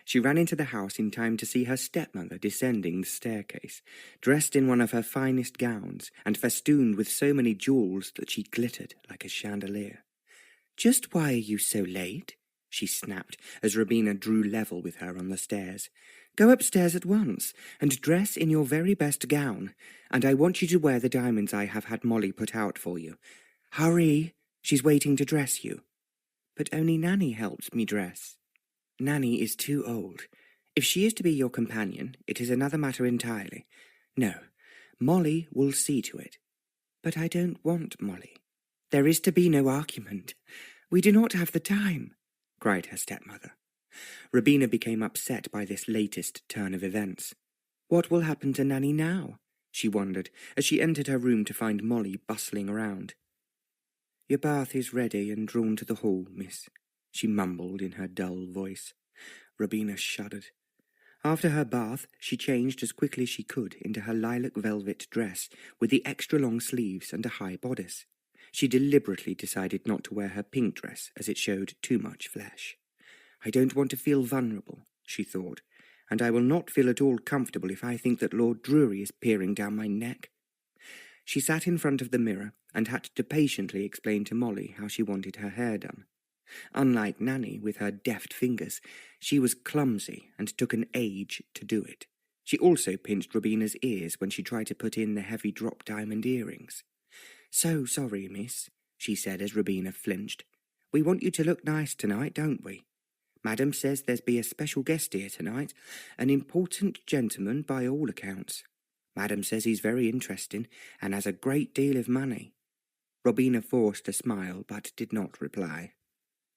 She ran into the house in time to see her stepmother descending the staircase, dressed in one of her finest gowns and festooned with so many jewels that she glittered like a chandelier. "Just why are you so late?" she snapped as Robina drew level with her on the stairs. "Go upstairs at once and dress in your very best gown, and I want you to wear the diamonds I have had Molly put out for you. Hurry, she's waiting to dress you." "But only Nanny helps me dress." "Nanny is too old. If she is to be your companion, it is another matter entirely. No, Molly will see to it." "But I don't want Molly." "There is to be no argument. We do not have the time," cried her stepmother. Robina became upset by this latest turn of events. What will happen to Nanny now? She wondered, as she entered her room to find Molly bustling around. "Your bath is ready and drawn to the hall, miss," she mumbled in her dull voice. Robina shuddered. After her bath, she changed as quickly as she could into her lilac velvet dress with the extra long sleeves and a high bodice. She deliberately decided not to wear her pink dress as it showed too much flesh. "I don't want to feel vulnerable," she thought, "and I will not feel at all comfortable if I think that Lord Drury is peering down my neck." She sat in front of the mirror and had to patiently explain to Molly how she wanted her hair done. Unlike Nanny, with her deft fingers, she was clumsy and took an age to do it. She also pinched Robina's ears when she tried to put in the heavy drop diamond earrings. "So sorry, miss," she said as Robina flinched. "We want you to look nice tonight, don't we? Madam says there's be a special guest here tonight, an important gentleman by all accounts. Madam says he's very interesting and has a great deal of money." Robina forced a smile but did not reply.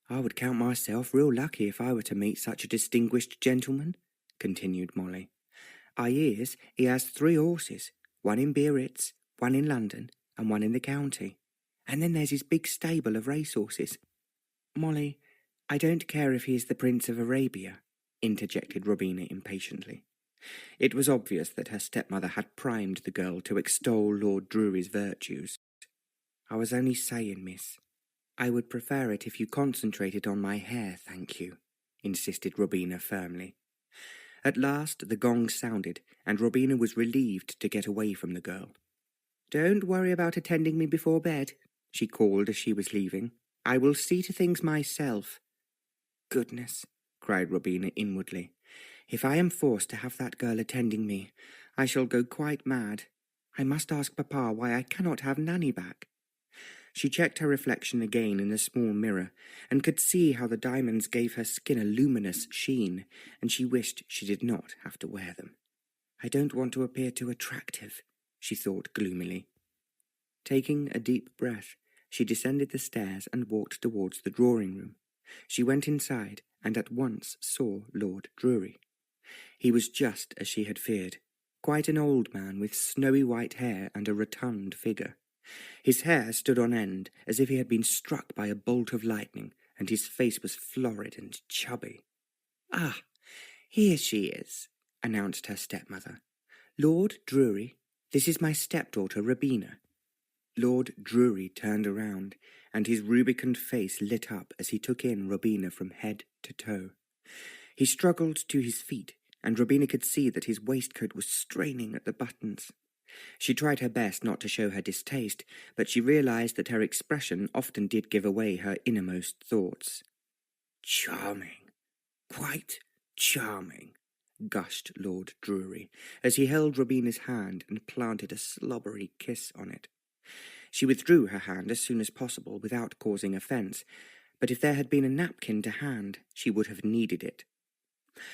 "I would count myself real lucky if I were to meet such a distinguished gentleman," continued Molly. "I hears he has 3 horses, one in Biarritz, one in London, and one in the county. And then there's his big stable of racehorses." "Molly, I don't care if he is the Prince of Arabia," interjected Robina impatiently. It was obvious that her stepmother had primed the girl to extol Lord Drury's virtues. "I was only saying, miss. I would prefer it if you concentrated on my hair, thank you," insisted Robina firmly. At last the gong sounded, and Robina was relieved to get away from the girl. "Don't worry about attending me before bed," she called as she was leaving. "I will see to things myself." "Goodness," cried Robina inwardly. "If I am forced to have that girl attending me, I shall go quite mad. I must ask Papa why I cannot have Nanny back." She checked her reflection again in the small mirror, and could see how the diamonds gave her skin a luminous sheen, and she wished she did not have to wear them. "I don't want to appear too attractive," she thought gloomily. Taking a deep breath, she descended the stairs and walked towards the drawing-room. She went inside and at once saw Lord Drury. He was just as she had feared, quite an old man with snowy white hair and a rotund figure. His hair stood on end as if he had been struck by a bolt of lightning, and his face was florid and chubby. "Ah, here she is," announced her stepmother. "Lord Drury, this is my stepdaughter Robina." Lord Drury turned around, and his rubicund face lit up as he took in Robina from head to toe. He struggled to his feet, and Robina could see that his waistcoat was straining at the buttons. She tried her best not to show her distaste, but she realized that her expression often did give away her innermost thoughts. Charming, quite charming, gushed Lord Drury, as he held Robina's hand and planted a slobbery kiss on it. She withdrew her hand as soon as possible without causing offence, but if there had been a napkin to hand, she would have needed it.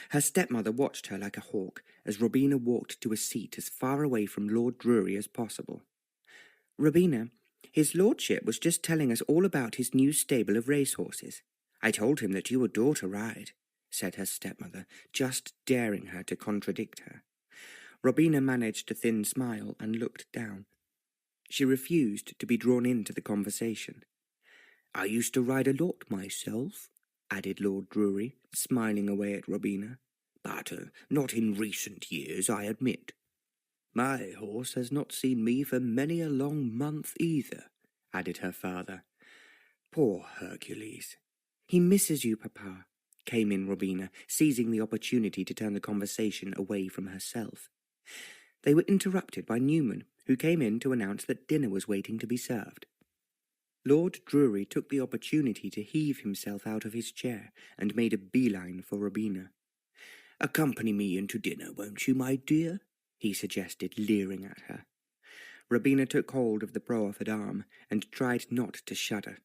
Her stepmother watched her like a hawk as Robina walked to a seat as far away from Lord Drury as possible. "Robina, his lordship was just telling us all about his new stable of racehorses. I told him that you adore to ride," said her stepmother, just daring her to contradict her. Robina managed a thin smile and looked down. She refused to be drawn into the conversation. "I used to ride a lot myself," added Lord Drury, smiling away at Robina, "but not in recent years, I admit. My horse has not seen me for many a long month either," added her father. "Poor Hercules." "He misses you, Papa," came in Robina, seizing the opportunity to turn the conversation away from herself. They were interrupted by Newman, who came in to announce that dinner was waiting to be served. Lord Drury took the opportunity to heave himself out of his chair and made a beeline for Robina. "Accompany me into dinner, won't you, my dear?" he suggested, leering at her. Robina took hold of the proffered arm and tried not to shudder.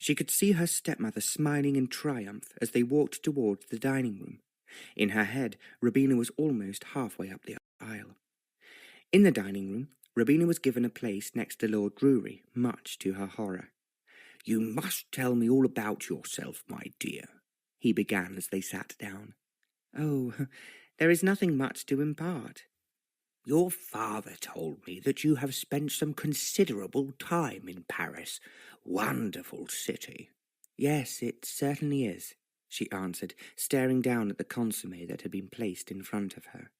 She could see her stepmother smiling in triumph as they walked towards the dining room. In her head, Robina was almost halfway up the aisle. In the dining room, Robina was given a place next to Lord Drury, much to her horror. "You must tell me all about yourself, my dear," he began as they sat down. "Oh, there is nothing much to impart." "Your father told me that you have spent some considerable time in Paris. Wonderful city." "Yes, it certainly is," she answered, staring down at the consommé that had been placed in front of her.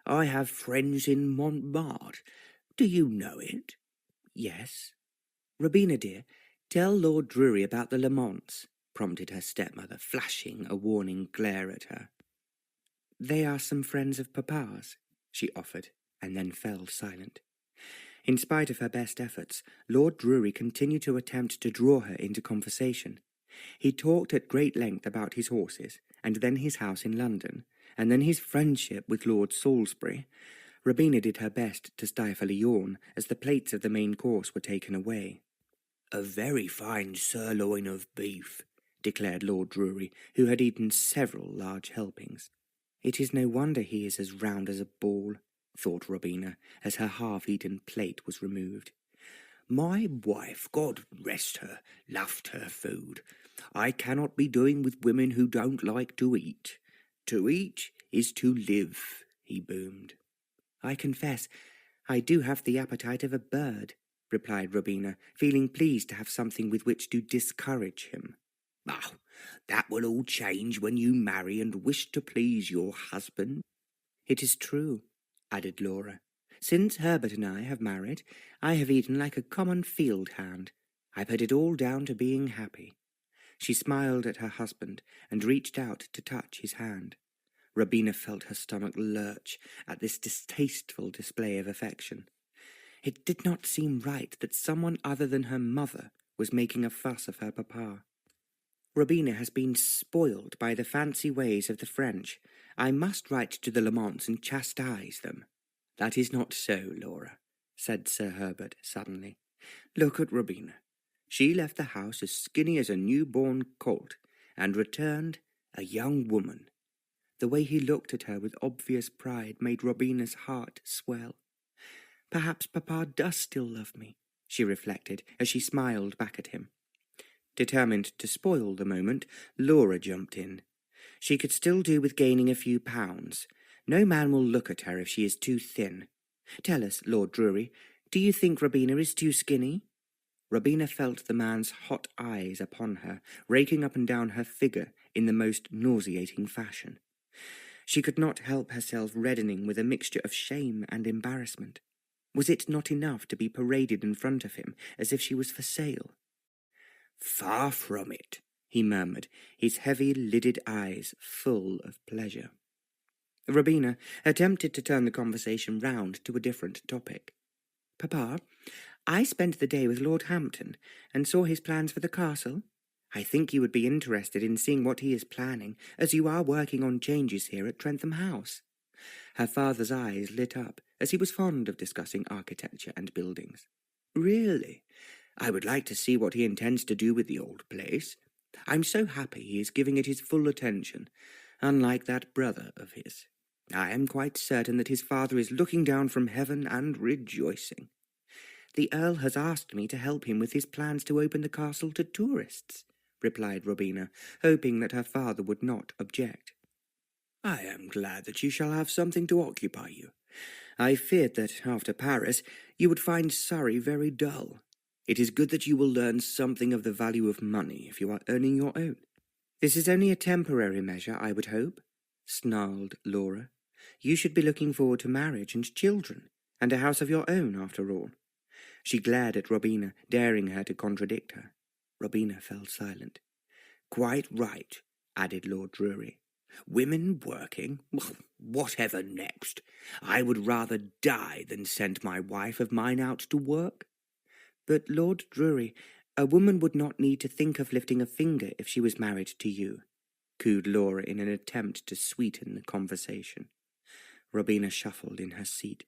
"I have friends in Montmartre. Do you know it?" "Yes." "Robina, dear, tell Lord Drury about the Lamonts," prompted her stepmother, flashing a warning glare at her. "They are some friends of Papa's," she offered, and then fell silent. In spite of her best efforts, Lord Drury continued to attempt to draw her into conversation. He talked at great length about his horses, and then his house in London, and then his friendship with Lord Salisbury. Robina did her best to stifle a yawn as the plates of the main course were taken away. "A very fine sirloin of beef," declared Lord Drury, who had eaten several large helpings. "It is no wonder he is as round as a ball," thought Robina, as her half-eaten plate was removed. "My wife, God rest her, loved her food. I cannot be doing with women who don't like to eat. To eat is to live," he boomed. "I confess, I do have the appetite of a bird," replied Robina, feeling pleased to have something with which to discourage him. "Oh, that will all change when you marry and wish to please your husband." "It is true," added Laura. "Since Herbert and I have married, I have eaten like a common field hand. I put it all down to being happy." She smiled at her husband and reached out to touch his hand. Robina felt her stomach lurch at this distasteful display of affection. It did not seem right that someone other than her mother was making a fuss of her papa. "Robina has been spoiled by the fancy ways of the French. I must write to the Lamonts and chastise them." "That is not so, Laura," said Sir Herbert suddenly. "Look at Robina. She left the house as skinny as a newborn colt, and returned a young woman." The way he looked at her with obvious pride made Robina's heart swell. "Perhaps Papa does still love me," she reflected as she smiled back at him. Determined to spoil the moment, Laura jumped in. She could still do with gaining a few pounds. No man will look at her if she is too thin. "Tell us, Lord Drury, do you think Robina is too skinny?" Robina felt the man's hot eyes upon her, raking up and down her figure in the most nauseating fashion. She could not help herself reddening with a mixture of shame and embarrassment. Was it not enough to be paraded in front of him as if she was for sale? "Far from it," he murmured, his heavy-lidded eyes full of pleasure. Robina attempted to turn the conversation round to a different topic. "Papa, I spent the day with Lord Hampton and saw his plans for the castle. I think you would be interested in seeing what he is planning, as you are working on changes here at Trentham House." Her father's eyes lit up, as he was fond of discussing architecture and buildings. "Really? I would like to see what he intends to do with the old place. I'm so happy he is giving it his full attention, unlike that brother of his. I am quite certain that his father is looking down from heaven and rejoicing. The Earl has asked me to help him with his plans to open the castle to tourists," replied Robina, hoping that her father would not object. "I am glad that you shall have something to occupy you. I feared that, after Paris, you would find Surrey very dull. It is good that you will learn something of the value of money if you are earning your own." "This is only a temporary measure, I would hope," snarled Laura. "You should be looking forward to marriage and children, and a house of your own, after all." She glared at Robina, daring her to contradict her. Robina fell silent. "Quite right," added Lord Drury. "Women working? Whatever next? I would rather die than send my wife of mine out to work." "But, Lord Drury, a woman would not need to think of lifting a finger if she was married to you," cooed Laura in an attempt to sweeten the conversation. Robina shuffled in her seat.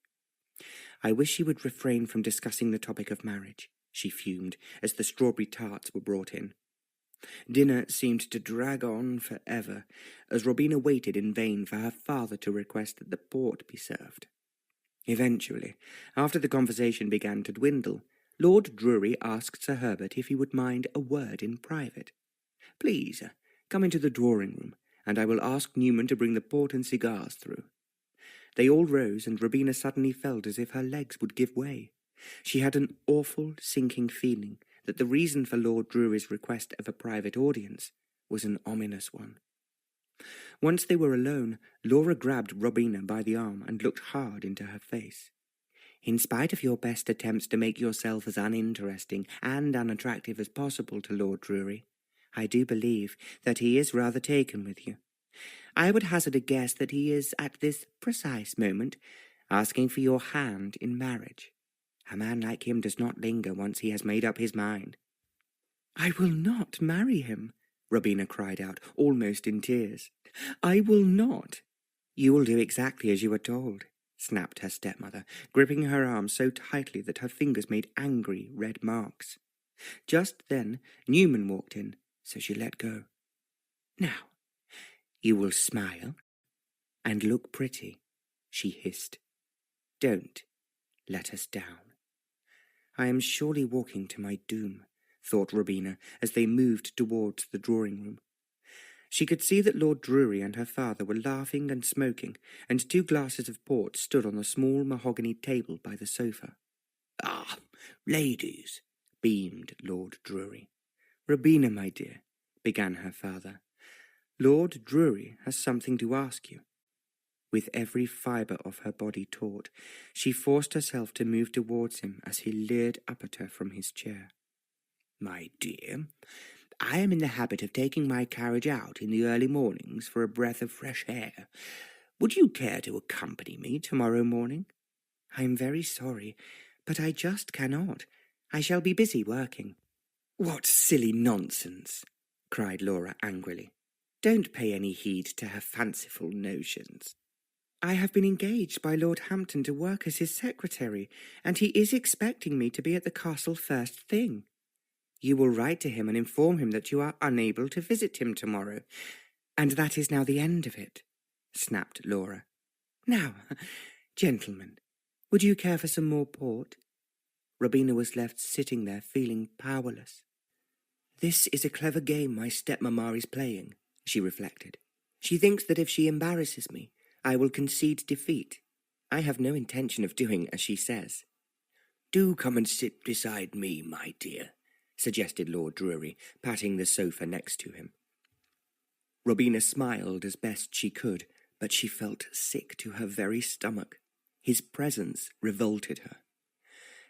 "I wish she would refrain from discussing the topic of marriage," she fumed, as the strawberry tarts were brought in. Dinner seemed to drag on forever, as Robina waited in vain for her father to request that the port be served. Eventually, after the conversation began to dwindle, Lord Drury asked Sir Herbert if he would mind a word in private. "Please, come into the drawing-room, and I will ask Newman to bring the port and cigars through." They all rose, and Robina suddenly felt as if her legs would give way. She had an awful, sinking feeling that the reason for Lord Drury's request of a private audience was an ominous one. Once they were alone, Laura grabbed Robina by the arm and looked hard into her face. "In spite of your best attempts to make yourself as uninteresting and unattractive as possible to Lord Drury, I do believe that he is rather taken with you. I would hazard a guess that he is, at this precise moment, asking for your hand in marriage. A man like him does not linger once he has made up his mind." "I will not marry him," Robina cried out, almost in tears. "I will not." "You will do exactly as you are told," snapped her stepmother, gripping her arm so tightly that her fingers made angry red marks. Just then Newman walked in, so she let go. "Now, you will smile and look pretty," she hissed. "Don't let us down." "I am surely walking to my doom," thought Robina as they moved towards the drawing-room. She could see that Lord Drury and her father were laughing and smoking, and 2 glasses of port stood on the small mahogany table by the sofa. "Ah, ladies," beamed Lord Drury. "Robina, my dear," began her father, "Lord Drury has something to ask you." With every fibre of her body taut, she forced herself to move towards him as he leered up at her from his chair. "My dear, I am in the habit of taking my carriage out in the early mornings for a breath of fresh air. Would you care to accompany me tomorrow morning?" "I am very sorry, but I just cannot. I shall be busy working." "What silly nonsense!" cried Laura angrily. "Don't pay any heed to her fanciful notions." "I have been engaged by Lord Hampton to work as his secretary, and he is expecting me to be at the castle first thing. You will write to him and inform him that you are unable to visit him tomorrow, and that is now the end of it," snapped Laura. "Now, gentlemen, would you care for some more port?" Robina was left sitting there feeling powerless. "This is a clever game my stepmamma is playing," she reflected. "She thinks that if she embarrasses me, I will concede defeat. I have no intention of doing as she says." "Do come and sit beside me, my dear," suggested Lord Drury, patting the sofa next to him. Robina smiled as best she could, but she felt sick to her very stomach. His presence revolted her.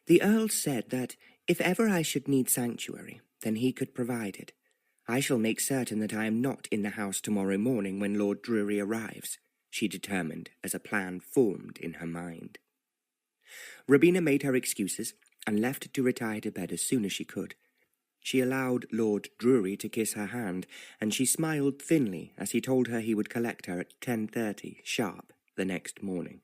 "The Earl said that if ever I should need sanctuary, then he could provide it. I shall make certain that I am not in the house tomorrow morning when Lord Drury arrives," she determined as a plan formed in her mind. Robina made her excuses and left to retire to bed as soon as she could. She allowed Lord Drury to kiss her hand, and she smiled thinly as he told her he would collect her at 10:30 sharp the next morning.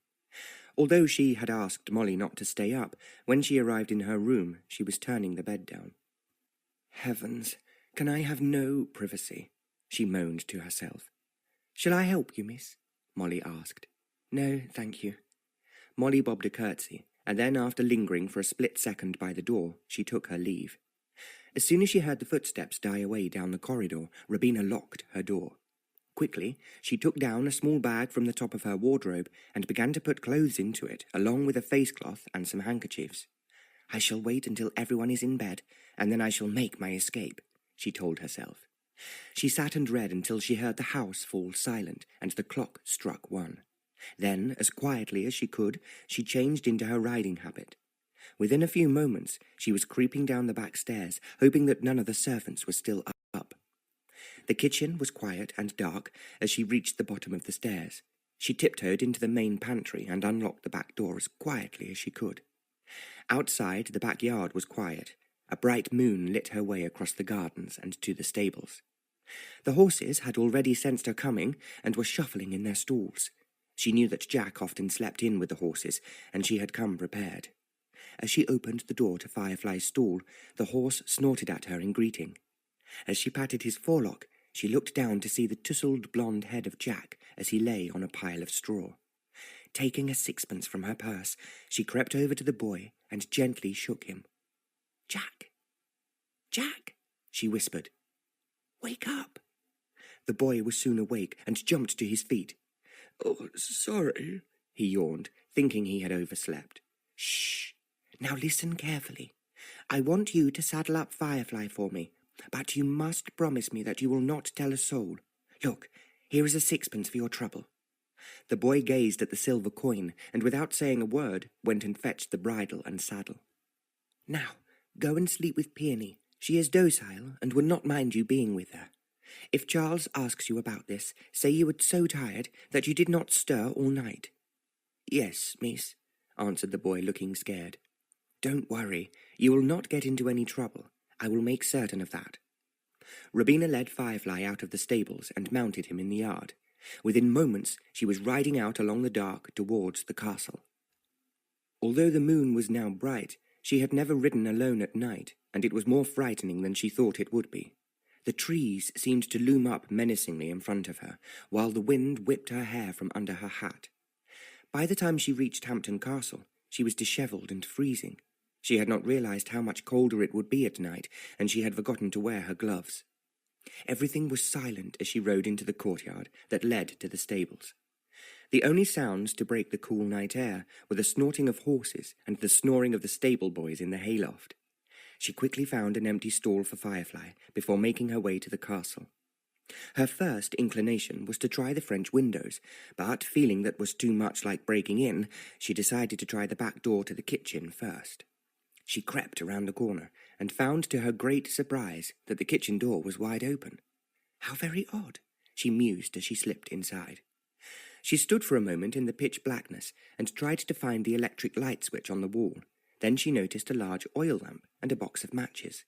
Although she had asked Molly not to stay up, when she arrived in her room she was turning the bed down. "Heavens, can I have no privacy?" she moaned to herself. "Shall I help you, miss?" Molly asked. "No, thank you." Molly bobbed a curtsy, and then, after lingering for a split second by the door, she took her leave. As soon as she heard the footsteps die away down the corridor, Robina locked her door. Quickly, she took down a small bag from the top of her wardrobe and began to put clothes into it, along with a face cloth and some handkerchiefs. "I shall wait until everyone is in bed, and then I shall make my escape," she told herself. She sat and read until she heard the house fall silent and the clock struck 1. Then, as quietly as she could, she changed into her riding habit. Within a few moments, she was creeping down the back stairs, hoping that none of the servants were still up. The kitchen was quiet and dark as she reached the bottom of the stairs. She tiptoed into the main pantry and unlocked the back door as quietly as she could. Outside, the backyard was quiet. A bright moon lit her way across the gardens and to the stables. The horses had already sensed her coming and were shuffling in their stalls. She knew that Jack often slept in with the horses, and she had come prepared. As she opened the door to Firefly's stall, the horse snorted at her in greeting. As she patted his forelock, she looked down to see the tousled blonde head of Jack as he lay on a pile of straw. Taking a sixpence from her purse, she crept over to the boy and gently shook him. "Jack! Jack!" she whispered. "Wake up!" The boy was soon awake and jumped to his feet. "Oh, sorry," he yawned, thinking he had overslept. "Shh! Now listen carefully. I want you to saddle up Firefly for me, but you must promise me that you will not tell a soul. Look, here is a sixpence for your trouble." The boy gazed at the silver coin, and without saying a word, went and fetched the bridle and saddle. "Now, go and sleep with Peony. She is docile, and will not mind you being with her. If Charles asks you about this, say you were so tired that you did not stir all night." "Yes, miss," answered the boy, looking scared. "Don't worry. You will not get into any trouble. I will make certain of that." Robina led Firefly out of the stables and mounted him in the yard. Within moments, she was riding out along the dark towards the castle. Although the moon was now bright, she had never ridden alone at night, and it was more frightening than she thought it would be. The trees seemed to loom up menacingly in front of her, while the wind whipped her hair from under her hat. By the time she reached Hampton Castle, she was dishevelled and freezing. She had not realized how much colder it would be at night, and she had forgotten to wear her gloves. Everything was silent as she rode into the courtyard that led to the stables. The only sounds to break the cool night air were the snorting of horses and the snoring of the stable boys in the hayloft. She quickly found an empty stall for Firefly before making her way to the castle. Her first inclination was to try the French windows, but feeling that was too much like breaking in, she decided to try the back door to the kitchen first. She crept around the corner and found to her great surprise that the kitchen door was wide open. "How very odd," she mused as she slipped inside. She stood for a moment in the pitch blackness and tried to find the electric light switch on the wall. Then she noticed a large oil lamp and a box of matches.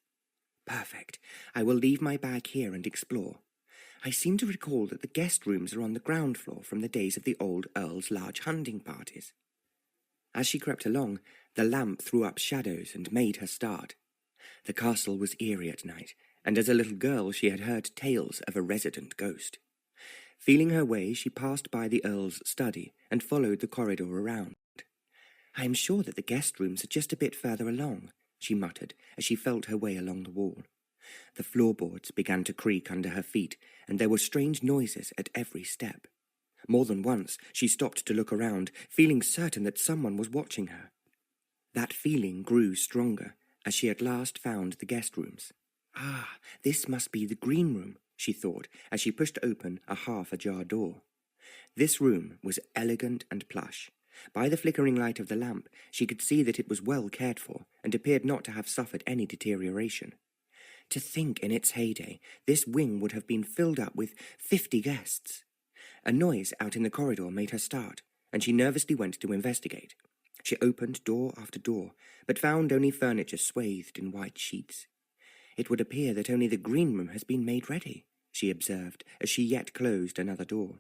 "Perfect. I will leave my bag here and explore. I seem to recall that the guest rooms are on the ground floor from the days of the old Earl's large hunting parties." As she crept along, the lamp threw up shadows and made her start. The castle was eerie at night, and as a little girl she had heard tales of a resident ghost. Feeling her way, she passed by the Earl's study and followed the corridor around. "I am sure that the guest rooms are just a bit further along," she muttered as she felt her way along the wall. The floorboards began to creak under her feet, and there were strange noises at every step. More than once she stopped to look around, feeling certain that someone was watching her. That feeling grew stronger as she at last found the guest rooms. "Ah, this must be the green room," she thought as she pushed open a half-ajar door. This room was elegant and plush. By the flickering light of the lamp, she could see that it was well cared for and appeared not to have suffered any deterioration. To think in its heyday, this wing would have been filled up with 50 guests. A noise out in the corridor made her start, and she nervously went to investigate. She opened door after door, but found only furniture swathed in white sheets. "It would appear that only the green room has been made ready," she observed, as she yet closed another door.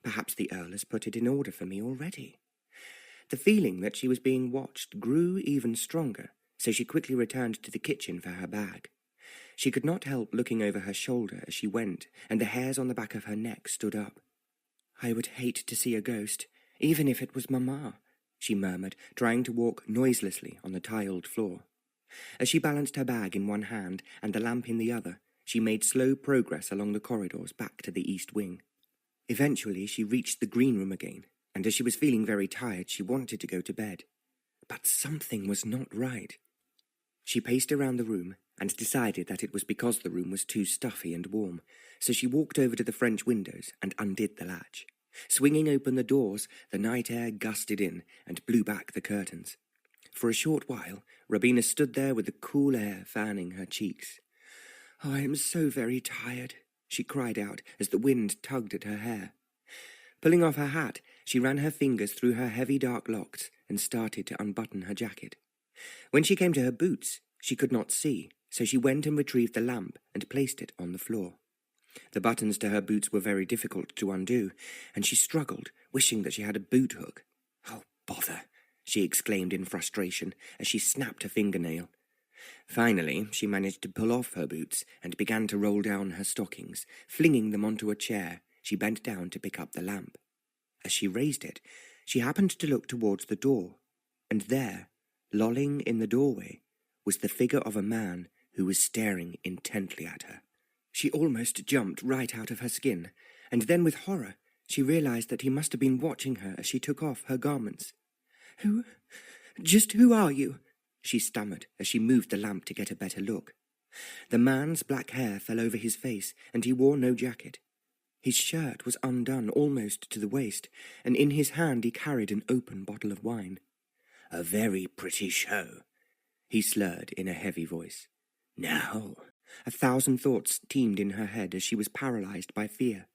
"Perhaps the Earl has put it in order for me already." The feeling that she was being watched grew even stronger, so she quickly returned to the kitchen for her bag. She could not help looking over her shoulder as she went, and the hairs on the back of her neck stood up. "I would hate to see a ghost, even if it was Mamma," she murmured, trying to walk noiselessly on the tiled floor. As she balanced her bag in one hand and the lamp in the other, she made slow progress along the corridors back to the east wing. Eventually she reached the green room again, and as she was feeling very tired, she wanted to go to bed. But something was not right. She paced around the room and decided that it was because the room was too stuffy and warm, so she walked over to the French windows and undid the latch. Swinging open the doors, the night air gusted in and blew back the curtains. For a short while, Robina stood there with the cool air fanning her cheeks. "Oh, I am so very tired," she cried out as the wind tugged at her hair. Pulling off her hat, she ran her fingers through her heavy dark locks and started to unbutton her jacket. When she came to her boots, she could not see, so she went and retrieved the lamp and placed it on the floor. The buttons to her boots were very difficult to undo, and she struggled, wishing that she had a boot hook. "Oh, bother!" she exclaimed in frustration as she snapped a fingernail. Finally, she managed to pull off her boots and began to roll down her stockings. Flinging them onto a chair, she bent down to pick up the lamp. As she raised it, she happened to look towards the door, and there, lolling in the doorway, was the figure of a man who was staring intently at her. She almost jumped right out of her skin, and then with horror, she realized that he must have been watching her as she took off her garments. Who are you?" she stammered as she moved the lamp to get a better look. The man's black hair fell over his face, and he wore no jacket. His shirt was undone almost to the waist, and in his hand he carried an open bottle of wine. "A very pretty show," he slurred in a heavy voice. "Now," 1,000 thoughts teemed in her head as she was paralyzed by fear.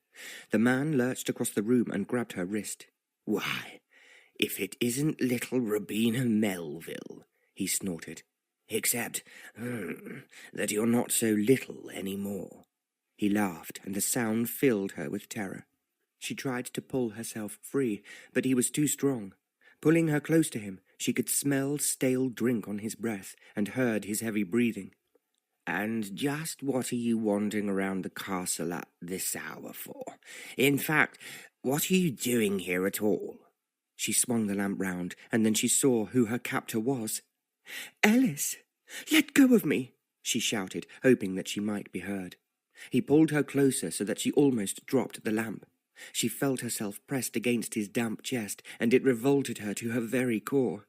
The man lurched across the room and grabbed her wrist. "Why, if it isn't little Robina Melville," he snorted. "Except that you're not so little any more." He laughed, and the sound filled her with terror. She tried to pull herself free, but he was too strong. Pulling her close to him, she could smell stale drink on his breath and heard his heavy breathing. "And just what are you wandering around the castle at this hour for? In fact, what are you doing here at all?" She swung the lamp round, and then she saw who her captor was. "Ellis, let go of me!" she shouted, hoping that she might be heard. He pulled her closer so that she almost dropped the lamp. She felt herself pressed against his damp chest, and it revolted her to her very core.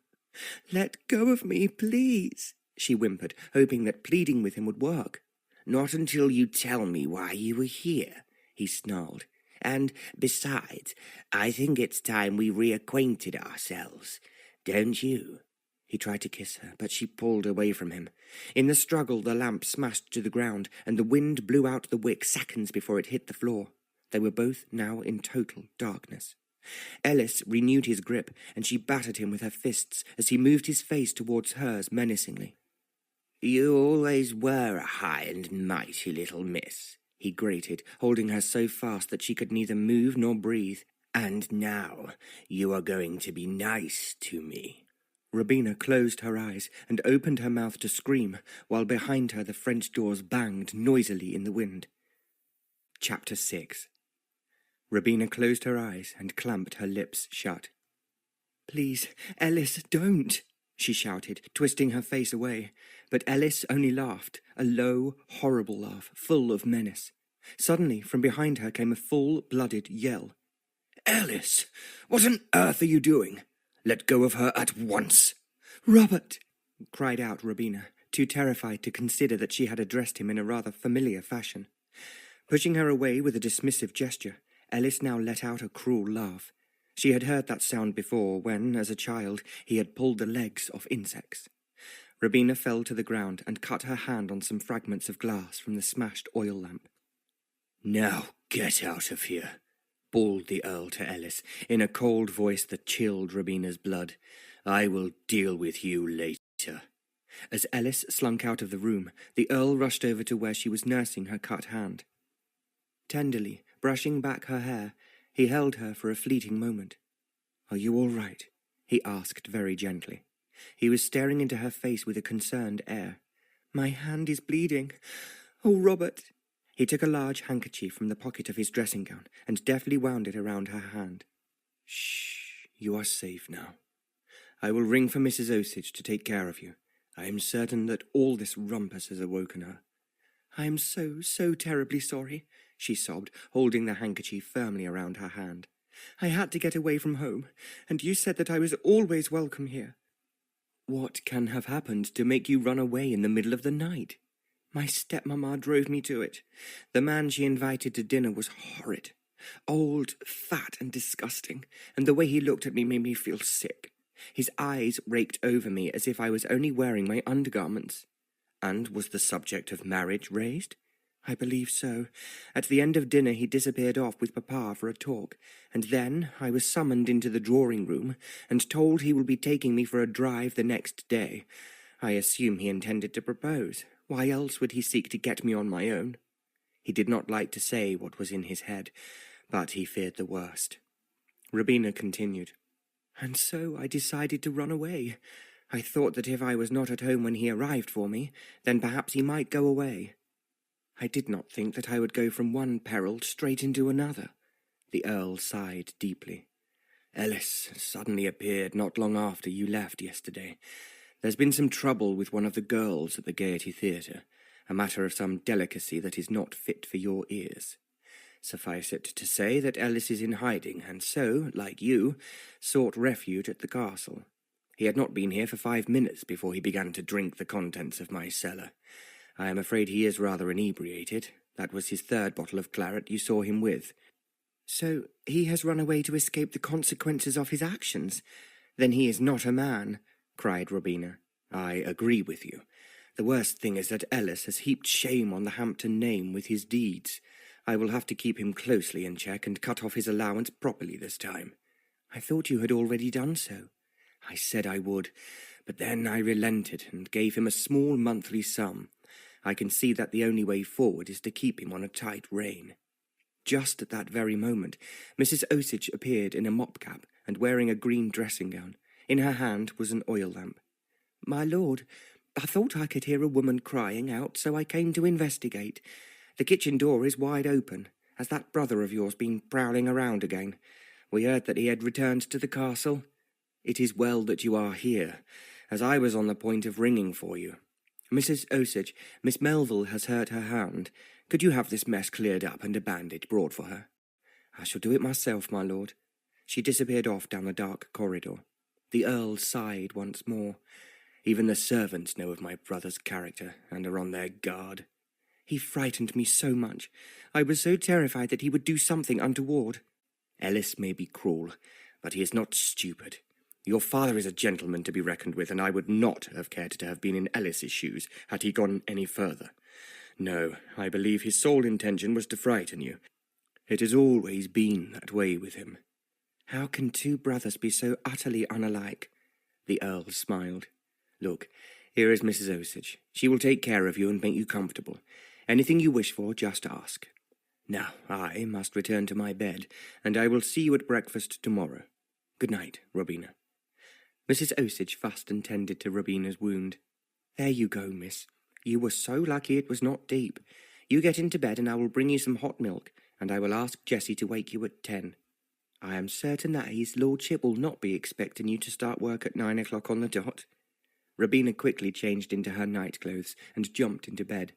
"Let go of me, please," she whimpered, hoping that pleading with him would work. "Not until you tell me why you were here," he snarled. "And besides, I think it's time we reacquainted ourselves. Don't you?" He tried to kiss her, but she pulled away from him. In the struggle, the lamp smashed to the ground, and the wind blew out the wick seconds before it hit the floor. They were both now in total darkness. Ellis renewed his grip, and she battered him with her fists as he moved his face towards hers menacingly. "You always were a high and mighty little miss," he grated, holding her so fast that she could neither move nor breathe. "And now you are going to be nice to me." Robina closed her eyes and opened her mouth to scream, while behind her the French doors banged noisily in the wind. Chapter 6. Robina closed her eyes and clamped her lips shut. "Please, Ellis, don't!" she shouted, twisting her face away. But Ellis only laughed, a low, horrible laugh, full of menace. Suddenly, from behind her came a full-blooded yell. "Ellis, what on earth are you doing? Let go of her at once!" "Robert!" cried out Robina, too terrified to consider that she had addressed him in a rather familiar fashion. Pushing her away with a dismissive gesture, Ellis now let out a cruel laugh. She had heard that sound before when, as a child, he had pulled the legs off insects. Robina fell to the ground and cut her hand on some fragments of glass from the smashed oil lamp. "Now get out of here," bawled the Earl to Ellis, in a cold voice that chilled Robina's blood. "I will deal with you later." As Ellis slunk out of the room, the Earl rushed over to where she was nursing her cut hand. Tenderly, brushing back her hair, he held her for a fleeting moment. "Are you all right?" he asked very gently. He was staring into her face with a concerned air. "My hand is bleeding. Oh, Robert!" He took a large handkerchief from the pocket of his dressing gown and deftly wound it around her hand. "Shh, you are safe now. I will ring for Mrs. Osage to take care of you. I am certain that all this rumpus has awoken her." "I am so terribly sorry," she sobbed, holding the handkerchief firmly around her hand. "I had to get away from home, and you said that I was always welcome here." "What can have happened to make you run away in the middle of the night?" "My stepmamma drove me to it. The man she invited to dinner was horrid. Old, fat and disgusting, and the way he looked at me made me feel sick. His eyes raked over me as if I was only wearing my undergarments." "And was the subject of marriage raised?" "I believe so. At the end of dinner he disappeared off with Papa for a talk, and then I was summoned into the drawing-room and told he will be taking me for a drive the next day. I assume he intended to propose. Why else would he seek to get me on my own?" He did not like to say what was in his head, but he feared the worst. Robina continued, "And so I decided to run away. I thought that if I was not at home when he arrived for me, then perhaps he might go away. I did not think that I would go from one peril straight into another." The Earl sighed deeply. "Ellis suddenly appeared not long after you left yesterday. There's been some trouble with one of the girls at the Gaiety Theatre, a matter of some delicacy that is not fit for your ears. Suffice it to say that Ellis is in hiding, and so, like you, sought refuge at the castle. He had not been here for 5 minutes before he began to drink the contents of my cellar. I am afraid he is rather inebriated. That was his 3rd bottle of claret you saw him with." "So he has run away to escape the consequences of his actions? Then he is not a man," cried Robina. "I agree with you. The worst thing is that Ellis has heaped shame on the Hampton name with his deeds. I will have to keep him closely in check and cut off his allowance properly this time." "I thought you had already done so." "I said I would, but then I relented and gave him a small monthly sum. I can see that the only way forward is to keep him on a tight rein." Just at that very moment, Mrs. Osage appeared in a mop-cap and wearing a green dressing-gown. In her hand was an oil lamp. "My lord, I thought I could hear a woman crying out, so I came to investigate. The kitchen door is wide open. Has that brother of yours been prowling around again? We heard that he had returned to the castle. It is well that you are here, as I was on the point of ringing for you. Mrs. Osage, Miss Melville has hurt her hand. Could you have this mess cleared up and a bandage brought for her?" "I shall do it myself, my lord." She disappeared off down the dark corridor. The Earl sighed once more. "Even the servants know of my brother's character and are on their guard." "He frightened me so much. I was so terrified that he would do something untoward." "Ellis may be cruel, but he is not stupid. Your father is a gentleman to be reckoned with, and I would not have cared to have been in Ellis's shoes had he gone any further. No, I believe his sole intention was to frighten you. It has always been that way with him." "How can 2 brothers be so utterly unalike?" The Earl smiled. "Look, here is Mrs. Osage. She will take care of you and make you comfortable. Anything you wish for, just ask. Now, I must return to my bed, and I will see you at breakfast tomorrow. Good night, Robina." Mrs. Osage fussed and tended to Robina's wound. "There you go, miss. You were so lucky it was not deep. You get into bed and I will bring you some hot milk, and I will ask Jessie to wake you at 10. I am certain that his lordship will not be expecting you to start work at 9 o'clock on the dot." Robina quickly changed into her night-clothes and jumped into bed.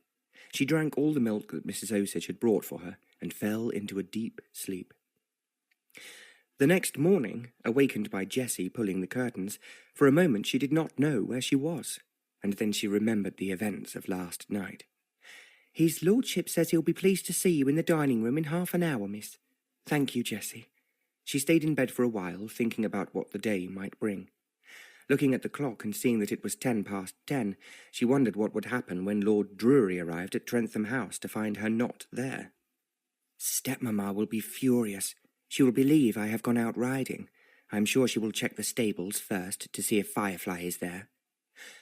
She drank all the milk that Mrs. Osage had brought for her and fell into a deep sleep. The next morning, awakened by Jessie pulling the curtains, for a moment she did not know where she was, and then she remembered the events of last night. "His lordship says he'll be pleased to see you in the dining-room in half an hour, miss." "Thank you, Jessie." She stayed in bed for a while, thinking about what the day might bring. Looking at the clock and seeing that it was 10 past 10, she wondered what would happen when Lord Drury arrived at Trentham House to find her not there. "Stepmamma will be furious. She will believe I have gone out riding. I am sure she will check the stables first to see if Firefly is there."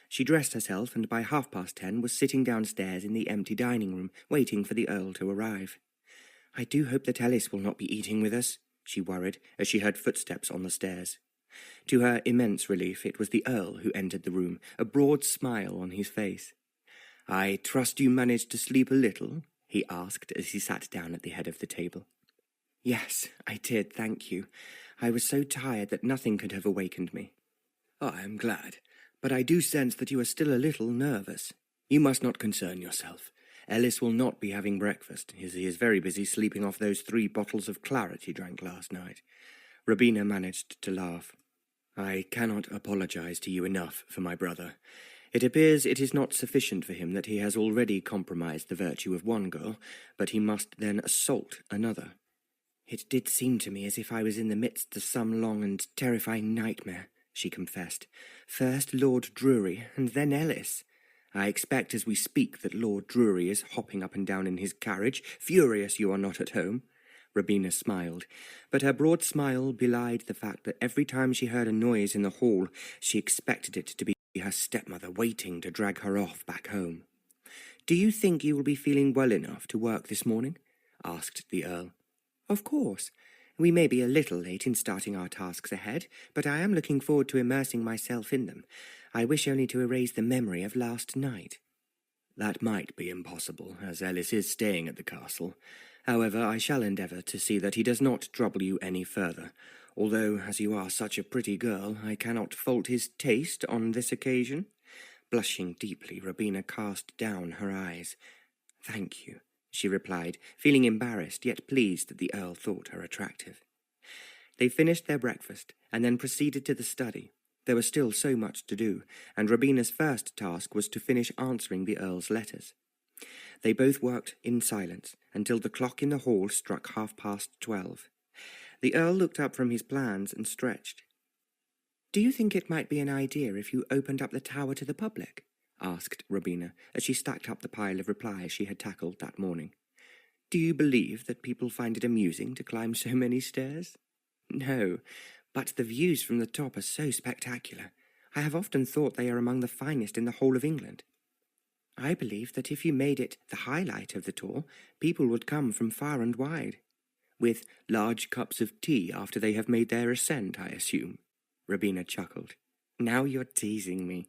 She dressed herself and by 10:30 was sitting downstairs in the empty dining room, waiting for the Earl to arrive. "I do hope that Ellis will not be eating with us," she worried as she heard footsteps on the stairs. To her immense relief, it was the Earl who entered the room, a broad smile on his face. "I trust you managed to sleep a little?" he asked as he sat down at the head of the table. "Yes, I did, thank you. I was so tired that nothing could have awakened me." "I am glad, but I do sense that you are still a little nervous. You must not concern yourself. Ellis will not be having breakfast, as he is very busy sleeping off those 3 bottles of claret he drank last night." Robina managed to laugh. "I cannot apologize to you enough for my brother. It appears it is not sufficient for him that he has already compromised the virtue of one girl, but he must then assault another." "It did seem to me as if I was in the midst of some long and terrifying nightmare," she confessed. "First Lord Drury, and then Ellis. I expect as we speak that Lord Drury is hopping up and down in his carriage, furious you are not at home." Robina smiled, but her broad smile belied the fact that every time she heard a noise in the hall, she expected it to be her stepmother waiting to drag her off back home. "Do you think you will be feeling well enough to work this morning?" asked the Earl. "Of course. We may be a little late in starting our tasks ahead, but I am looking forward to immersing myself in them. I wish only to erase the memory of last night." "That might be impossible, as Ellis is staying at the castle. However, I shall endeavour to see that he does not trouble you any further, although, as you are such a pretty girl, I cannot fault his taste on this occasion." Blushing deeply, Robina cast down her eyes. "Thank you," she replied, feeling embarrassed yet pleased that the Earl thought her attractive. They finished their breakfast and then proceeded to the study. There was still so much to do, and Robina's first task was to finish answering the Earl's letters. They both worked in silence until the clock in the hall struck 12:30. The Earl looked up from his plans and stretched. "Do you think it might be an idea if you opened up the tower to the public?" asked Robina, as she stacked up the pile of replies she had tackled that morning. "Do you believe that people find it amusing to climb so many stairs?" "No, but the views from the top are so spectacular. I have often thought they are among the finest in the whole of England. I believe that if you made it the highlight of the tour, people would come from far and wide." "With large cups of tea after they have made their ascent, I assume?" Robina chuckled. "Now you're teasing me.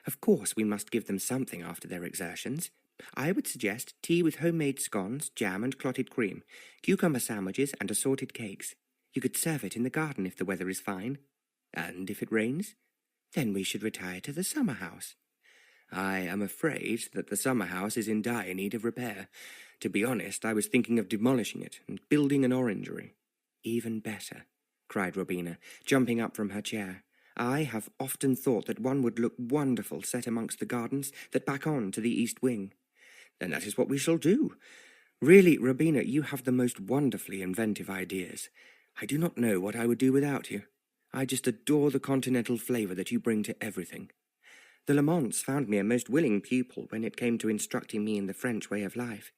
Of course we must give them something after their exertions. I would suggest tea with homemade scones, jam and clotted cream, cucumber sandwiches and assorted cakes. You could serve it in the garden if the weather is fine. And if it rains? Then we should retire to the summer house." "I am afraid that the summer house is in dire need of repair. To be honest, I was thinking of demolishing it and building an orangery." "Even better," cried Robina, jumping up from her chair. "I have often thought that one would look wonderful set amongst the gardens that back on to the east wing." "Then that is what we shall do. Really, Robina, you have the most wonderfully inventive ideas. I do not know what I would do without you. I just adore the continental flavour that you bring to everything. The Lamonts found me a most willing pupil when it came to instructing me in the French way of life.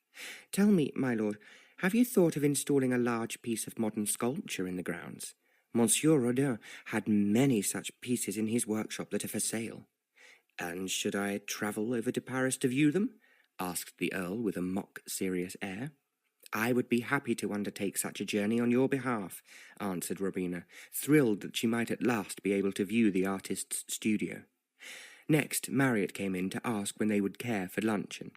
Tell me, my lord, have you thought of installing a large piece of modern sculpture in the grounds? Monsieur Rodin had many such pieces in his workshop that are for sale." "And should I travel over to Paris to view them?" asked the Earl with a mock-serious air. "I would be happy to undertake such a journey on your behalf," answered Robina, thrilled that she might at last be able to view the artist's studio. Next, Marriott came in to ask when they would care for luncheon.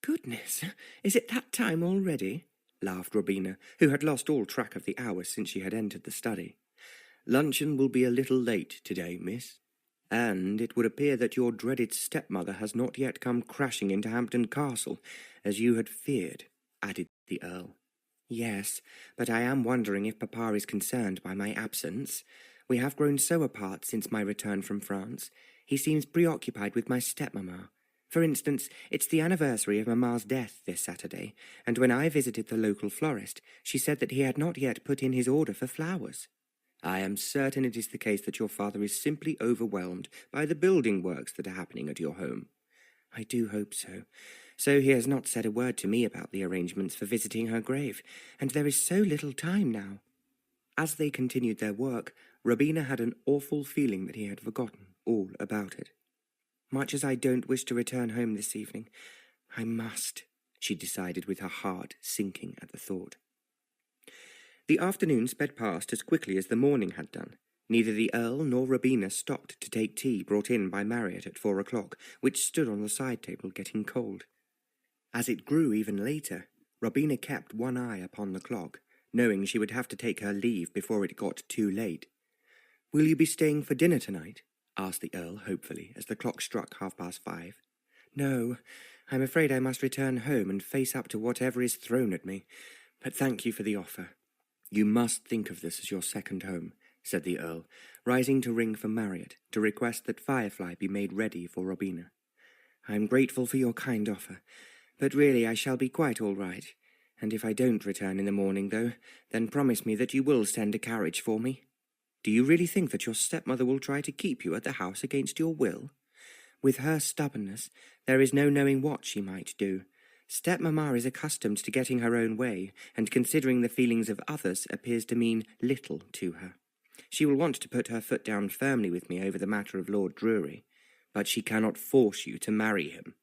"Goodness, is it that time already?" laughed Robina, who had lost all track of the hours since she had entered the study. "Luncheon will be a little late today, miss. And it would appear that your dreaded stepmother has not yet come crashing into Hampton Castle, as you had feared," added the Earl. "Yes, but I am wondering if Papa is concerned by my absence. We have grown so apart since my return from France. He seems preoccupied with my stepmamma. For instance, it's the anniversary of Mamma's death this Saturday, and when I visited the local florist, she said that he had not yet put in his order for flowers. I am certain it is the case that your father is simply overwhelmed by the building works that are happening at your home." "I do hope so. So he has not said a word to me about the arrangements for visiting her grave, and there is so little time now." As they continued their work, Robina had an awful feeling that he had forgotten all about it. Much as I don't wish to return home this evening, I must, she decided with her heart sinking at the thought. The afternoon sped past as quickly as the morning had done. Neither the Earl nor Robina stopped to take tea brought in by Marriott at 4 o'clock, which stood on the side table getting cold. As it grew even later, Robina kept one eye upon the clock, knowing she would have to take her leave before it got too late. "Will you be staying for dinner tonight?" asked the Earl hopefully as the clock struck 5:30. "No, I'm afraid I must return home and face up to whatever is thrown at me, but thank you for the offer." "You must think of this as your second home," said the Earl, rising to ring for Marriott to request that Firefly be made ready for Robina. "I am grateful for your kind offer, but really I shall be quite all right, and if I don't return in the morning, though, then promise me that you will send a carriage for me. Do you really think that your stepmother will try to keep you at the house against your will? With her stubbornness, there is no knowing what she might do. Stepmamma is accustomed to getting her own way, and considering the feelings of others appears to mean little to her. She will want to put her foot down firmly with me over the matter of Lord Drury, but she cannot force you to marry him."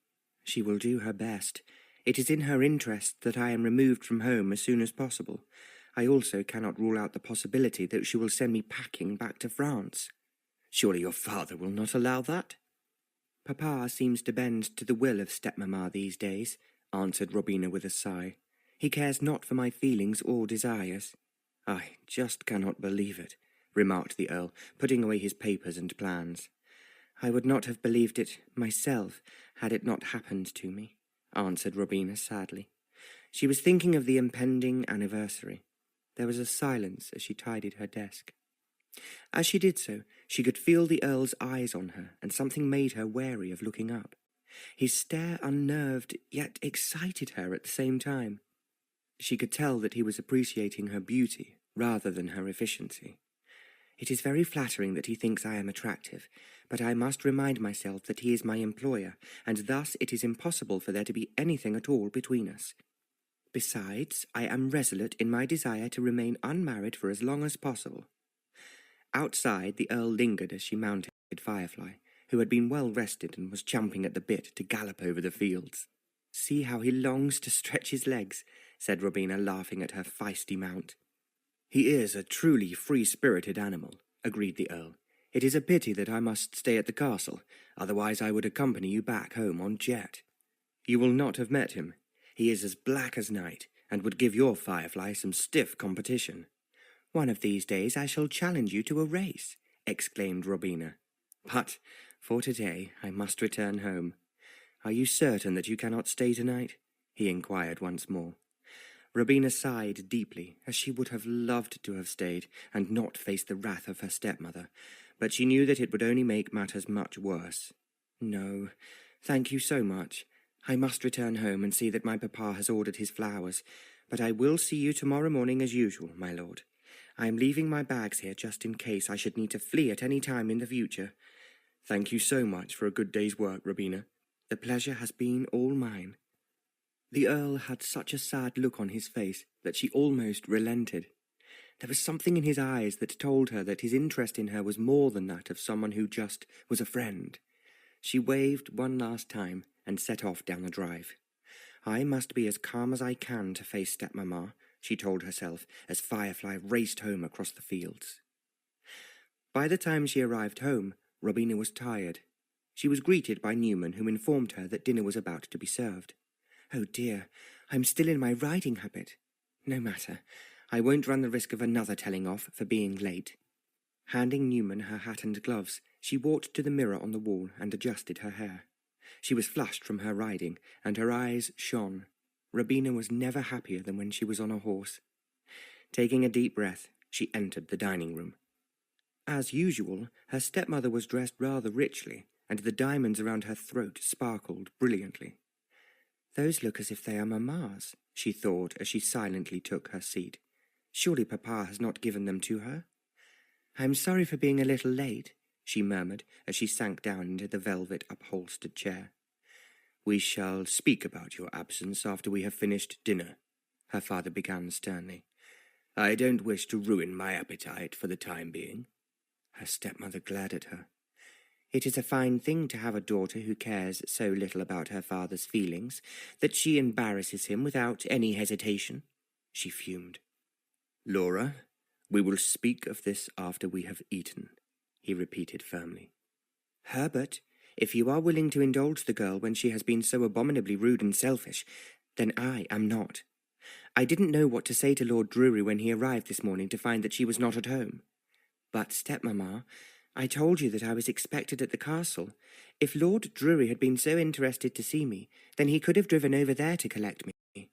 "She will do her best. It is in her interest that I am removed from home as soon as possible. I also cannot rule out the possibility that she will send me packing back to France." "Surely your father will not allow that?" "Papa seems to bend to the will of stepmamma these days," answered Robina with a sigh. "He cares not for my feelings or desires." "I just cannot believe it," remarked the Earl, putting away his papers and plans. "I would not have believed it myself had it not happened to me," answered Robina sadly. She was thinking of the impending anniversary. There was a silence as she tidied her desk. As she did so, she could feel the Earl's eyes on her, and something made her wary of looking up. His stare unnerved, yet excited her at the same time. She could tell that he was appreciating her beauty rather than her efficiency. "It is very flattering that he thinks I am attractive, but I must remind myself that he is my employer, and thus it is impossible for there to be anything at all between us. Besides, I am resolute in my desire to remain unmarried for as long as possible." Outside, the Earl lingered as she mounted Firefly, who had been well rested and was champing at the bit to gallop over the fields. "See how he longs to stretch his legs," said Robina, laughing at her feisty mount. "He is a truly free-spirited animal," agreed the Earl. "It is a pity that I must stay at the castle, otherwise I would accompany you back home on jet. You will not have met him. He is as black as night, and would give your Firefly some stiff competition." "One of these days I shall challenge you to a race," exclaimed Robina. "But for today I must return home. Are you certain that you cannot stay tonight?" he inquired once more. Robina sighed deeply, as she would have loved to have stayed and not faced the wrath of her stepmother, but she knew that it would only make matters much worse. "No, thank you so much. I must return home and see that my papa has ordered his flowers, but I will see you tomorrow morning as usual, my lord. I am leaving my bags here just in case I should need to flee at any time in the future." "Thank you so much for a good day's work, Robina. The pleasure has been all mine." The Earl had such a sad look on his face that she almost relented. There was something in his eyes that told her that his interest in her was more than that of someone who just was a friend. She waved one last time and set off down the drive. "I must be as calm as I can to face stepmamma," she told herself as Firefly raced home across the fields. By the time she arrived home, Robina was tired. She was greeted by Newman, who informed her that dinner was about to be served. "Oh dear, I'm still in my riding habit. No matter, I won't run the risk of another telling off for being late." Handing Newman her hat and gloves, she walked to the mirror on the wall and adjusted her hair. She was flushed from her riding, and her eyes shone. Robina was never happier than when she was on a horse. Taking a deep breath, she entered the dining room. As usual, her stepmother was dressed rather richly, and the diamonds around her throat sparkled brilliantly. "Those look as if they are mamma's," she thought as she silently took her seat. "Surely papa has not given them to her?" "I'm sorry for being a little late," she murmured as she sank down into the velvet upholstered chair. "We shall speak about your absence after we have finished dinner," her father began sternly. "I don't wish to ruin my appetite for the time being." Her stepmother glared at her. It is a fine thing to have a daughter who cares so little about her father's feelings that she embarrasses him without any hesitation, she fumed. Laura, we will speak of this after we have eaten, he repeated firmly. Herbert, if you are willing to indulge the girl when she has been so abominably rude and selfish, then I am not. I didn't know what to say to Lord Drury when he arrived this morning to find that she was not at home. But, stepmamma, I told you that I was expected at the castle. If Lord Drury had been so interested to see me, then he could have driven over there to collect me.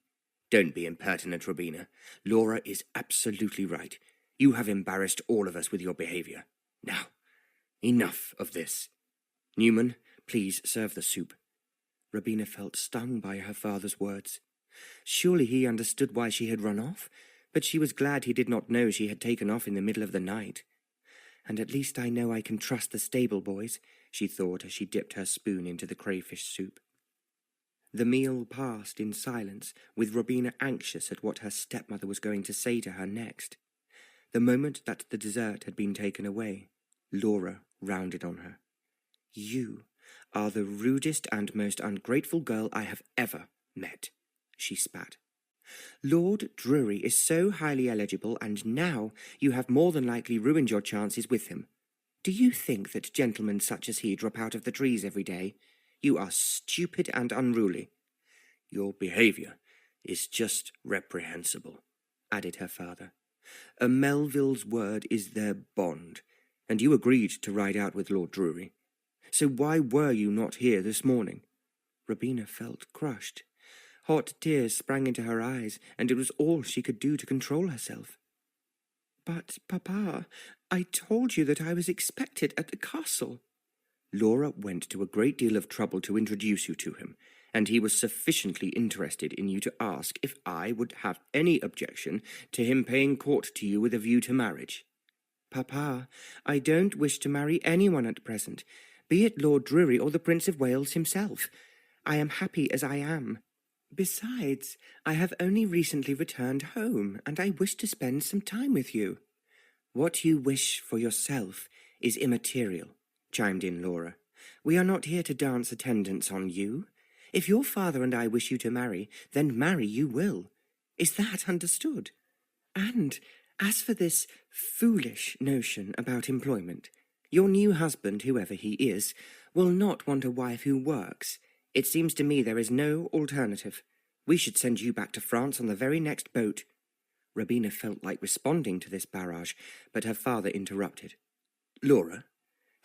Don't be impertinent, Robina. Laura is absolutely right. You have embarrassed all of us with your behaviour. Now, enough of this. Newman, please serve the soup. Robina felt stung by her father's words. Surely he understood why she had run off, but she was glad he did not know she had taken off in the middle of the night. And at least I know I can trust the stable boys, she thought as she dipped her spoon into the crayfish soup. The meal passed in silence, with Robina anxious at what her stepmother was going to say to her next. The moment that the dessert had been taken away, Laura rounded on her. You are the rudest and most ungrateful girl I have ever met, she spat. Lord Drury is so highly eligible, and now you have more than likely ruined your chances with him. Do you think that gentlemen such as he drop out of the trees every day? You are stupid and unruly. Your behaviour is just reprehensible, added her father. A Melville's word is their bond, and you agreed to ride out with Lord Drury. So why were you not here this morning? Robina felt crushed. Hot tears sprang into her eyes, and it was all she could do to control herself. But, Papa, I told you that I was expected at the castle. Laura went to a great deal of trouble to introduce you to him, and he was sufficiently interested in you to ask if I would have any objection to him paying court to you with a view to marriage. Papa, I don't wish to marry anyone at present, be it Lord Drury or the Prince of Wales himself. I am happy as I am. Besides, I have only recently returned home, and I wish to spend some time with you. What you wish for yourself is immaterial, chimed in Laura. We are not here to dance attendance on you. If your father and I wish you to marry, then marry you will. Is that understood? And as for this foolish notion about employment, your new husband, whoever he is, will not want a wife who works. It seems to me there is no alternative. We should send you back to France on the very next boat. Robina felt like responding to this barrage, but her father interrupted. Laura,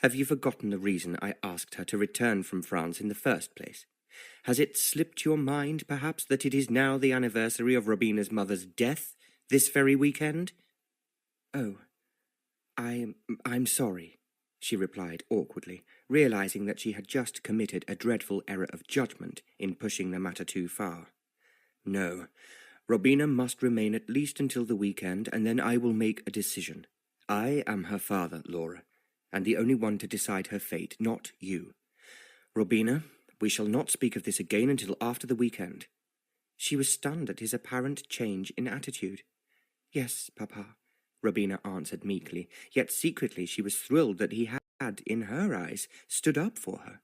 have you forgotten the reason I asked her to return from France in the first place? Has it slipped your mind, perhaps, that it is now the anniversary of Robina's mother's death, this very weekend? Oh, I'm sorry, she replied awkwardly, realizing that she had just committed a dreadful error of judgment in pushing the matter too far. No, Robina must remain at least until the weekend, and then I will make a decision. I am her father, Laura, and the only one to decide her fate, not you. Robina, we shall not speak of this again until after the weekend. She was stunned at his apparent change in attitude. Yes, Papa, Robina answered meekly, yet secretly she was thrilled that he had, in her eyes, stood up for her.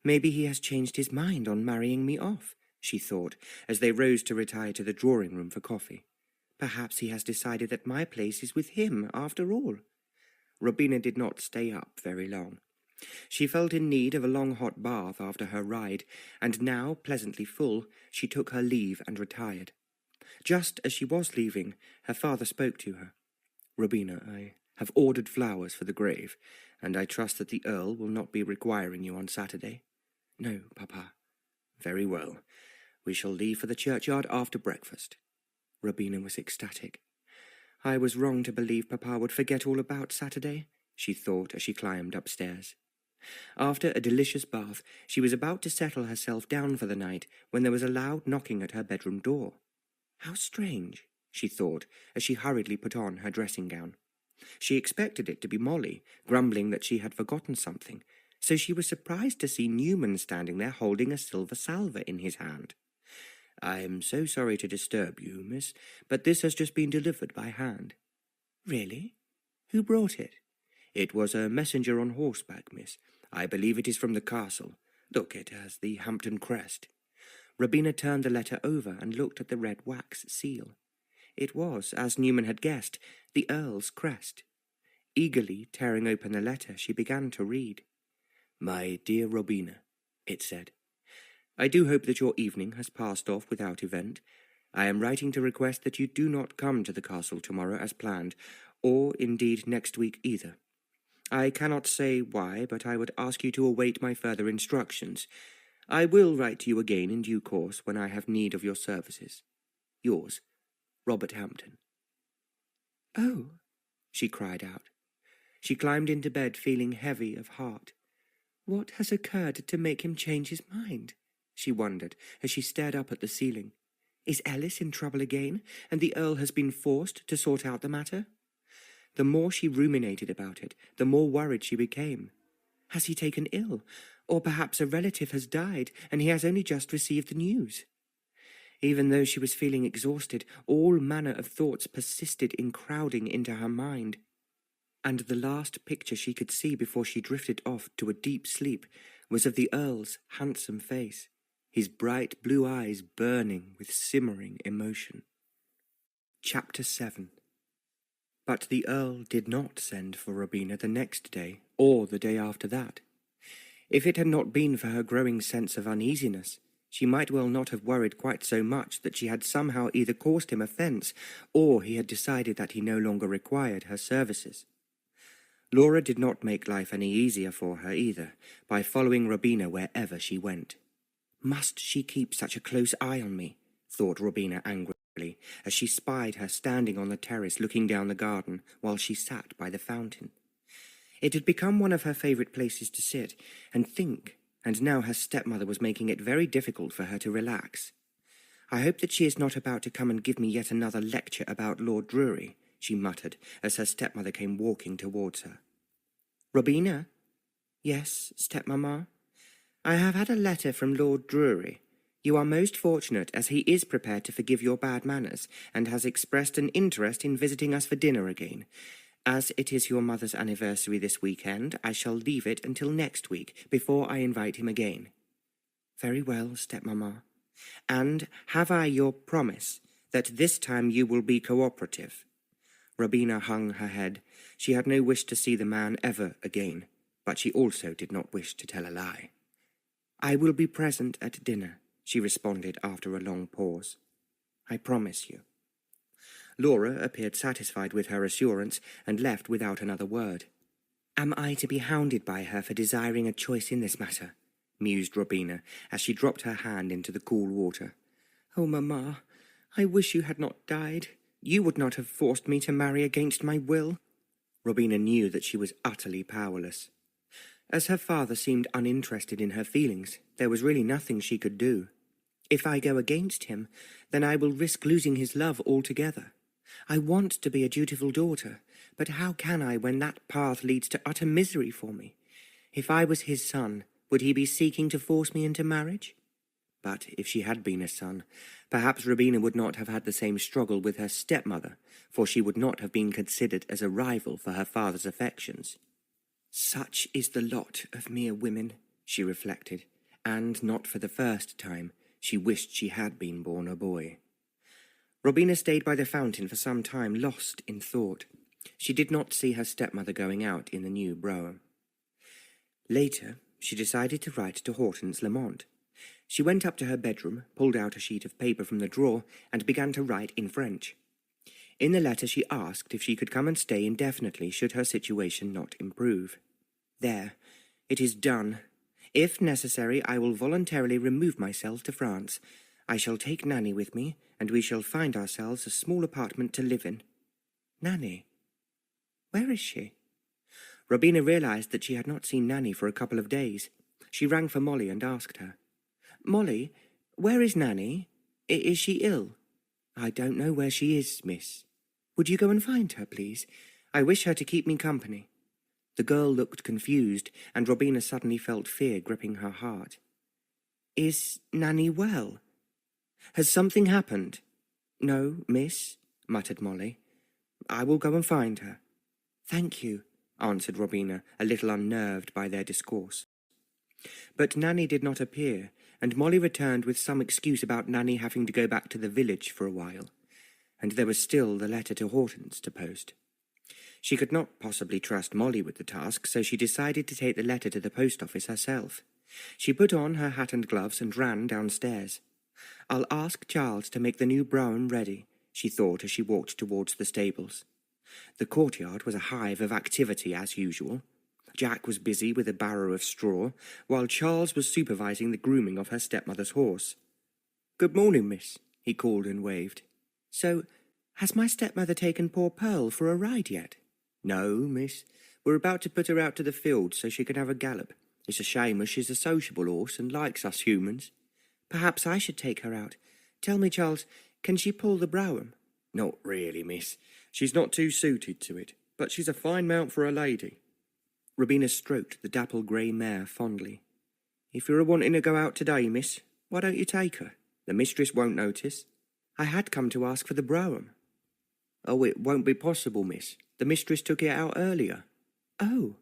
Maybe he has changed his mind on marrying me off, she thought, as they rose to retire to the drawing-room for coffee. Perhaps he has decided that my place is with him, after all. Robina did not stay up very long. She felt in need of a long hot bath after her ride, and now, pleasantly full, she took her leave and retired. Just as she was leaving, her father spoke to her. Robina, I have ordered flowers for the grave, and I trust that the Earl will not be requiring you on Saturday. No, Papa. Very well. We shall leave for the churchyard after breakfast. Robina was ecstatic. I was wrong to believe Papa would forget all about Saturday, she thought as she climbed upstairs. After a delicious bath, she was about to settle herself down for the night when there was a loud knocking at her bedroom door. How strange, she thought, as she hurriedly put on her dressing gown. She expected it to be Molly, grumbling that she had forgotten something, so she was surprised to see Newman standing there holding a silver salver in his hand. I am so sorry to disturb you, miss, but this has just been delivered by hand. Really? Who brought it? "It was a messenger on horseback, miss. I believe it is from the castle. Look, it has the Hampton crest." Robina turned the letter over and looked at the red wax seal. It was, as Newman had guessed, the Earl's crest. Eagerly tearing open the letter, she began to read. "My dear Robina," it said, "I do hope that your evening has passed off without event. I am writing to request that you do not come to the castle tomorrow as planned, or indeed next week either. I cannot say why, but I would ask you to await my further instructions. I will write to you again in due course when I have need of your services. Yours, Robert Hampton." "Oh," she cried out. She climbed into bed feeling heavy of heart. What has occurred to make him change his mind? She wondered as she stared up at the ceiling. Is Ellis in trouble again, and the Earl has been forced to sort out the matter? The more she ruminated about it, the more worried she became. Has he taken ill? Or perhaps a relative has died, and he has only just received the news? Even though she was feeling exhausted, all manner of thoughts persisted in crowding into her mind. And the last picture she could see before she drifted off to a deep sleep was of the Earl's handsome face, his bright blue eyes burning with simmering emotion. Chapter 7. But the Earl did not send for Robina the next day, or the day after that. If it had not been for her growing sense of uneasiness, she might well not have worried quite so much that she had somehow either caused him offence, or he had decided that he no longer required her services. Laura did not make life any easier for her either, by following Robina wherever she went. Must she keep such a close eye on me? Thought Robina angrily, as she spied her standing on the terrace looking down the garden while she sat by the fountain. It had become one of her favourite places to sit and think, and now her stepmother was making it very difficult for her to relax. I hope that she is not about to come and give me yet another lecture about Lord Drury, she muttered as her stepmother came walking towards her. Robina? Yes, stepmamma? I have had a letter from Lord Drury. You are most fortunate, as he is prepared to forgive your bad manners, and has expressed an interest in visiting us for dinner again. As it is your mother's anniversary this weekend, I shall leave it until next week, before I invite him again. Very well, stepmamma. And have I your promise that this time you will be cooperative? Robina hung her head. She had no wish to see the man ever again, but she also did not wish to tell a lie. I will be present at dinner, she responded after a long pause. I promise you. Laura appeared satisfied with her assurance and left without another word. Am I to be hounded by her for desiring a choice in this matter? Mused Robina as she dropped her hand into the cool water. Oh, mamma, I wish you had not died. You would not have forced me to marry against my will. Robina knew that she was utterly powerless. As her father seemed uninterested in her feelings, there was really nothing she could do. If I go against him, then I will risk losing his love altogether. I want to be a dutiful daughter, but how can I when that path leads to utter misery for me? If I was his son, would he be seeking to force me into marriage? But if she had been a son, perhaps Robina would not have had the same struggle with her stepmother, for she would not have been considered as a rival for her father's affections. Such is the lot of mere women, she reflected, and not for the first time she wished she had been born a boy. Robina stayed by the fountain for some time, lost in thought. She did not see her stepmother going out in the new brougham. Later, she decided to write to Hortense Lamont. She went up to her bedroom, pulled out a sheet of paper from the drawer, and began to write in French. In the letter she asked if she could come and stay indefinitely should her situation not improve. There, it is done. If necessary, I will voluntarily remove myself to France. I shall take Nanny with me, and we shall find ourselves a small apartment to live in. Nanny? Where is she? Robina realized that she had not seen Nanny for a couple of days. She rang for Molly and asked her, Molly, where is Nanny? Is she ill? I don't know where she is, miss. Would you go and find her, please? I wish her to keep me company. The girl looked confused, and Robina suddenly felt fear gripping her heart. Is Nanny well? Has something happened? No, miss, muttered Molly. I will go and find her. Thank you, answered Robina, a little unnerved by their discourse. But Nanny did not appear, and Molly returned with some excuse about Nanny having to go back to the village for a while, and there was still the letter to Horton's to post. She could not possibly trust Molly with the task, so she decided to take the letter to the post office herself. She put on her hat and gloves and ran downstairs. "I'll ask Charles to make the new brougham ready," she thought as she walked towards the stables. The courtyard was a hive of activity as usual. Jack was busy with a barrow of straw, while Charles was supervising the grooming of her stepmother's horse. "Good morning, miss," he called and waved. "So, has my stepmother taken poor Pearl for a ride yet?" "No, miss. We're about to put her out to the field so she can have a gallop. It's a shame as she's a sociable horse and likes us humans." "Perhaps I should take her out. Tell me, Charles, can she pull the brougham?" "Not really, miss. She's not too suited to it, but she's a fine mount for a lady." Robina stroked the dapple-grey mare fondly. "If you're a-wanting to go out today, miss, why don't you take her? The mistress won't notice." "I had come to ask for the brougham." "Oh, it won't be possible, miss. The mistress took it out earlier." "Oh,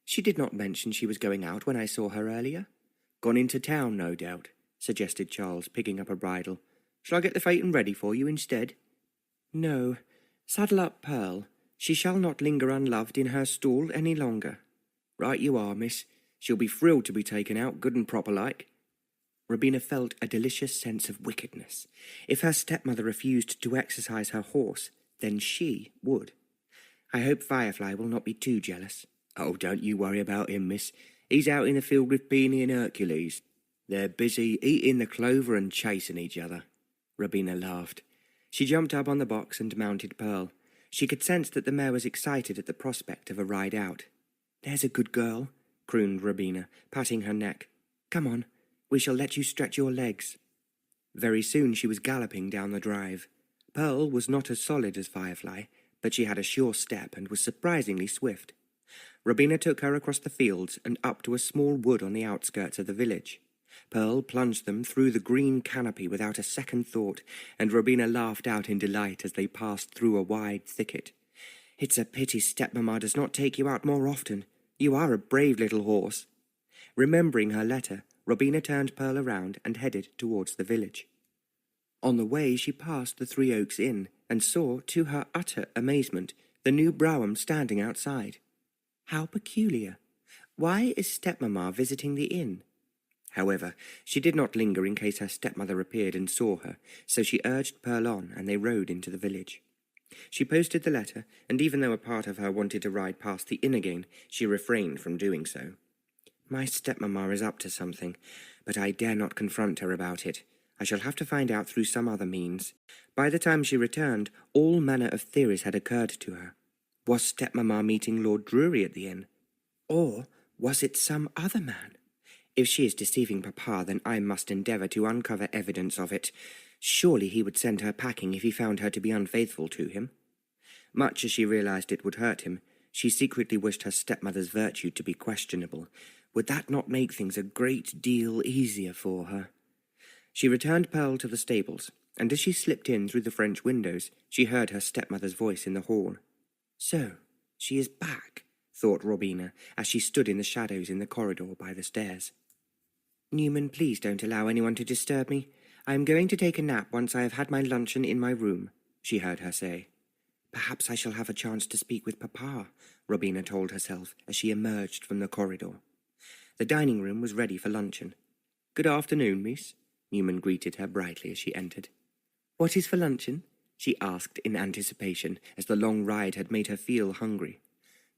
she did not mention she was going out when I saw her earlier." "Gone into town, no doubt," suggested Charles, picking up a bridle. "Shall I get the phaeton ready for you instead?" "No. Saddle up Pearl. She shall not linger unloved in her stall any longer." "Right you are, miss. She'll be thrilled to be taken out, good and proper like." Robina felt a delicious sense of wickedness. If her stepmother refused to exercise her horse, then she would. "I hope Firefly will not be too jealous." "Oh, don't you worry about him, miss. He's out in the field with Peony and Hercules. They're busy eating the clover and chasing each other." Robina laughed. She jumped up on the box and mounted Pearl. She could sense that the mare was excited at the prospect of a ride out. "There's a good girl," crooned Robina, patting her neck. "Come on, we shall let you stretch your legs." Very soon she was galloping down the drive. Pearl was not as solid as Firefly, but she had a sure step and was surprisingly swift. Robina took her across the fields and up to a small wood on the outskirts of the village. Pearl plunged them through the green canopy without a second thought, and Robina laughed out in delight as they passed through a wide thicket. "It's a pity stepmamma does not take you out more often. You are a brave little horse." Remembering her letter, Robina turned Pearl around and headed towards the village. On the way she passed the Three Oaks Inn and saw, to her utter amazement, the new brougham standing outside. How peculiar! Why is stepmamma visiting the inn? However, she did not linger in case her stepmother appeared and saw her, so she urged Pearl on, and they rode into the village. She posted the letter, and even though a part of her wanted to ride past the inn again, she refrained from doing so. "My stepmamma is up to something, but I dare not confront her about it. I shall have to find out through some other means." By the time she returned, all manner of theories had occurred to her. Was stepmamma meeting Lord Drury at the inn? Or was it some other man? If she is deceiving Papa, then I must endeavour to uncover evidence of it. Surely he would send her packing if he found her to be unfaithful to him. Much as she realized it would hurt him, she secretly wished her stepmother's virtue to be questionable. Would that not make things a great deal easier for her? She returned Pearl to the stables, and as she slipped in through the French windows, she heard her stepmother's voice in the hall. "So, she is back," thought Robina, as she stood in the shadows in the corridor by the stairs. "Newman, please don't allow anyone to disturb me. I am going to take a nap once I have had my luncheon in my room," she heard her say. "Perhaps I shall have a chance to speak with Papa," Robina told herself as she emerged from the corridor. The dining room was ready for luncheon. "Good afternoon, miss," Newman greeted her brightly as she entered. "What is for luncheon?" she asked in anticipation, as the long ride had made her feel hungry.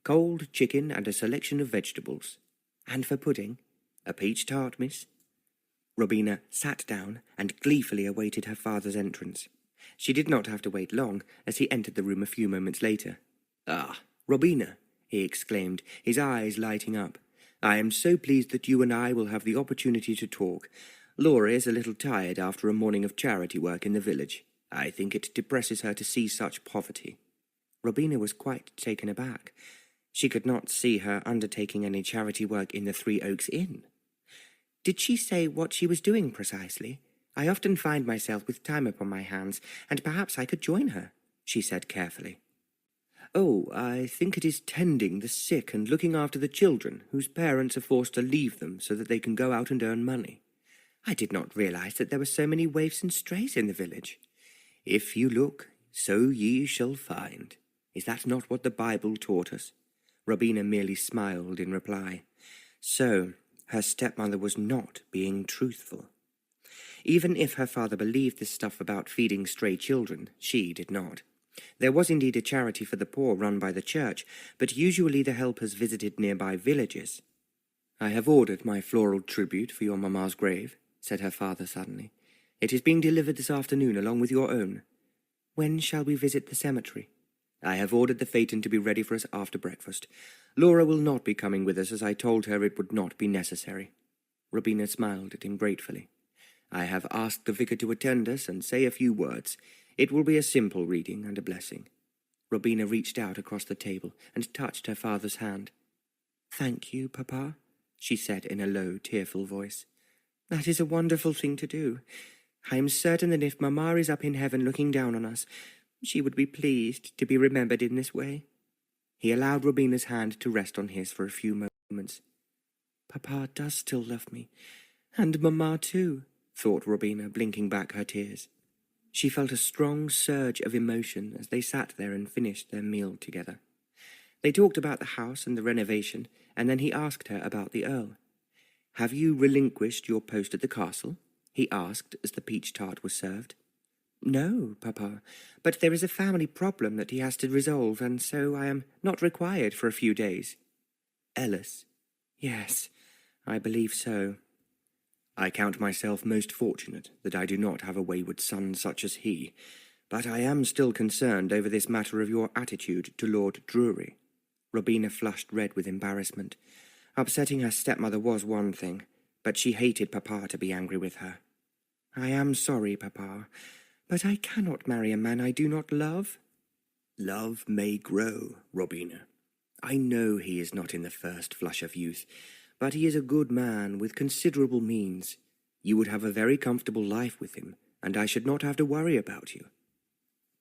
"Cold chicken and a selection of vegetables." "And for pudding?" "A peach tart, miss." Robina sat down and gleefully awaited her father's entrance. She did not have to wait long, as he entered the room a few moments later. "Ah, Robina," he exclaimed, his eyes lighting up. "I am so pleased that you and I will have the opportunity to talk. Laura is a little tired after a morning of charity work in the village. I think it depresses her to see such poverty." Robina was quite taken aback. She could not see her undertaking any charity work in the Three Oaks Inn. "Did she say what she was doing precisely? I often find myself with time upon my hands, and perhaps I could join her," she said carefully. Oh, I think it is tending the sick and looking after the children, whose parents are forced to leave them so that they can go out and earn money. I did not realize that there were so many waifs and strays in the village. If you look, so ye shall find. Is that not what the Bible taught us? Robina merely smiled in reply. So, her stepmother was not being truthful. Even if her father believed this stuff about feeding stray children, she did not. There was indeed a charity for the poor run by the church, but usually the helpers visited nearby villages. I have ordered my floral tribute for your mamma's grave, said her father suddenly. It is being delivered this afternoon along with your own. When shall we visit the cemetery? I have ordered the phaeton to be ready for us after breakfast. Laura will not be coming with us, as I told her it would not be necessary. Robina smiled at him gratefully. I have asked the vicar to attend us and say a few words. It will be a simple reading and a blessing. Robina reached out across the table and touched her father's hand. Thank you, Papa, she said in a low, tearful voice. That is a wonderful thing to do. I am certain that if Mamma is up in heaven looking down on us, she would be pleased to be remembered in this way. He allowed Robina's hand to rest on his for a few moments. Papa does still love me, and Mamma too, thought Robina, blinking back her tears. She felt a strong surge of emotion as they sat there and finished their meal together. They talked about the house and the renovation, and then he asked her about the Earl. Have you relinquished your post at the castle? He asked as the peach tart was served. No, Papa, but there is a family problem that he has to resolve, and so I am not required for a few days. Ellis? Yes, I believe so. I count myself most fortunate that I do not have a wayward son such as he, but I am still concerned over this matter of your attitude to Lord Drury. Robina flushed red with embarrassment. Upsetting her stepmother was one thing, but she hated Papa to be angry with her. I am sorry, Papa, but I cannot marry a man I do not love. Love may grow, Robina. I know he is not in the first flush of youth, but he is a good man with considerable means. You would have a very comfortable life with him, and I should not have to worry about you.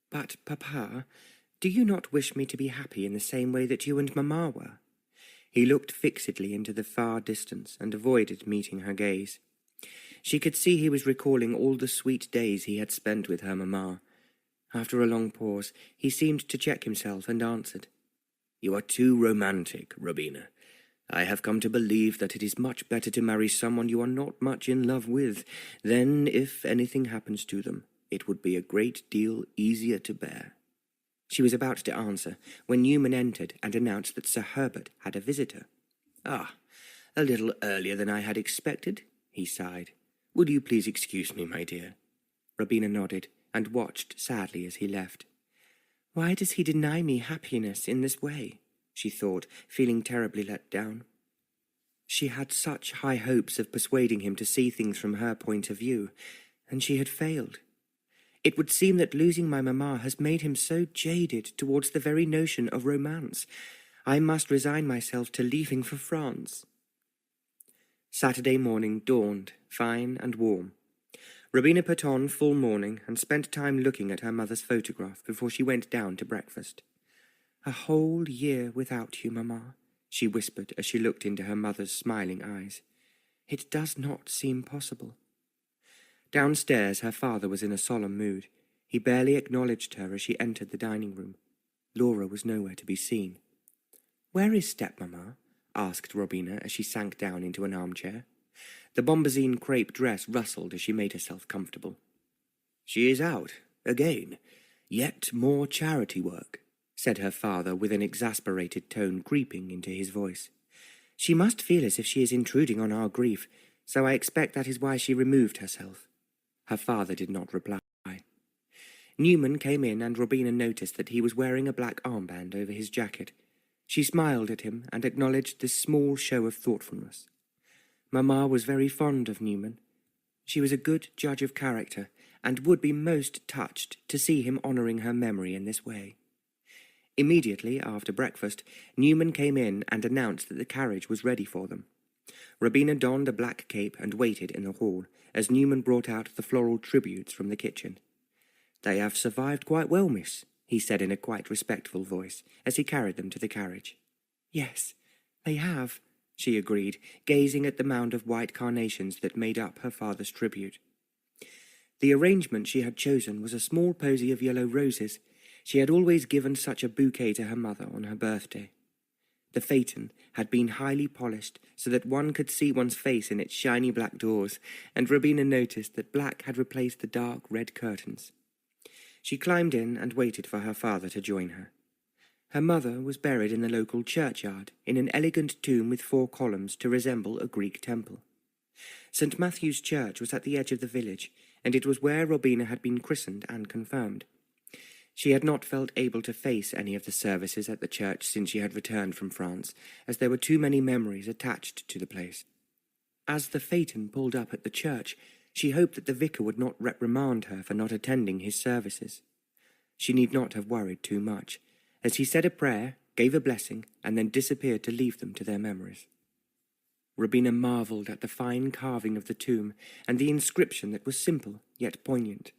But, Papa, do you not wish me to be happy in the same way that you and Mamma were? He looked fixedly into the far distance and avoided meeting her gaze. She could see he was recalling all the sweet days he had spent with her Mamma. After a long pause, he seemed to check himself and answered, You are too romantic, Robina. I have come to believe that it is much better to marry someone you are not much in love with. Then, if anything happens to them, it would be a great deal easier to bear. She was about to answer when Newman entered and announced that Sir Herbert had a visitor. Ah, a little earlier than I had expected, he sighed. Will you please excuse me, my dear? Robina nodded and watched sadly as he left. Why does he deny me happiness in this way? She thought, feeling terribly let down. She had such high hopes of persuading him to see things from her point of view, and she had failed. It would seem that losing my Mamma has made him so jaded towards the very notion of romance. I must resign myself to leaving for France. Saturday morning dawned, fine and warm. Robina put on full mourning and spent time looking at her mother's photograph before she went down to breakfast. A whole year without you, Mamma, she whispered as she looked into her mother's smiling eyes. It does not seem possible. Downstairs her father was in a solemn mood. He barely acknowledged her as she entered the dining room. Laura was nowhere to be seen. Where is stepmamma? Asked Robina as she sank down into an armchair. The bombazine crepe dress rustled as she made herself comfortable. She is out, again. Yet more charity work, said her father with an exasperated tone creeping into his voice. She must feel as if she is intruding on our grief, so I expect that is why she removed herself. Her father did not reply. Newman came in and Robina noticed that he was wearing a black armband over his jacket. She smiled at him and acknowledged this small show of thoughtfulness. Mamma was very fond of Newman. She was a good judge of character and would be most touched to see him honouring her memory in this way. Immediately after breakfast, Newman came in and announced that the carriage was ready for them. Robina donned a black cape and waited in the hall as Newman brought out the floral tributes from the kitchen. They have survived quite well, miss, he said in a quite respectful voice, as he carried them to the carriage. Yes, they have, she agreed, gazing at the mound of white carnations that made up her father's tribute. The arrangement she had chosen was a small posy of yellow roses. She had always given such a bouquet to her mother on her birthday. The phaeton had been highly polished so that one could see one's face in its shiny black doors, and Robina noticed that black had replaced the dark red curtains. She climbed in and waited for her father to join her. Her mother was buried in the local churchyard, in an elegant tomb with 4 columns to resemble a Greek temple. St. Matthew's Church was at the edge of the village, and it was where Robina had been christened and confirmed. She had not felt able to face any of the services at the church since she had returned from France, as there were too many memories attached to the place. As the phaeton pulled up at the church, she hoped that the vicar would not reprimand her for not attending his services. She need not have worried too much, as he said a prayer, gave a blessing, and then disappeared to leave them to their memories. Robina marvelled at the fine carving of the tomb and the inscription that was simple yet poignant.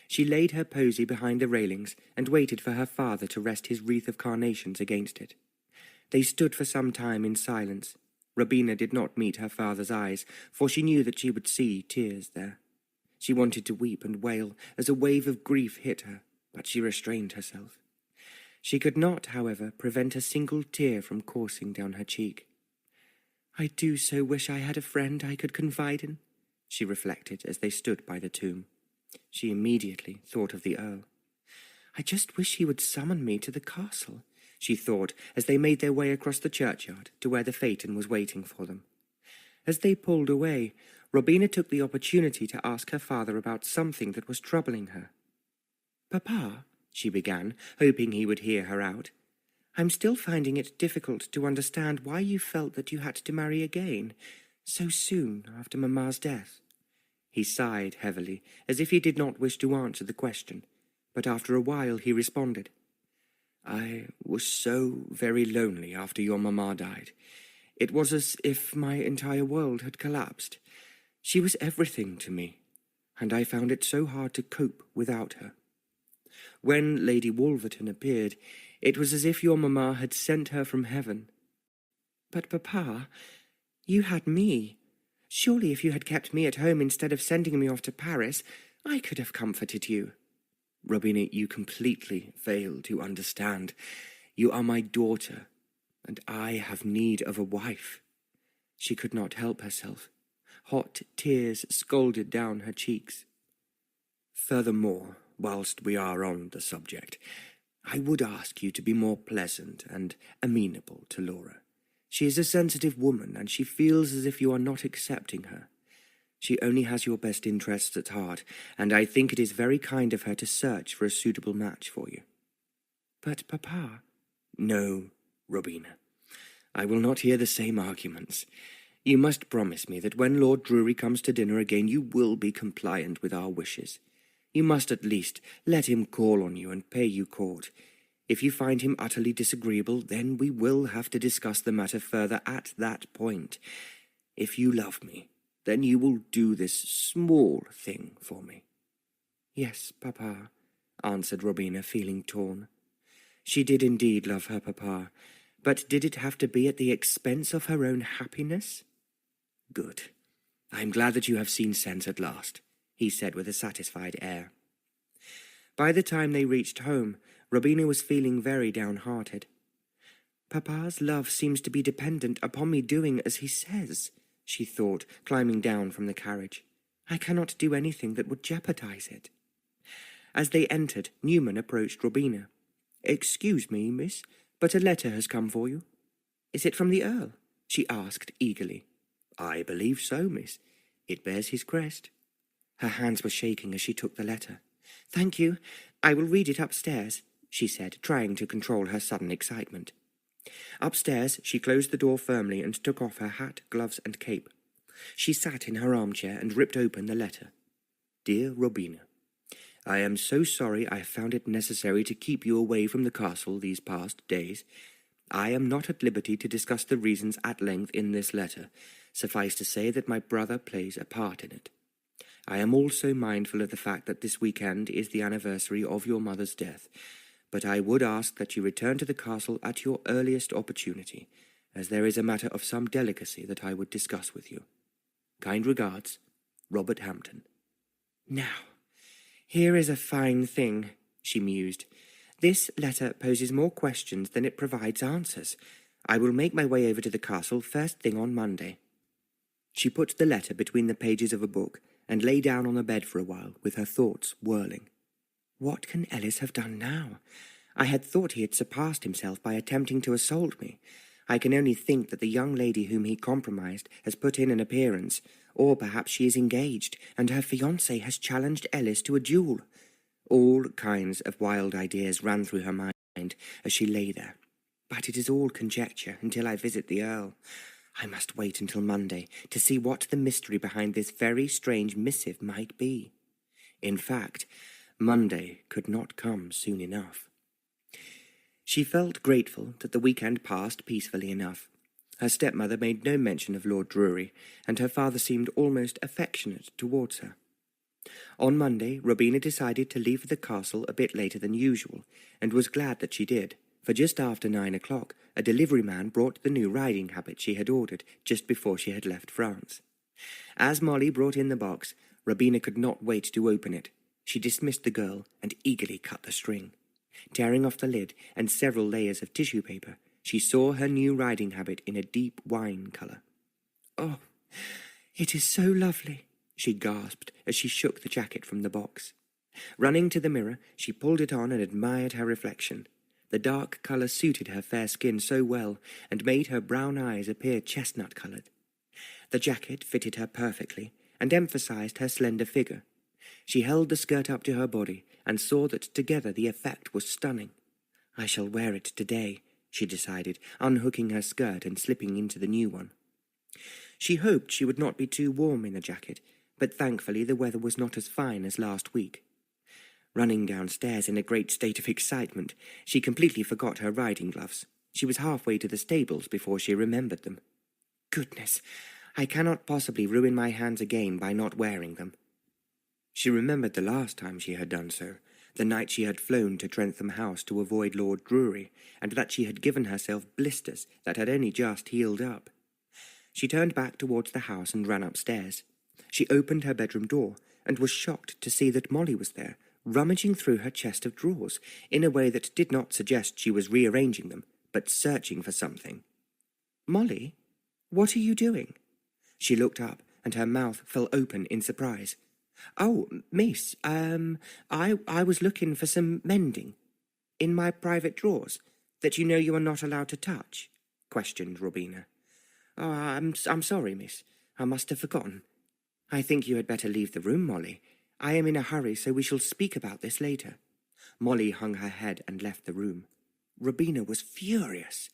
She laid her posy behind the railings and waited for her father to rest his wreath of carnations against it. They stood for some time in silence. Robina did not meet her father's eyes, for she knew that she would see tears there. She wanted to weep and wail as a wave of grief hit her, but she restrained herself. She could not, however, prevent a single tear from coursing down her cheek. "I do so wish I had a friend I could confide in," she reflected as they stood by the tomb. She immediately thought of the Earl. "I just wish he would summon me to the castle," she thought as they made their way across the churchyard to where the phaeton was waiting for them. As they pulled away, Robina took the opportunity to ask her father about something that was troubling her. "Papa," she began, hoping he would hear her out, "I'm still finding it difficult to understand why you felt that you had to marry again, so soon after Mamma's death." He sighed heavily, as if he did not wish to answer the question, but after a while he responded, "I was so very lonely after your Mamma died. It was as if my entire world had collapsed. She was everything to me, and I found it so hard to cope without her. When Lady Wolverton appeared, it was as if your Mamma had sent her from heaven." "But, Papa, you had me. Surely if you had kept me at home instead of sending me off to Paris, I could have comforted you." "Robina, you completely fail to understand. You are my daughter, and I have need of a wife." She could not help herself. Hot tears scalded down her cheeks. "Furthermore, whilst we are on the subject, I would ask you to be more pleasant and amenable to Laura. She is a sensitive woman, and she feels as if you are not accepting her. She only has your best interests at heart, and I think it is very kind of her to search for a suitable match for you." "But, Papa—" "No, Robina. I will not hear the same arguments. You must promise me that when Lord Drury comes to dinner again, you will be compliant with our wishes. You must at least let him call on you and pay you court. If you find him utterly disagreeable, then we will have to discuss the matter further at that point. If you love me, then you will do this small thing for me." "Yes, Papa," answered Robina, feeling torn. She did indeed love her Papa, but did it have to be at the expense of her own happiness? "Good. I am glad that you have seen sense at last," he said with a satisfied air. By the time they reached home, Robina was feeling very downhearted. "Papa's love seems to be dependent upon me doing as he says," she thought, climbing down from the carriage. "I cannot do anything that would jeopardize it." As they entered, Newman approached Robina. "Excuse me, miss, but a letter has come for you." "Is it from the Earl?" she asked eagerly. "I believe so, miss. It bears his crest." Her hands were shaking as she took the letter. "Thank you. I will read it upstairs," she said, trying to control her sudden excitement. Upstairs, she closed the door firmly and took off her hat, gloves, and cape. She sat in her armchair and ripped open the letter. "Dear Robina, I am so sorry I found it necessary to keep you away from the castle these past days. I am not at liberty to discuss the reasons at length in this letter. Suffice to say that my brother plays a part in it. I am also mindful of the fact that this weekend is the anniversary of your mother's death, but I would ask that you return to the castle at your earliest opportunity, as there is a matter of some delicacy that I would discuss with you. Kind regards, Robert Hampton. Now, here is a fine thing, she mused. This letter poses more questions than it provides answers. I will make my way over to the castle first thing on Monday. She put the letter between the pages of a book and lay down on the bed for a while with her thoughts whirling. What can Ellis have done now? I had thought he had surpassed himself by attempting to assault me. I can only think that the young lady whom he compromised has put in an appearance, or perhaps she is engaged, and her fiancé has challenged Ellis to a duel. All kinds of wild ideas ran through her mind as she lay there. But it is all conjecture until I visit the Earl. I must wait until Monday to see what the mystery behind this very strange missive might be. In fact, Monday could not come soon enough. She felt grateful that the weekend passed peacefully enough. Her stepmother made no mention of Lord Drury, and her father seemed almost affectionate towards her. On Monday, Robina decided to leave the castle a bit later than usual, and was glad that she did, for just after 9 o'clock, a delivery man brought the new riding habit she had ordered just before she had left France. As Molly brought in the box, Robina could not wait to open it. She dismissed the girl and eagerly cut the string. Tearing off the lid and several layers of tissue paper, she saw her new riding habit in a deep wine colour. "Oh, it is so lovely," she gasped as she shook the jacket from the box. Running to the mirror, she pulled it on and admired her reflection. The dark colour suited her fair skin so well and made her brown eyes appear chestnut-coloured. The jacket fitted her perfectly and emphasized her slender figure. She held the skirt up to her body and saw that together the effect was stunning. "I shall wear it today," she decided, unhooking her skirt and slipping into the new one. She hoped she would not be too warm in the jacket, but thankfully the weather was not as fine as last week. Running downstairs in a great state of excitement, she completely forgot her riding gloves. She was halfway to the stables before she remembered them. Goodness, I cannot possibly ruin my hands again by not wearing them. She remembered the last time she had done so, the night she had flown to Trentham House to avoid Lord Drury, and that she had given herself blisters that had only just healed up. She turned back towards the house and ran upstairs. She opened her bedroom door and was shocked to see that Molly was there, rummaging through her chest of drawers in a way that did not suggest she was rearranging them, but searching for something. "Molly, what are you doing?" She looked up, and her mouth fell open in surprise. "Oh, miss, I was looking for some mending. In my private drawers, that you know you are not allowed to touch?" questioned Robina. "Oh, I'm sorry, miss. I must have forgotten. I think you had better leave the room, Molly. I am in a hurry, so we shall speak about this later." Molly hung her head and left the room. Robina was furious.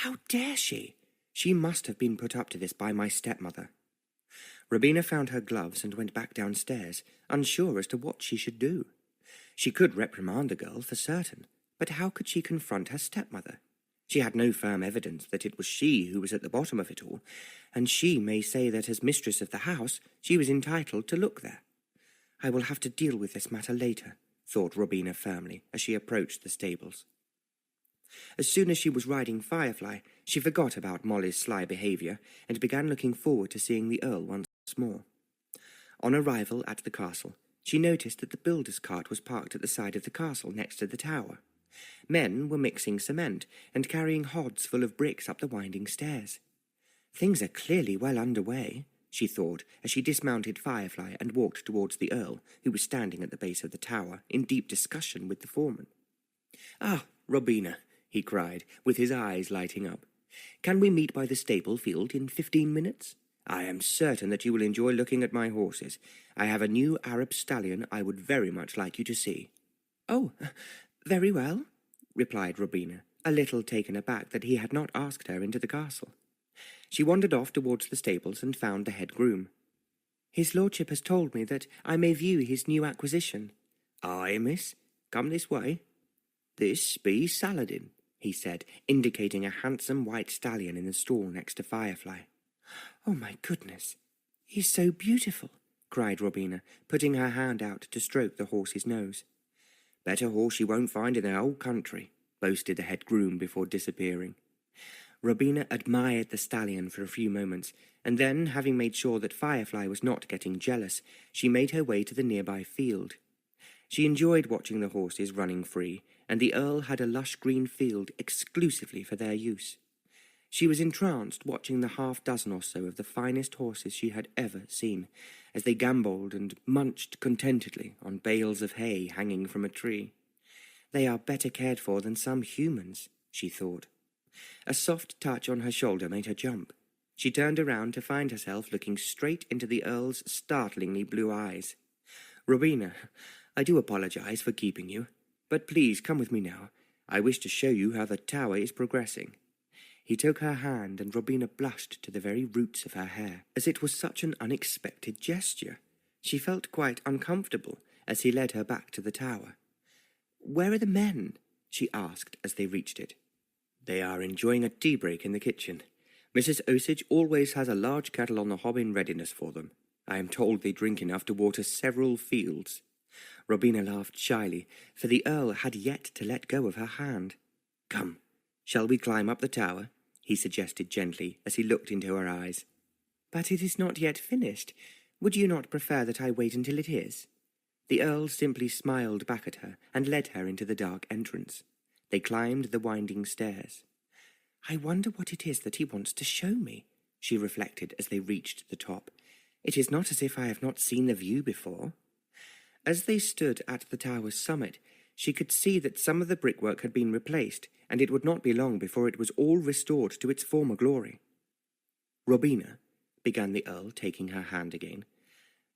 How dare she? She must have been put up to this by my stepmother. Robina found her gloves and went back downstairs, unsure as to what she should do. She could reprimand the girl for certain, but how could she confront her stepmother? She had no firm evidence that it was she who was at the bottom of it all, and she may say that as mistress of the house she was entitled to look there. "I will have to deal with this matter later," thought Robina firmly as she approached the stables. As soon as she was riding Firefly, she forgot about Molly's sly behaviour and began looking forward to seeing the Earl once more. On arrival at the castle, she noticed that the builder's cart was parked at the side of the castle next to the tower. Men were mixing cement and carrying hods full of bricks up the winding stairs. "Things are clearly well underway," she thought as she dismounted Firefly and walked towards the Earl, who was standing at the base of the tower in deep discussion with the foreman. "Ah, Robina," he cried, with his eyes lighting up. "Can we meet by the stable field in 15 minutes? I am certain that you will enjoy looking at my horses. I have a new Arab stallion I would very much like you to see." "Oh, very well," replied Robina, a little taken aback that he had not asked her into the castle. She wandered off towards the stables and found the head groom. "His lordship has told me that I may view his new acquisition." "Aye, miss. Come this way. This be Saladin," he said, indicating a handsome white stallion in the stall next to Firefly. "Oh, my goodness, he's so beautiful," cried Robina, putting her hand out to stroke the horse's nose. "Better horse you won't find in the whole country," boasted the head groom before disappearing. Robina admired the stallion for a few moments, and then, having made sure that Firefly was not getting jealous, she made her way to the nearby field. She enjoyed watching the horses running free, and the Earl had a lush green field exclusively for their use. She was entranced watching the half-dozen or so of the finest horses she had ever seen, as they gambolled and munched contentedly on bales of hay hanging from a tree. "They are better cared for than some humans," she thought. A soft touch on her shoulder made her jump. She turned around to find herself looking straight into the Earl's startlingly blue eyes. "Robina, I do apologize for keeping you, but please come with me now. I wish to show you how the tower is progressing." He took her hand, and Robina blushed to the very roots of her hair, as it was such an unexpected gesture. She felt quite uncomfortable as he led her back to the tower. "Where are the men?" she asked as they reached it. "They are enjoying a tea break in the kitchen. Mrs. Osage always has a large kettle on the hob in readiness for them. I am told they drink enough to water several fields." Robina laughed shyly, for the Earl had yet to let go of her hand. "Come, shall we climb up the tower?" he suggested gently as he looked into her eyes. "But it is not yet finished. Would you not prefer that I wait until it is?" The Earl simply smiled back at her and led her into the dark entrance. They climbed the winding stairs. "I wonder what it is that he wants to show me," she reflected as they reached the top. "It is not as if I have not seen the view before." As they stood at the tower's summit, she could see that some of the brickwork had been replaced, and it would not be long before it was all restored to its former glory. "Robina," began the Earl, taking her hand again,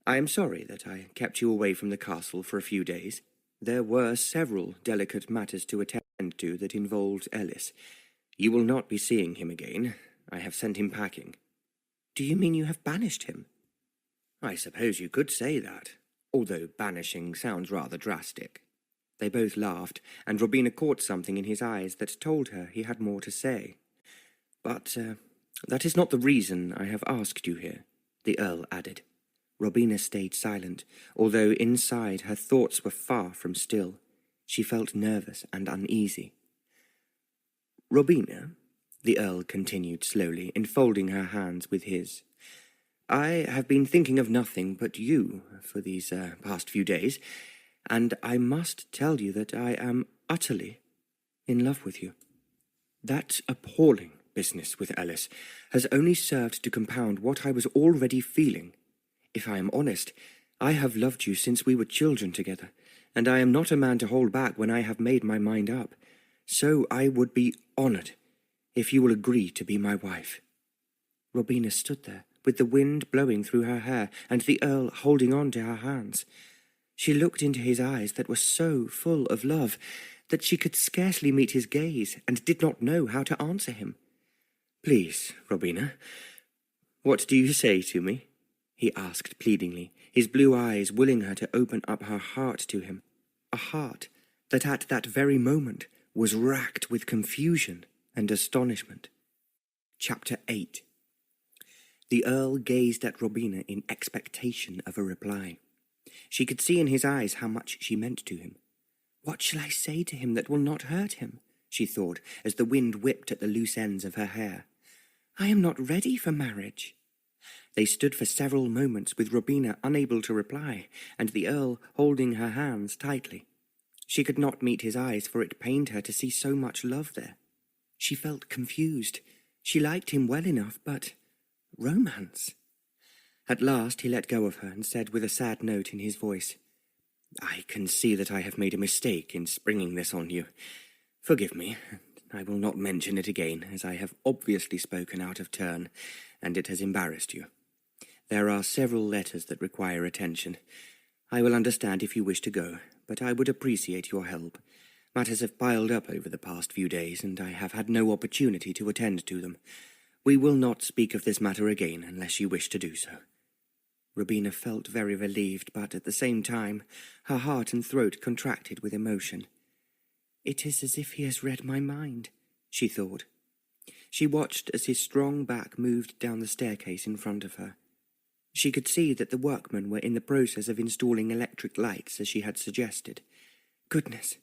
"I am sorry that I kept you away from the castle for a few days. There were several delicate matters to attend to that involved Ellis. You will not be seeing him again. I have sent him packing." "Do you mean you have banished him?" "I suppose you could say that, although banishing sounds rather drastic." They both laughed, and Robina caught something in his eyes that told her he had more to say. "But that is not the reason I have asked you here," the Earl added. Robina stayed silent, although inside her thoughts were far from still. She felt nervous and uneasy. "Robina," the Earl continued slowly, enfolding her hands with his, "I have been thinking of nothing but you for these past few days, and I must tell you that I am utterly in love with you. That appalling business with Ellis has only served to compound what I was already feeling. If I am honest, I have loved you since we were children together, and I am not a man to hold back when I have made my mind up. So I would be honoured if you will agree to be my wife." Robina stood there, with the wind blowing through her hair and the Earl holding on to her hands. She looked into his eyes that were so full of love that she could scarcely meet his gaze and did not know how to answer him. "Please, Robina, what do you say to me?" he asked pleadingly, his blue eyes willing her to open up her heart to him, a heart that at that very moment was racked with confusion and astonishment. Chapter 8. The Earl gazed at Robina in expectation of a reply. She could see in his eyes how much she meant to him. "What shall I say to him that will not hurt him?" she thought, as the wind whipped at the loose ends of her hair. "I am not ready for marriage." They stood for several moments with Robina unable to reply, and the Earl holding her hands tightly. She could not meet his eyes, for it pained her to see so much love there. She felt confused. She liked him well enough, but romance. At last he let go of her and said with a sad note in his voice, "I can see that I have made a mistake in springing this on you. Forgive me. I will not mention it again, as I have obviously spoken out of turn, and it has embarrassed you. There are several letters that require attention. I will understand if you wish to go, but I would appreciate your help. Matters have piled up over the past few days, and I have had no opportunity to attend to them. We will not speak of this matter again unless you wish to do so." Robina felt very relieved, but at the same time her heart and throat contracted with emotion. "It is as if he has read my mind," she thought. She watched as his strong back moved down the staircase in front of her. She could see that the workmen were in the process of installing electric lights as she had suggested. Goodness,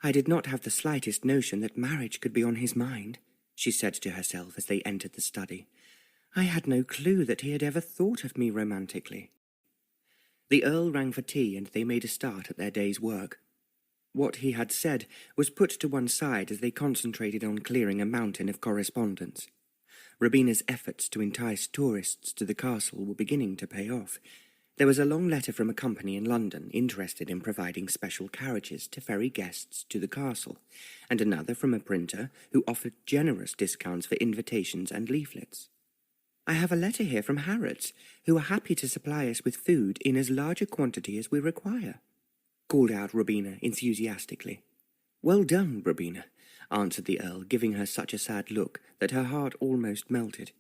I did not have the slightest notion that marriage could be on his mind, she said to herself as they entered the study. I had no clue that he had ever thought of me romantically. The Earl rang for tea, and they made a start at their day's work. What he had said was put to one side as they concentrated on clearing a mountain of correspondence. Robina's efforts to entice tourists to the castle were beginning to pay off. There was a long letter from a company in London interested in providing special carriages to ferry guests to the castle, and another from a printer who offered generous discounts for invitations and leaflets. I have a letter here from Harrods, who are happy to supply us with food in as large a quantity as we require, called out Robina enthusiastically. Well done, Robina, answered the Earl, giving her such a sad look that her heart almost melted.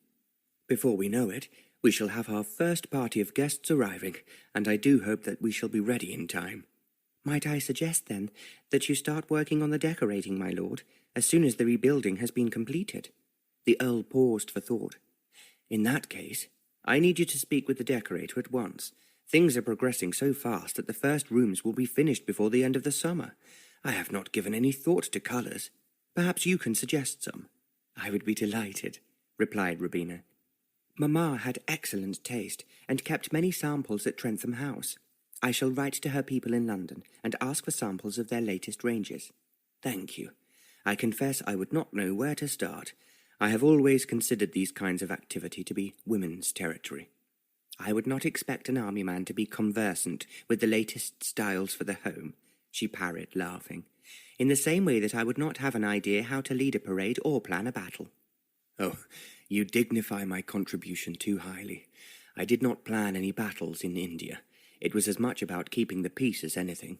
Before we know it, we shall have our first party of guests arriving, and I do hope that we shall be ready in time. Might I suggest, then, that you start working on the decorating, my lord, as soon as the rebuilding has been completed? The Earl paused for thought. In that case, I need you to speak with the decorator at once. Things are progressing so fast that the first rooms will be finished before the end of the summer. I have not given any thought to colours. Perhaps you can suggest some. I would be delighted, replied Robina. Mamma had excellent taste, and kept many samples at Trentham House. I shall write to her people in London, and ask for samples of their latest ranges. Thank you. I confess I would not know where to start. I have always considered these kinds of activity to be women's territory. I would not expect an army man to be conversant with the latest styles for the home, she parried, laughing, in the same way that I would not have an idea how to lead a parade or plan a battle. Oh, you dignify my contribution too highly. I did not plan any battles in India. It was as much about keeping the peace as anything.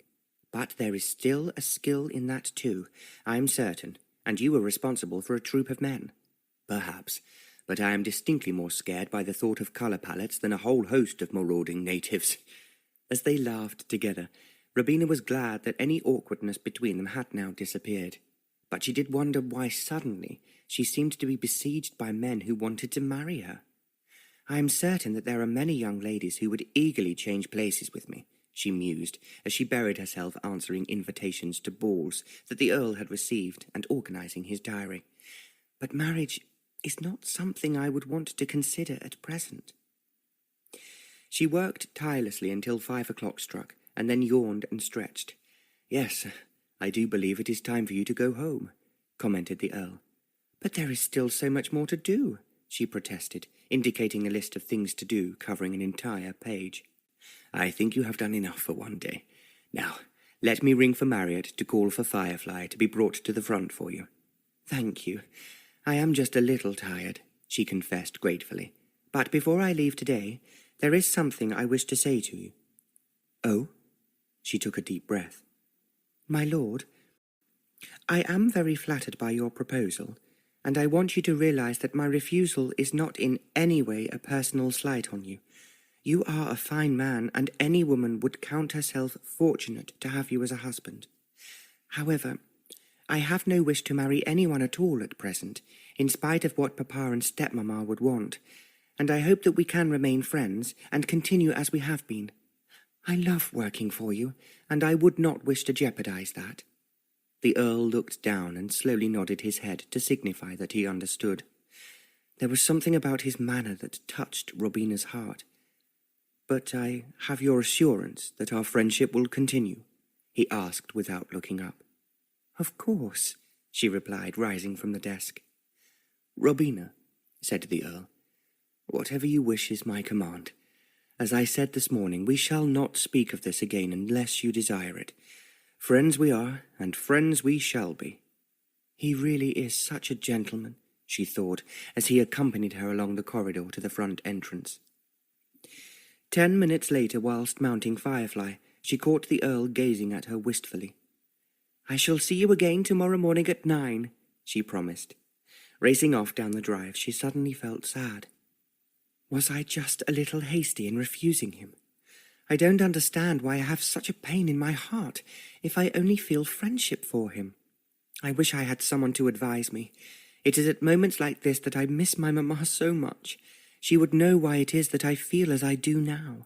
But there is still a skill in that too, I am certain, and you were responsible for a troop of men. Perhaps, but I am distinctly more scared by the thought of colour palettes than a whole host of marauding natives. As they laughed together, Robina was glad that any awkwardness between them had now disappeared. But she did wonder why suddenly she seemed to be besieged by men who wanted to marry her. I am certain that there are many young ladies who would eagerly change places with me, she mused, as she buried herself answering invitations to balls that the Earl had received and organising his diary. But marriage is not something I would want to consider at present. She worked tirelessly until 5 o'clock struck, and then yawned and stretched. Yes, I do believe it is time for you to go home, commented the Earl. But there is still so much more to do, she protested, indicating a list of things to do covering an entire page. I think you have done enough for one day. Now, let me ring for Marriott to call for Firefly to be brought to the front for you. Thank you. I am just a little tired, she confessed gratefully. But before I leave today, there is something I wish to say to you. Oh? She took a deep breath. My lord, I am very flattered by your proposal, and I want you to realize that my refusal is not in any way a personal slight on you. You are a fine man, and any woman would count herself fortunate to have you as a husband. However, I have no wish to marry anyone at all at present, in spite of what Papa and stepmamma would want, and I hope that we can remain friends and continue as we have been. I love working for you, and I would not wish to jeopardize that. The Earl looked down and slowly nodded his head to signify that he understood. There was something about his manner that touched Robina's heart. But I have your assurance that our friendship will continue, he asked without looking up. Of course, she replied, rising from the desk. Robina, said the Earl, whatever you wish is my command. As I said this morning, we shall not speak of this again unless you desire it. Friends we are, and friends we shall be. He really is such a gentleman, she thought, as he accompanied her along the corridor to the front entrance. 10 minutes later, whilst mounting Firefly, she caught the Earl gazing at her wistfully. I shall see you again tomorrow morning at 9, she promised. Racing off down the drive, she suddenly felt sad. Was I just a little hasty in refusing him? I don't understand why I have such a pain in my heart if I only feel friendship for him. I wish I had someone to advise me. It is at moments like this that I miss my mamma so much. She would know why it is that I feel as I do now.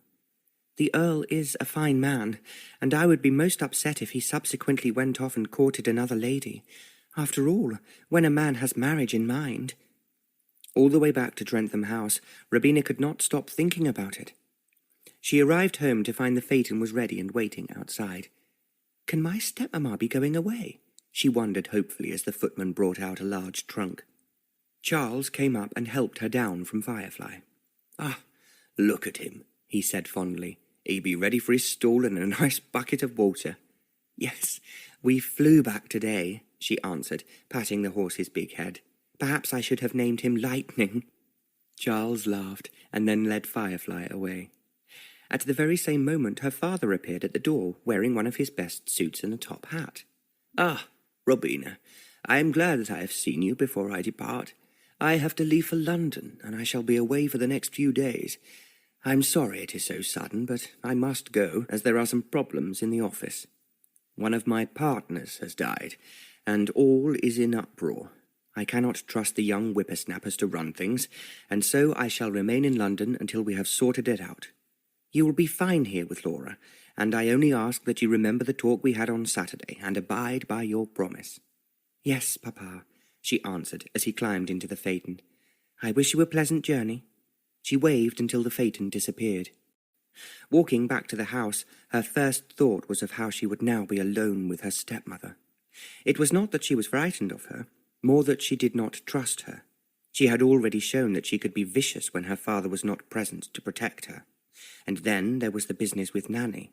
The Earl is a fine man, and I would be most upset if he subsequently went off and courted another lady. After all, when a man has marriage in mind—" All the way back to Trentham House, Robina could not stop thinking about it. She arrived home to find the phaeton was ready and waiting outside. "Can my stepmamma be going away?" she wondered hopefully as the footman brought out a large trunk. Charles came up and helped her down from Firefly. "Ah, look at him," he said fondly. "He be ready for his stall and a nice bucket of water." "Yes, we flew back today," she answered, patting the horse's big head. "Perhaps I should have named him Lightning." Charles laughed and then led Firefly away. At the very same moment her father appeared at the door, wearing one of his best suits and a top hat. "Ah, Robina, I am glad that I have seen you before I depart. I have to leave for London, and I shall be away for the next few days. I'm sorry it is so sudden, but I must go, as there are some problems in the office. One of my partners has died, and all is in uproar. I cannot trust the young whippersnappers to run things, and so I shall remain in London until we have sorted it out. You will be fine here with Laura, and I only ask that you remember the talk we had on Saturday, and abide by your promise." "Yes, Papa," she answered as he climbed into the phaeton. "I wish you a pleasant journey." She waved until the phaeton disappeared. Walking back to the house, her first thought was of how she would now be alone with her stepmother. It was not that she was frightened of her, more that she did not trust her. She had already shown that she could be vicious when her father was not present to protect her. And then there was the business with Nanny.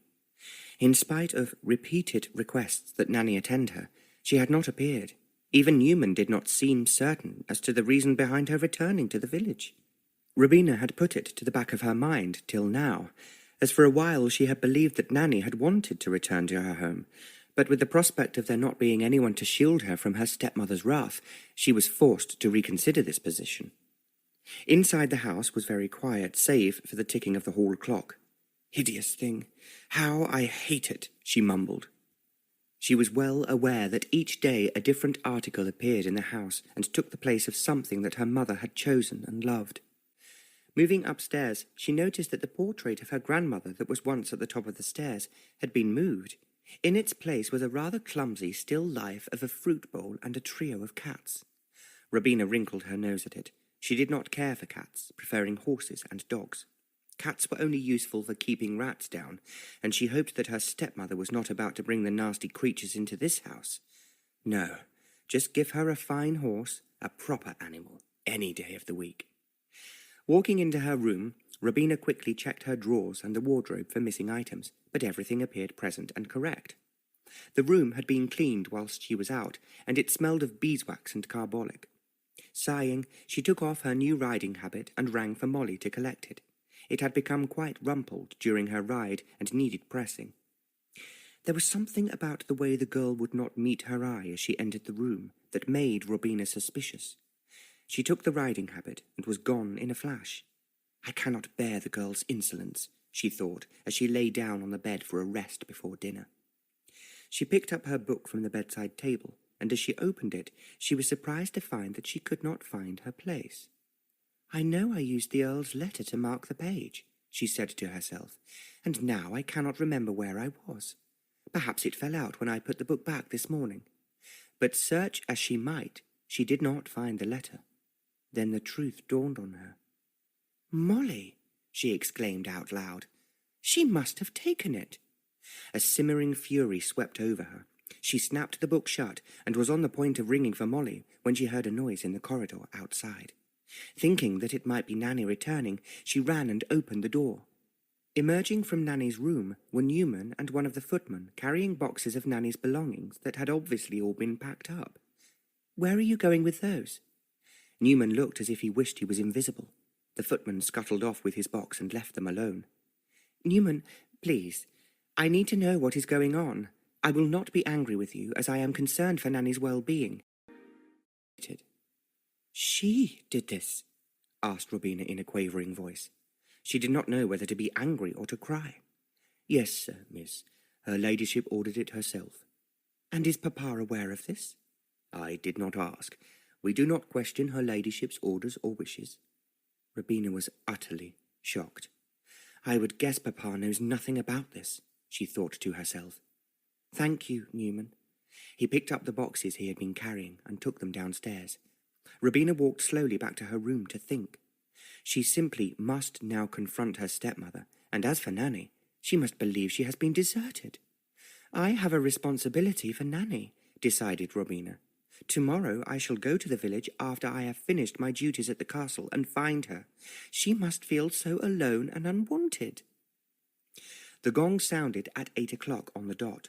In spite of repeated requests that Nanny attend her, she had not appeared. Even Newman did not seem certain as to the reason behind her returning to the village. Robina had put it to the back of her mind till now, as for a while she had believed that Nanny had wanted to return to her home, but with the prospect of there not being anyone to shield her from her stepmother's wrath, she was forced to reconsider this position. Inside the house was very quiet, save for the ticking of the hall clock. "Hideous thing! How I hate it!" she mumbled. She was well aware that each day a different article appeared in the house and took the place of something that her mother had chosen and loved. Moving upstairs, she noticed that the portrait of her grandmother that was once at the top of the stairs had been moved. In its place was a rather clumsy still life of a fruit bowl and a trio of cats. Robina wrinkled her nose at it. She did not care for cats, preferring horses and dogs. Cats were only useful for keeping rats down, and she hoped that her stepmother was not about to bring the nasty creatures into this house. No, just give her a fine horse, a proper animal, any day of the week. Walking into her room, Robina quickly checked her drawers and the wardrobe for missing items, but everything appeared present and correct. The room had been cleaned whilst she was out, and it smelled of beeswax and carbolic. Sighing, she took off her new riding habit and rang for Molly to collect it. It had become quite rumpled during her ride and needed pressing. There was something about the way the girl would not meet her eye as she entered the room that made Robina suspicious. She took the riding habit and was gone in a flash. "I cannot bear the girl's insolence," she thought as she lay down on the bed for a rest before dinner. She picked up her book from the bedside table, and as she opened it, she was surprised to find that she could not find her place. "I know I used the Earl's letter to mark the page," she said to herself, "and now I cannot remember where I was. Perhaps it fell out when I put the book back this morning." But search as she might, she did not find the letter. Then the truth dawned on her. "Molly!" she exclaimed out loud. "She must have taken it." A simmering fury swept over her. She snapped the book shut and was on the point of ringing for Molly when she heard a noise in the corridor outside. Thinking that it might be Nanny returning, she ran and opened the door. Emerging from Nanny's room were Newman and one of the footmen carrying boxes of Nanny's belongings that had obviously all been packed up. "Where are you going with those?" Newman looked as if he wished he was invisible. The footman scuttled off with his box and left them alone. "Newman, please, I need to know what is going on. I will not be angry with you, as I am concerned for Nanny's well-being." "She did this?" asked Robina in a quavering voice. She did not know whether to be angry or to cry. "Yes, miss. Her ladyship ordered it herself." "And is Papa aware of this?" "I did not ask. We do not question her ladyship's orders or wishes." Robina was utterly shocked. I would guess Papa knows nothing about this, she thought to herself. Thank you, Newman. He picked up the boxes he had been carrying and took them downstairs. Robina walked slowly back to her room to think. She simply must now confront her stepmother, and as for Nanny, she must believe she has been deserted. I have a responsibility for Nanny, decided Robina. Tomorrow I shall go to the village after I have finished my duties at the castle and find her. She must feel so alone and unwanted. The gong sounded at 8 o'clock on the dot.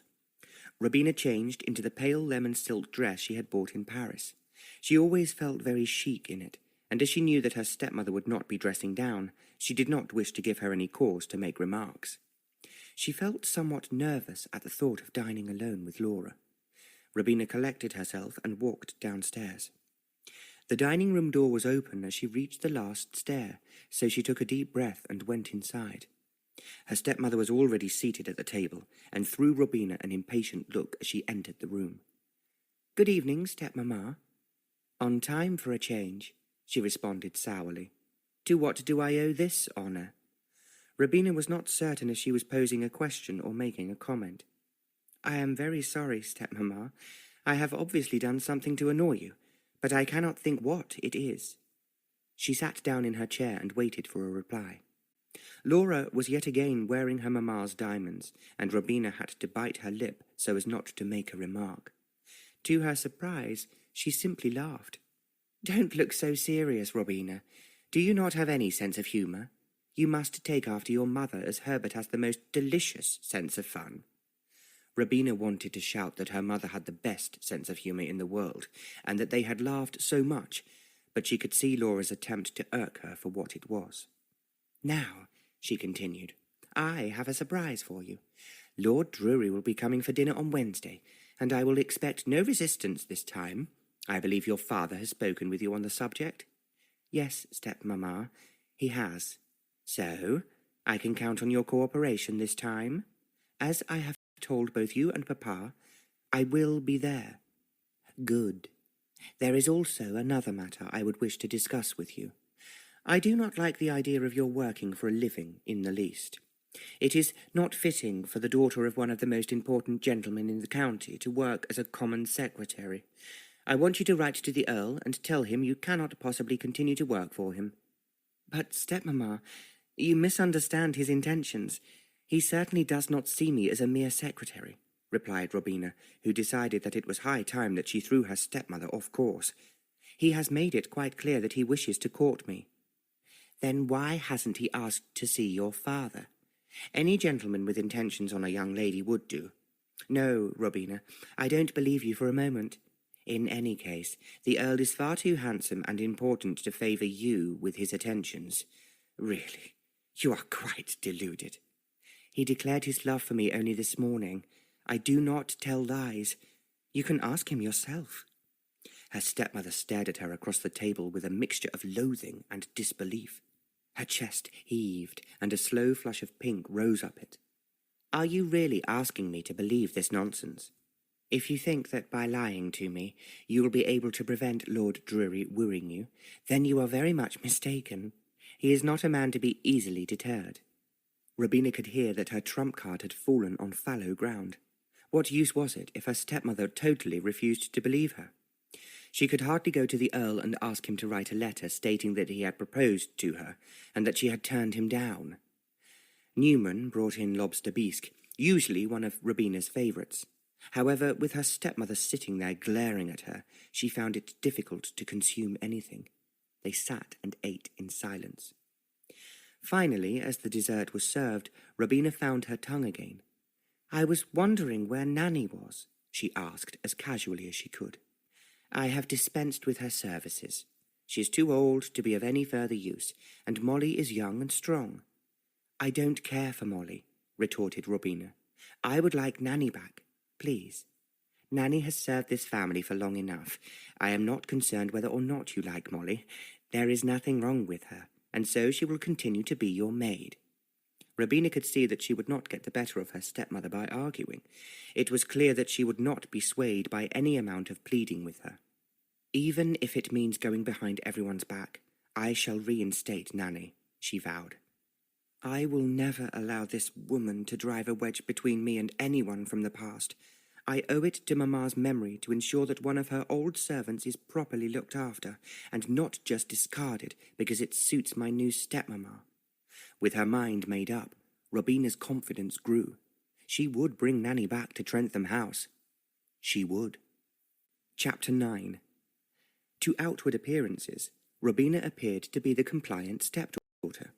Robina changed into the pale lemon silk dress she had bought in Paris. She always felt very chic in it, and as she knew that her stepmother would not be dressing down, she did not wish to give her any cause to make remarks. She felt somewhat nervous at the thought of dining alone with Laura. Robina collected herself and walked downstairs. The dining-room door was open as she reached the last stair, so she took a deep breath and went inside. Her stepmother was already seated at the table, and threw Robina an impatient look as she entered the room. "Good evening, stepmamma." "On time for a change," she responded sourly. "To what do I owe this honour?" Robina was not certain if she was posing a question or making a comment. "I am very sorry, stepmamma. I have obviously done something to annoy you, but I cannot think what it is." She sat down in her chair and waited for a reply. Laura was yet again wearing her mamma's diamonds, and Robina had to bite her lip so as not to make a remark. To her surprise, she simply laughed. "Don't look so serious, Robina. Do you not have any sense of humour? You must take after your mother, as Herbert has the most delicious sense of fun." Robina wanted to shout that her mother had the best sense of humour in the world, and that they had laughed so much, but she could see Laura's attempt to irk her for what it was. "Now," she continued, "I have a surprise for you. Lord Drury will be coming for dinner on Wednesday, and I will expect no resistance this time. I believe your father has spoken with you on the subject?" "Yes, stepmamma, he has." "So, I can count on your cooperation this time? As I have told both you and Papa, I will be there." "Good. There is also another matter I would wish to discuss with you. I do not like the idea of your working for a living in the least. It is not fitting for the daughter of one of the most important gentlemen in the county to work as a common secretary. I want you to write to the Earl and tell him you cannot possibly continue to work for him." "But, stepmamma, you misunderstand his intentions. He certainly does not see me as a mere secretary," replied Robina, who decided that it was high time that she threw her stepmother off course. "He has made it quite clear that he wishes to court me." "Then why hasn't he asked to see your father? Any gentleman with intentions on a young lady would do." "No, Robina, I don't believe you for a moment. In any case, the Earl is far too handsome and important to favour you with his attentions. Really, you are quite deluded. He declared his love for me only this morning. I do not tell lies. You can ask him yourself." Her stepmother stared at her across the table with a mixture of loathing and disbelief. Her chest heaved, and a slow flush of pink rose up it. "Are you really asking me to believe this nonsense? If you think that by lying to me you will be able to prevent Lord Drury wooing you, then you are very much mistaken. He is not a man to be easily deterred." Robina could hear that her trump card had fallen on fallow ground. What use was it if her stepmother totally refused to believe her? She could hardly go to the Earl and ask him to write a letter stating that he had proposed to her, and that she had turned him down. Newman brought in lobster bisque, usually one of Robina's favourites. However, with her stepmother sitting there glaring at her, she found it difficult to consume anything. They sat and ate in silence. Finally, as the dessert was served, Robina found her tongue again. "I was wondering where Nanny was," she asked as casually as she could. "I have dispensed with her services. She is too old to be of any further use, and Molly is young and strong." "I don't care for Molly," retorted Robina. "I would like Nanny back, please. Nanny has served this family for long enough. I am not concerned whether or not you like Molly. There is nothing wrong with her, and so she will continue to be your maid." Robina could see that she would not get the better of her stepmother by arguing. It was clear that she would not be swayed by any amount of pleading with her. "Even if it means going behind everyone's back, I shall reinstate Nanny," she vowed. I will never allow this woman to drive a wedge between me and anyone from the past. I owe it to Mamma's memory to ensure that one of her old servants is properly looked after, and not just discarded because it suits my new stepmamma. With her mind made up, Robina's confidence grew. She would bring Nanny back to Trentham House. She would. Chapter 9. To outward appearances, Robina appeared to be the compliant stepdaughter.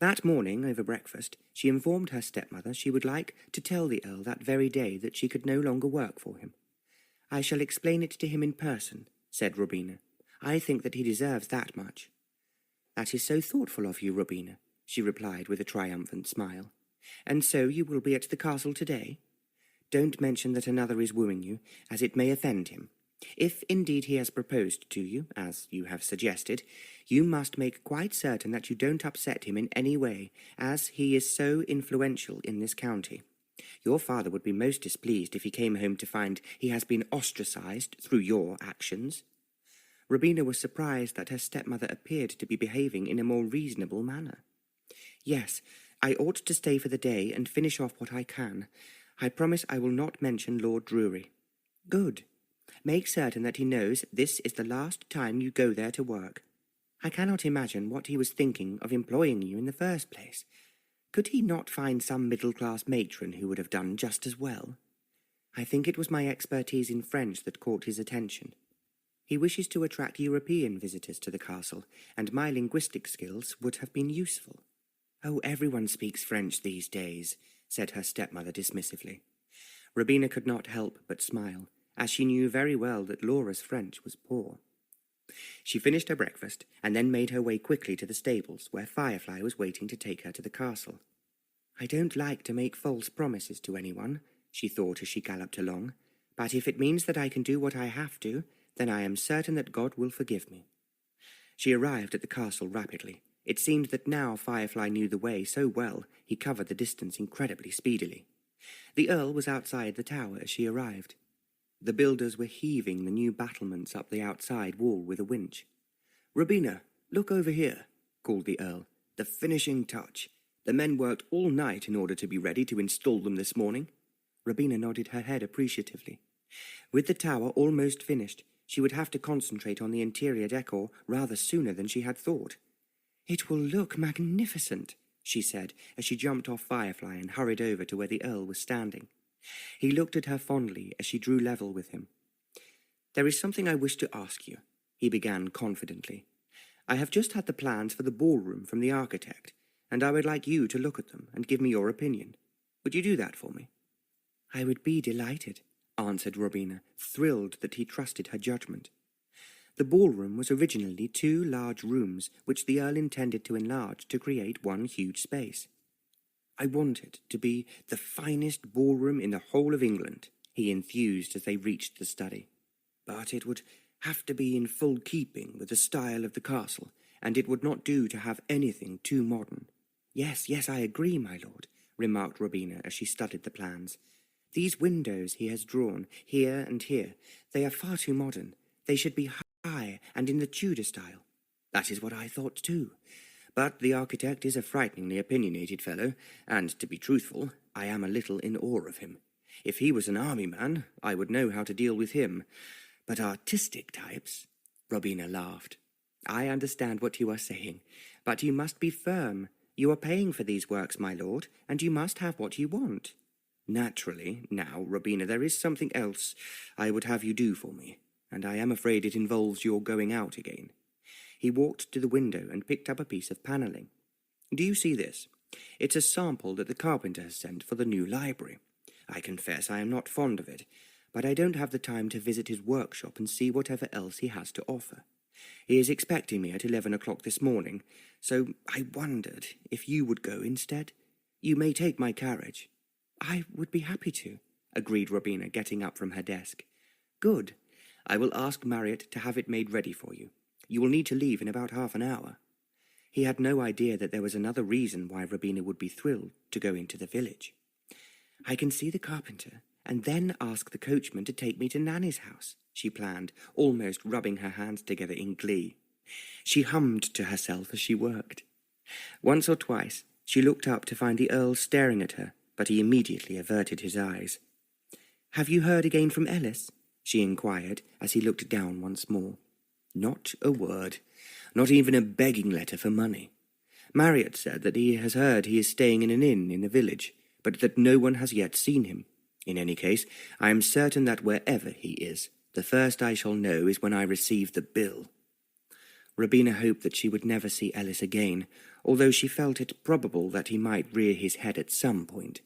That morning, over breakfast, she informed her stepmother she would like to tell the Earl that very day that she could no longer work for him. "I shall explain it to him in person," said Robina. "I think that he deserves that much." "That is so thoughtful of you, Robina," she replied with a triumphant smile. "And so you will be at the castle today? Don't mention that another is wooing you, as it may offend him. If indeed he has proposed to you, as you have suggested, you must make quite certain that you don't upset him in any way, as he is so influential in this county. Your father would be most displeased if he came home to find he has been ostracized through your actions." Robina was surprised that her stepmother appeared to be behaving in a more reasonable manner. "Yes, I ought to stay for the day and finish off what I can. I promise I will not mention Lord Drury." "Good. Make certain that he knows this is the last time you go there to work. I cannot imagine what he was thinking of employing you in the first place. Could he not find some middle-class matron who would have done just as well? I think it was my expertise in French that caught his attention. He wishes to attract European visitors to the castle, and my linguistic skills would have been useful." "Oh, everyone speaks French these days," said her stepmother dismissively. Robina could not help but smile, as she knew very well that Laura's French was poor. She finished her breakfast, and then made her way quickly to the stables, where Firefly was waiting to take her to the castle. "I don't like to make false promises to anyone," she thought as she galloped along, "but if it means that I can do what I have to, then I am certain that God will forgive me." She arrived at the castle rapidly. It seemed that now Firefly knew the way so well he covered the distance incredibly speedily. The Earl was outside the tower as she arrived. The builders were heaving the new battlements up the outside wall with a winch. "Robina, look over here," called the Earl. "The finishing touch. The men worked all night in order to be ready to install them this morning." Robina nodded her head appreciatively. With the tower almost finished, she would have to concentrate on the interior decor rather sooner than she had thought. "It will look magnificent," she said as she jumped off Firefly and hurried over to where the Earl was standing. He looked at her fondly as she drew level with him. "There is something I wish to ask you," he began confidently. "I have just had the plans for the ballroom from the architect, and I would like you to look at them and give me your opinion. Would you do that for me?" "I would be delighted," answered Robina, thrilled that he trusted her judgment. The ballroom was originally 2 large rooms, which the Earl intended to enlarge to create one huge space. "I want it to be the finest ballroom in the whole of England," he enthused as they reached the study. "But it would have to be in full keeping with the style of the castle, and it would not do to have anything too modern." Yes, I agree, my lord," remarked Robina as she studied the plans. "These windows he has drawn, here and here, they are far too modern. They should be high and in the Tudor style." "That is what I thought too. But the architect is a frighteningly opinionated fellow, and, to be truthful, I am a little in awe of him. If he was an army man, I would know how to deal with him. But artistic types—" Robina laughed. "I understand what you are saying, but you must be firm. You are paying for these works, my lord, and you must have what you want." "Naturally. Now, Robina, there is something else I would have you do for me, and I am afraid it involves your going out again." He walked to the window and picked up a piece of panelling. "Do you see this? It's a sample that the carpenter has sent for the new library. I confess I am not fond of it, but I don't have the time to visit his workshop and see whatever else he has to offer. He is expecting me at 11 o'clock this morning, so I wondered if you would go instead. You may take my carriage." "I would be happy to," agreed Robina, getting up from her desk. "Good. I will ask Marriott to have it made ready for you. You will need to leave in about half an hour." He had no idea that there was another reason why Robina would be thrilled to go into the village. "I can see the carpenter, and then ask the coachman to take me to Nanny's house," she planned, almost rubbing her hands together in glee. She hummed to herself as she worked. Once or twice, She looked up to find the Earl staring at her, but he immediately averted his eyes. "Have you heard again from Ellis?" she inquired, as he looked down once more. "Not a word. Not even a begging letter for money. Marriott said that he has heard he is staying in an inn in the village, but that no one has yet seen him. In any case, I am certain that wherever he is, the first I shall know is when I receive the bill." Robina hoped that she would never see Ellis again, although she felt it probable that he might rear his head at some point.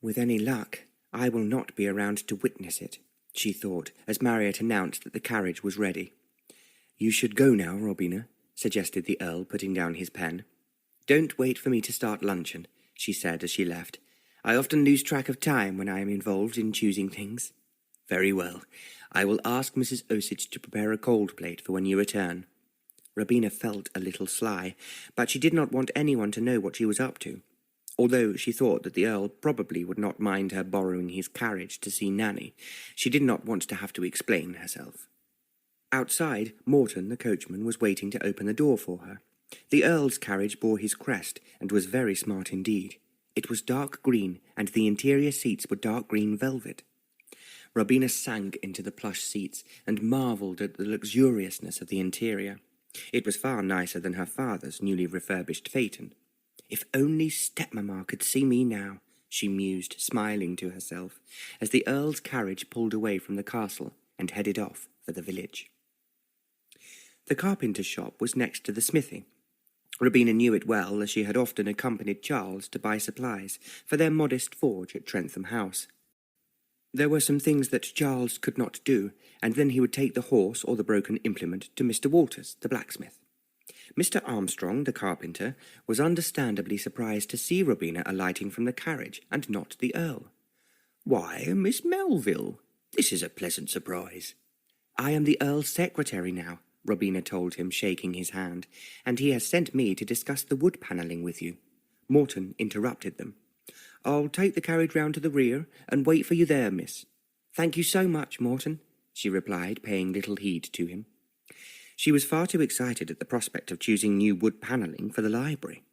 "With any luck, I will not be around to witness it," she thought, as Marriott announced that the carriage was ready. "You should go now, Robina," suggested the Earl, putting down his pen. "Don't wait for me to start luncheon," she said as she left. "I often lose track of time when I am involved in choosing things." "Very well. I will ask Mrs. Osage to prepare a cold plate for when you return." Robina felt a little sly, but she did not want anyone to know what she was up to, although she thought that the Earl probably would not mind her borrowing his carriage to see Nanny. She did not want to have to explain herself. Outside, Morton, the coachman, was waiting to open the door for her. The Earl's carriage bore his crest, and was very smart indeed. It was dark green, and the interior seats were dark green velvet. Robina sank into the plush seats, and marvelled at the luxuriousness of the interior. It was far nicer than her father's newly refurbished phaeton. "If only stepmamma could see me now," she mused, smiling to herself, as the Earl's carriage pulled away from the castle and headed off for the village. The carpenter's shop was next to the smithy. Robina knew it well, as she had often accompanied Charles to buy supplies for their modest forge at Trentham House. There were some things that Charles could not do, and then he would take the horse or the broken implement to Mr. Walters, the blacksmith. Mr. Armstrong, the carpenter, was understandably surprised to see Robina alighting from the carriage, and not the Earl. "Why, Miss Melville, this is a pleasant surprise." "I am the Earl's secretary now," Robina told him, shaking his hand, "and he has sent me to discuss the wood panelling with you." Morton interrupted them. "I'll take the carriage round to the rear, and wait for you there, miss." "Thank you so much, Morton," she replied, paying little heed to him. She was far too excited at the prospect of choosing new wood panelling for the library.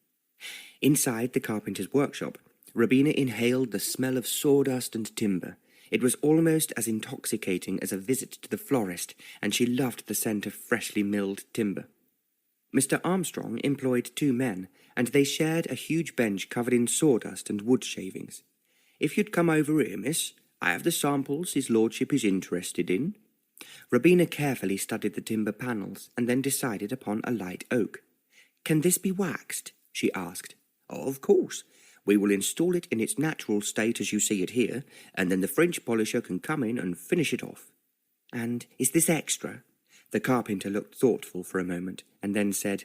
Inside the carpenter's workshop, Robina inhaled the smell of sawdust and timber. It was almost as intoxicating as a visit to the florist, and she loved the scent of freshly milled timber. Mr. Armstrong employed 2 men, and they shared a huge bench covered in sawdust and wood shavings. "If you'd come over here, miss, I have the samples his lordship is interested in." Robina carefully studied the timber panels, and then decided upon a light oak. "Can this be waxed?" she asked. "Of course. We will install it in its natural state as you see it here, and then the French polisher can come in and finish it off." "And is this extra?" The carpenter looked thoughtful for a moment, and then said,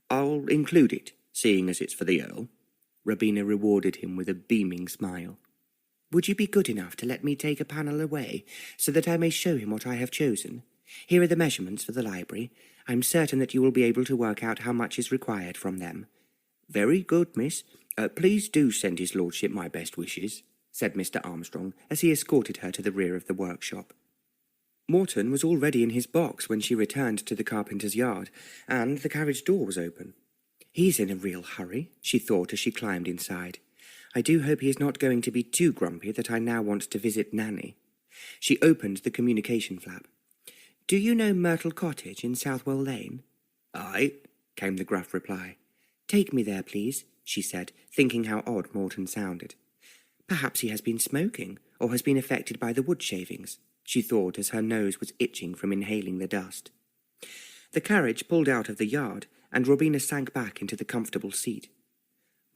"I'll include it, seeing as it's for the Earl." Robina rewarded him with a beaming smile. "Would you be good enough to let me take a panel away, so that I may show him what I have chosen? Here are the measurements for the library. I'm certain that you will be able to work out how much is required from them." "Very good, miss. Please do send his lordship my best wishes," said Mr. Armstrong, as he escorted her to the rear of the workshop. Morton was already in his box when she returned to the carpenter's yard, and the carriage door was open. "He's in a real hurry," she thought as she climbed inside. "I do hope he is not going to be too grumpy that I now want to visit Nanny." She opened the communication flap. "Do you know Myrtle Cottage in Southwell Lane?" "Aye," came the gruff reply. "Take me there, please," she said, thinking how odd Morton sounded. "Perhaps he has been smoking, or has been affected by the wood shavings," she thought as her nose was itching from inhaling the dust. The carriage pulled out of the yard, and Robina sank back into the comfortable seat.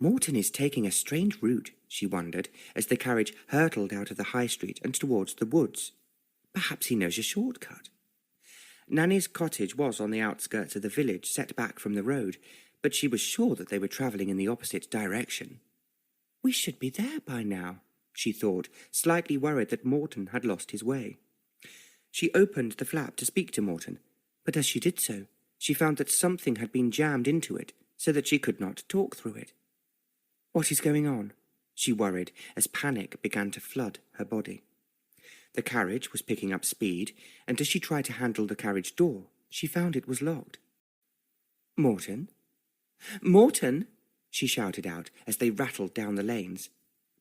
"Morton is taking a strange route," she wondered, as the carriage hurtled out of the high street and towards the woods. "Perhaps he knows a shortcut." Nanny's cottage was on the outskirts of the village, set back from the road, but she was sure that they were travelling in the opposite direction. "We should be there by now," she thought, slightly worried that Morton had lost his way. She opened the flap to speak to Morton, but as she did so, she found that something had been jammed into it, so that she could not talk through it. "What is going on?" she worried, as panic began to flood her body. The carriage was picking up speed, and as she tried to handle the carriage door, she found it was locked. "Morton? Morton?" she shouted out as they rattled down the lanes.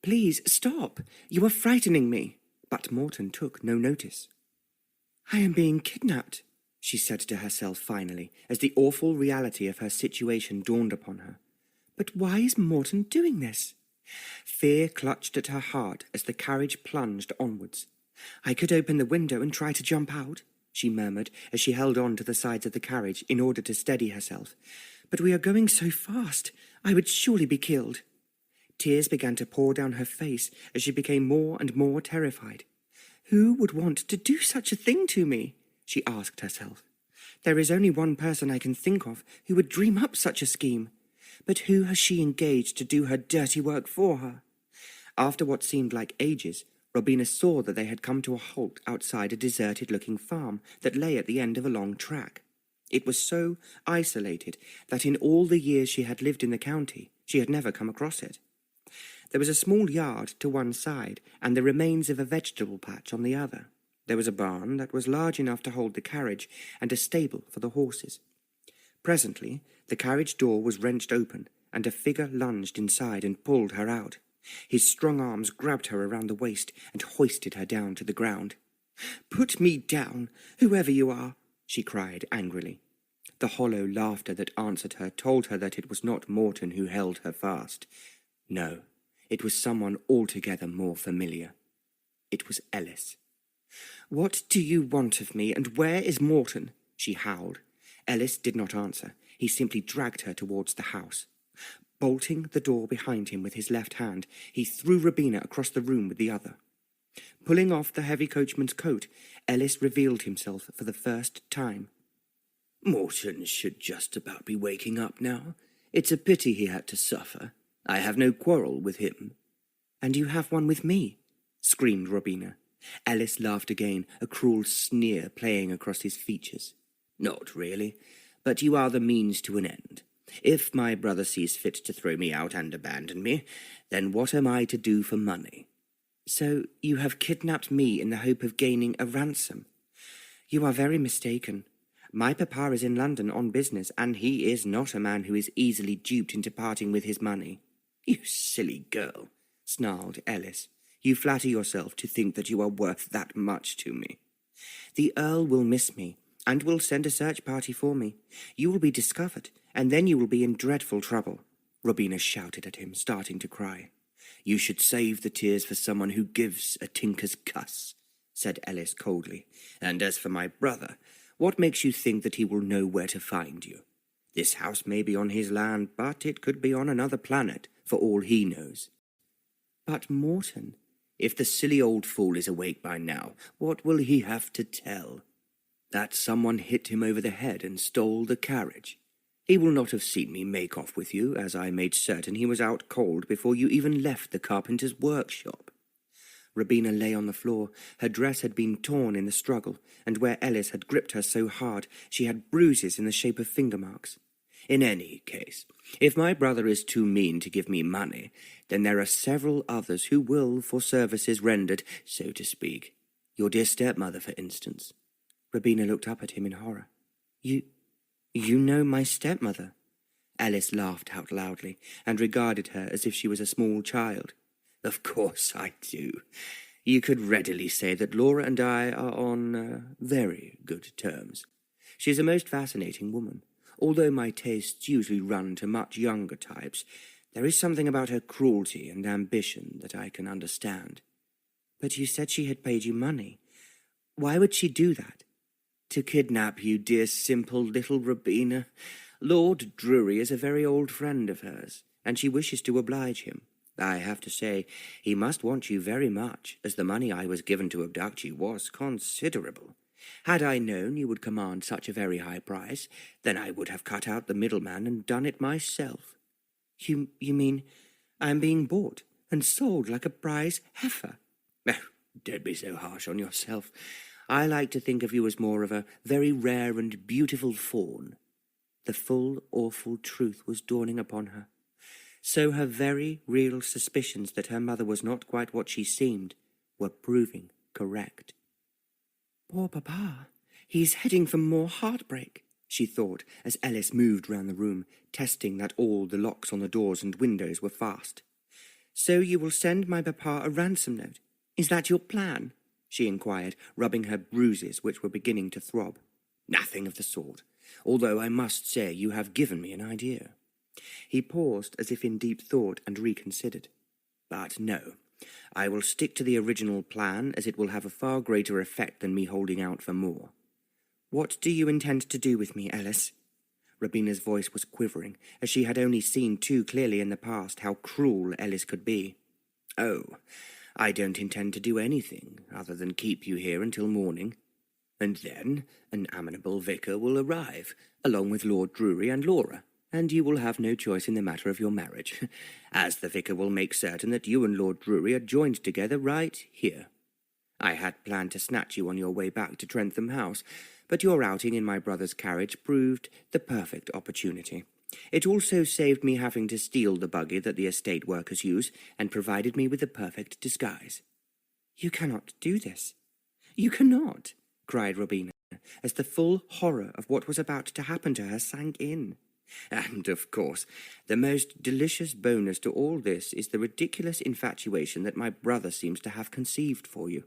"Please, stop! You are frightening me!" But Morton took no notice. "I am being kidnapped," she said to herself finally, as the awful reality of her situation dawned upon her. "But why is Morton doing this?" Fear clutched at her heart as the carriage plunged onwards. "I could open the window and try to jump out," she murmured as she held on to the sides of the carriage in order to steady herself. "But we are going so fast, I would surely be killed." Tears began to pour down her face as she became more and more terrified. "Who would want to do such a thing to me?" she asked herself. "There is only one person I can think of who would dream up such a scheme. But who has she engaged to do her dirty work for her?" After what seemed like ages, Robina saw that they had come to a halt outside a deserted-looking farm that lay at the end of a long track. It was so isolated that in all the years she had lived in the county, she had never come across it. There was a small yard to one side and the remains of a vegetable patch on the other. There was a barn that was large enough to hold the carriage and a stable for the horses. Presently, the carriage door was wrenched open, and a figure lunged inside and pulled her out. His strong arms grabbed her around the waist and hoisted her down to the ground. "Put me down, whoever you are," she cried angrily. The hollow laughter that answered her told her that it was not Morton who held her fast. No, it was someone altogether more familiar. It was Ellis. "What do you want of me, and where is Morton?" she howled. Ellis did not answer. He simply dragged her towards the house. Bolting the door behind him with his left hand, he threw Robina across the room with the other. Pulling off the heavy coachman's coat, Ellis revealed himself for the first time. "Morton should just about be waking up now. It's a pity he had to suffer. I have no quarrel with him." "And you have one with me?" screamed Robina. Ellis laughed again, a cruel sneer playing across his features. "Not really, but you are the means to an end. If my brother sees fit to throw me out and abandon me, then what am I to do for money?" "So you have kidnapped me in the hope of gaining a ransom? You are very mistaken. My papa is in London on business, and he is not a man who is easily duped into parting with his money." "You silly girl," snarled Ellis. "you flatter yourself to think that you are worth that much to me." "The Earl will miss me, and will send a search party for me. You will be discovered, and then you will be in dreadful trouble." Robina shouted at him, starting to cry. "You should save the tears for someone who gives a tinker's cuss," said Ellis coldly. "And as for my brother, what makes you think that he will know where to find you? This house may be on his land, but it could be on another planet, for all he knows." "But Morton—" "If the silly old fool is awake by now, what will he have to tell? That someone hit him over the head and stole the carriage. He will not have seen me make off with you, as I made certain he was out cold before you even left the carpenter's workshop." Robina lay on the floor. Her dress had been torn in the struggle, and where Ellis had gripped her so hard, she had bruises in the shape of finger marks. "In any case, if my brother is too mean to give me money, then there are several others who will, for services rendered, so to speak. Your dear stepmother, for instance." Robina looked up at him in horror. You know my stepmother?" Ellis laughed out loudly, and regarded her as if she was a small child. "Of course I do. You could readily say that Laura and I are on very good terms. She's a most fascinating woman. Although my tastes usually run to much younger types, there is something about her cruelty and ambition that I can understand." "But you said she had paid you money. Why would she do that?" "To kidnap you, dear simple little Robina. Lord Drury is a very old friend of hers, and she wishes to oblige him. I have to say, he must want you very much, as the money I was given to abduct you was considerable. Had I known you would command such a very high price, then I would have cut out the middleman and done it myself." You mean I am being bought and sold like a prize heifer?" "Oh, don't be so harsh on yourself. I like to think of you as more of a very rare and beautiful fawn." The full, awful truth was dawning upon her. So her very real suspicions that her mother was not quite what she seemed were proving correct. "Poor papa, he's heading for more heartbreak," she thought, as Ellis moved round the room, testing that all the locks on the doors and windows were fast. "So you will send my papa a ransom note? Is that your plan?" she inquired, rubbing her bruises, which were beginning to throb. "Nothing of the sort, although I must say you have given me an idea." He paused as if in deep thought and reconsidered. "But no, I will stick to the original plan, as it will have a far greater effect than me holding out for more." "What do you intend to do with me, Ellis?" Robina's voice was quivering, as she had only seen too clearly in the past how cruel Ellis could be. "Oh, I don't intend to do anything other than keep you here until morning. And then an amenable vicar will arrive, along with Lord Drury and Laura, and you will have no choice in the matter of your marriage, as the vicar will make certain that you and Lord Drury are joined together right here. I had planned to snatch you on your way back to Trentham House, but your outing in my brother's carriage proved the perfect opportunity. It also saved me having to steal the buggy that the estate workers use, and provided me with the perfect disguise." "You cannot do this. You cannot," cried Robina, as the full horror of what was about to happen to her sank in. "And, of course, the most delicious bonus to all this is the ridiculous infatuation that my brother seems to have conceived for you.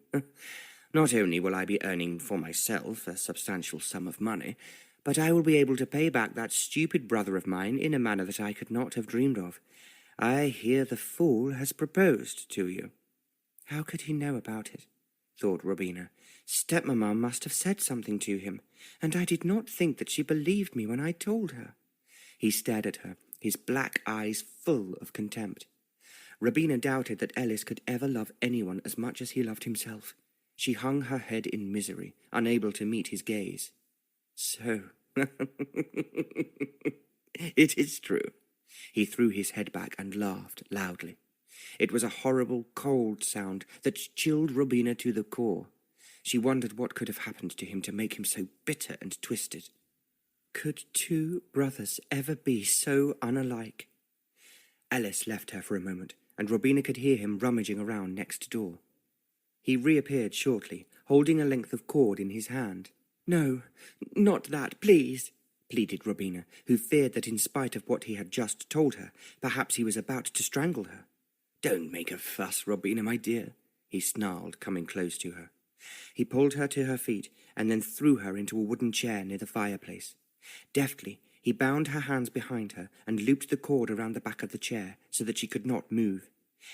Not only will I be earning for myself a substantial sum of money, but I will be able to pay back that stupid brother of mine in a manner that I could not have dreamed of. I hear the fool has proposed to you." "How could he know about it?" thought Robina. "Stepmamma must have said something to him, and I did not think that she believed me when I told her." He stared at her, his black eyes full of contempt. Robina doubted that Ellis could ever love anyone as much as he loved himself. She hung her head in misery, unable to meet his gaze. "So, it is true." He threw his head back and laughed loudly. It was a horrible, cold sound that chilled Robina to the core. She wondered what could have happened to him to make him so bitter and twisted. Could two brothers ever be so unalike? Ellis left her for a moment, and Robina could hear him rummaging around next door. He reappeared shortly, holding a length of cord in his hand. "No, not that, please," pleaded Robina, who feared that in spite of what he had just told her, perhaps he was about to strangle her. "Don't make a fuss, Robina, my dear," he snarled, coming close to her. He pulled her to her feet and then threw her into a wooden chair near the fireplace. Deftly, he bound her hands behind her and looped the cord around the back of the chair so that she could not move.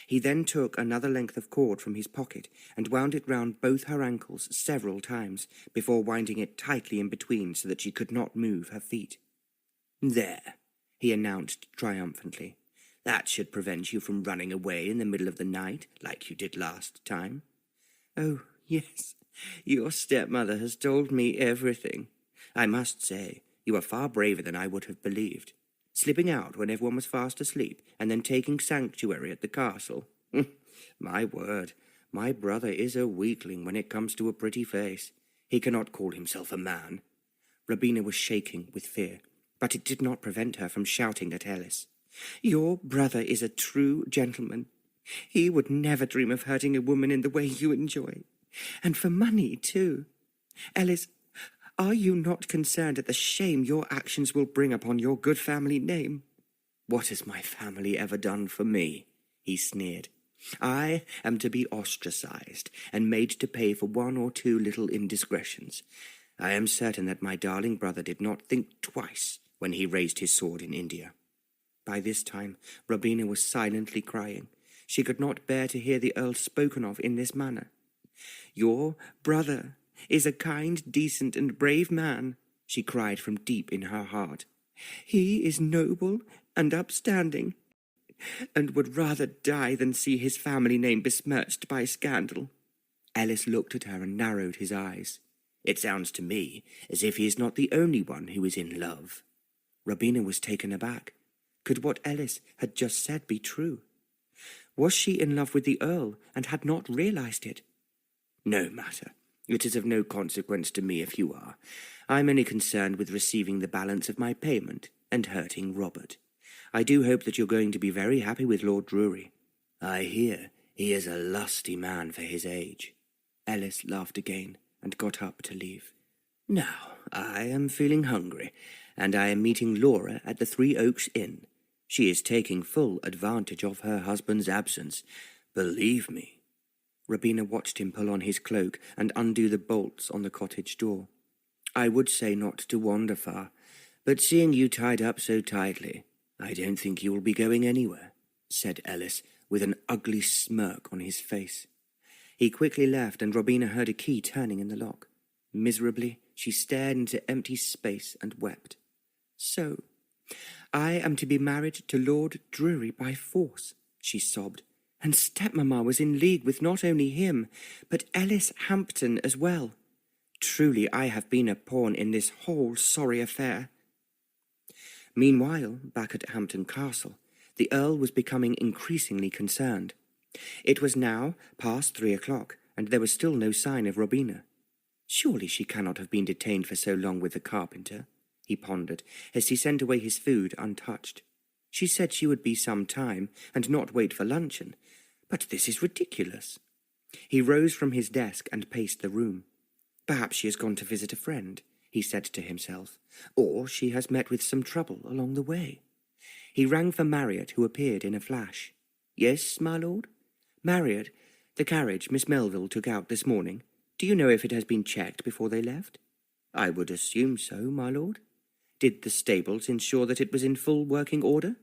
He then took another length of cord from his pocket and wound it round both her ankles several times before winding it tightly in between so that she could not move her feet. "There," he announced triumphantly. "That should prevent you from running away in the middle of the night like you did last time." "Oh, yes, your stepmother has told me everything. I must say, you are far braver than I would have believed. Slipping out when everyone was fast asleep, and then taking sanctuary at the castle. My word, my brother is a weakling when it comes to a pretty face. He cannot call himself a man." Robina was shaking with fear, but it did not prevent her from shouting at Ellis. "Your brother is a true gentleman. He would never dream of hurting a woman in the way you enjoy. And for money, too. Ellis, are you not concerned at the shame your actions will bring upon your good family name?" "What has my family ever done for me?" he sneered. "I am to be ostracized and made to pay for one or two little indiscretions. I am certain that my darling brother did not think twice when he raised his sword in India." By this time, Robina was silently crying. She could not bear to hear the Earl spoken of in this manner. "Your brother is a kind, decent, and brave man," she cried from deep in her heart. "He is noble and upstanding, and would rather die than see his family name besmirched by scandal." Ellis looked at her and narrowed his eyes. "It sounds to me as if he is not the only one who is in love." Robina was taken aback. Could what Ellis had just said be true? Was she in love with the Earl and had not realized it? "No matter. It is of no consequence to me if you are. I'm only concerned with receiving the balance of my payment and hurting Robert. I do hope that you're going to be very happy with Lord Drury. I hear he is a lusty man for his age." Ellis laughed again and got up to leave. Now, I am feeling hungry, and I am meeting Laura at the Three Oaks Inn. She is taking full advantage of her husband's absence, believe me." Robina watched him pull on his cloak and undo the bolts on the cottage door. "I would say not to wander far, but seeing you tied up so tightly, I don't think you will be going anywhere," said Ellis, with an ugly smirk on his face. He quickly left, and Robina heard a key turning in the lock. Miserably, she stared into empty space and wept. "So, I am to be married to Lord Drury by force," she sobbed, "and stepmamma was in league with not only him, but Ellis Hampton as well. Truly I have been a pawn in this whole sorry affair." Meanwhile, back at Hampton Castle, the Earl was becoming increasingly concerned. It was now past 3 o'clock, and there was still no sign of Robina. "Surely she cannot have been detained for so long with the carpenter," he pondered, as he sent away his food untouched. "She said she would be some time, and not wait for luncheon. But this is ridiculous." He rose from his desk and paced the room. "Perhaps she has gone to visit a friend," he said to himself, "or she has met with some trouble along the way." He rang for Marriott, who appeared in a flash. "Yes, my lord?" "Marriott, the carriage Miss Melville took out this morning. Do you know if it has been checked before they left?" "I would assume so, my lord." "Did the stables ensure that it was in full working order?"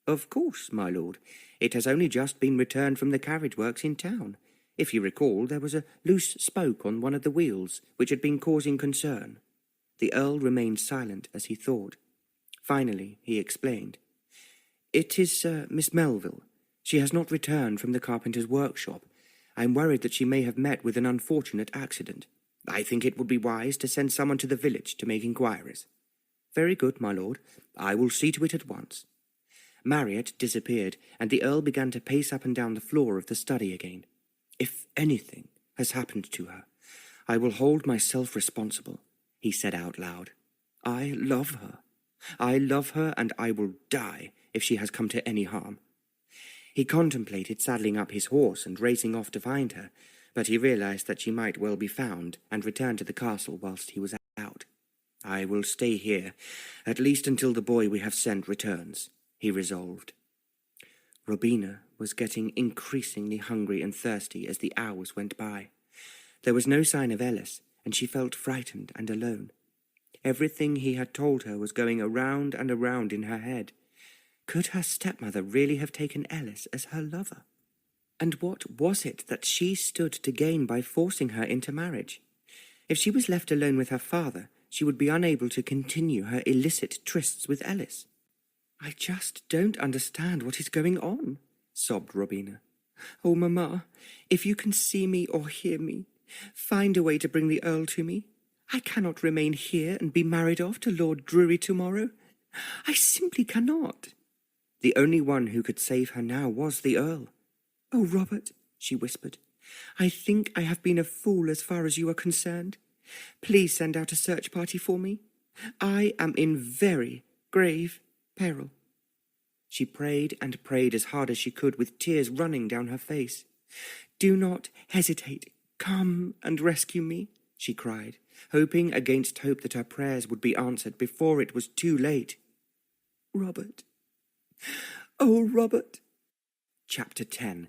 "Of course, my lord. It has only just been returned from the carriage works in town. If you recall, there was a loose spoke on one of the wheels, which had been causing concern." The Earl remained silent as he thought. Finally, he explained. "It is Miss Melville. She has not returned from the carpenter's workshop. I am worried that she may have met with an unfortunate accident. I think it would be wise to send someone to the village to make inquiries." "Very good, my lord. I will see to it at once." Marriott disappeared, and the Earl began to pace up and down the floor of the study again. "If anything has happened to her, I will hold myself responsible," he said out loud. "I love her. I love her, and I will die if she has come to any harm." He contemplated saddling up his horse and racing off to find her, but he realized that she might well be found, and returned to the castle whilst he was out. "I will stay here, at least until the boy we have sent returns," he resolved. Robina was getting increasingly hungry and thirsty as the hours went by. There was no sign of Ellis, and she felt frightened and alone. Everything he had told her was going around and around in her head. Could her stepmother really have taken Ellis as her lover? And what was it that she stood to gain by forcing her into marriage? If she was left alone with her father, she would be unable to continue her illicit trysts with Ellis. "I just don't understand what is going on," sobbed Robina. "Oh, Mamma, if you can see me or hear me, find a way to bring the Earl to me. I cannot remain here and be married off to Lord Drury tomorrow. I simply cannot." The only one who could save her now was the Earl. "Oh, Robert," she whispered, "I think I have been a fool as far as you are concerned. Please send out a search party for me. I am in very grave peril." She prayed and prayed as hard as she could, with tears running down her face. "Do not hesitate. Come and rescue me," she cried, hoping against hope that her prayers would be answered before it was too late. "Robert. Oh, Robert." Chapter 10.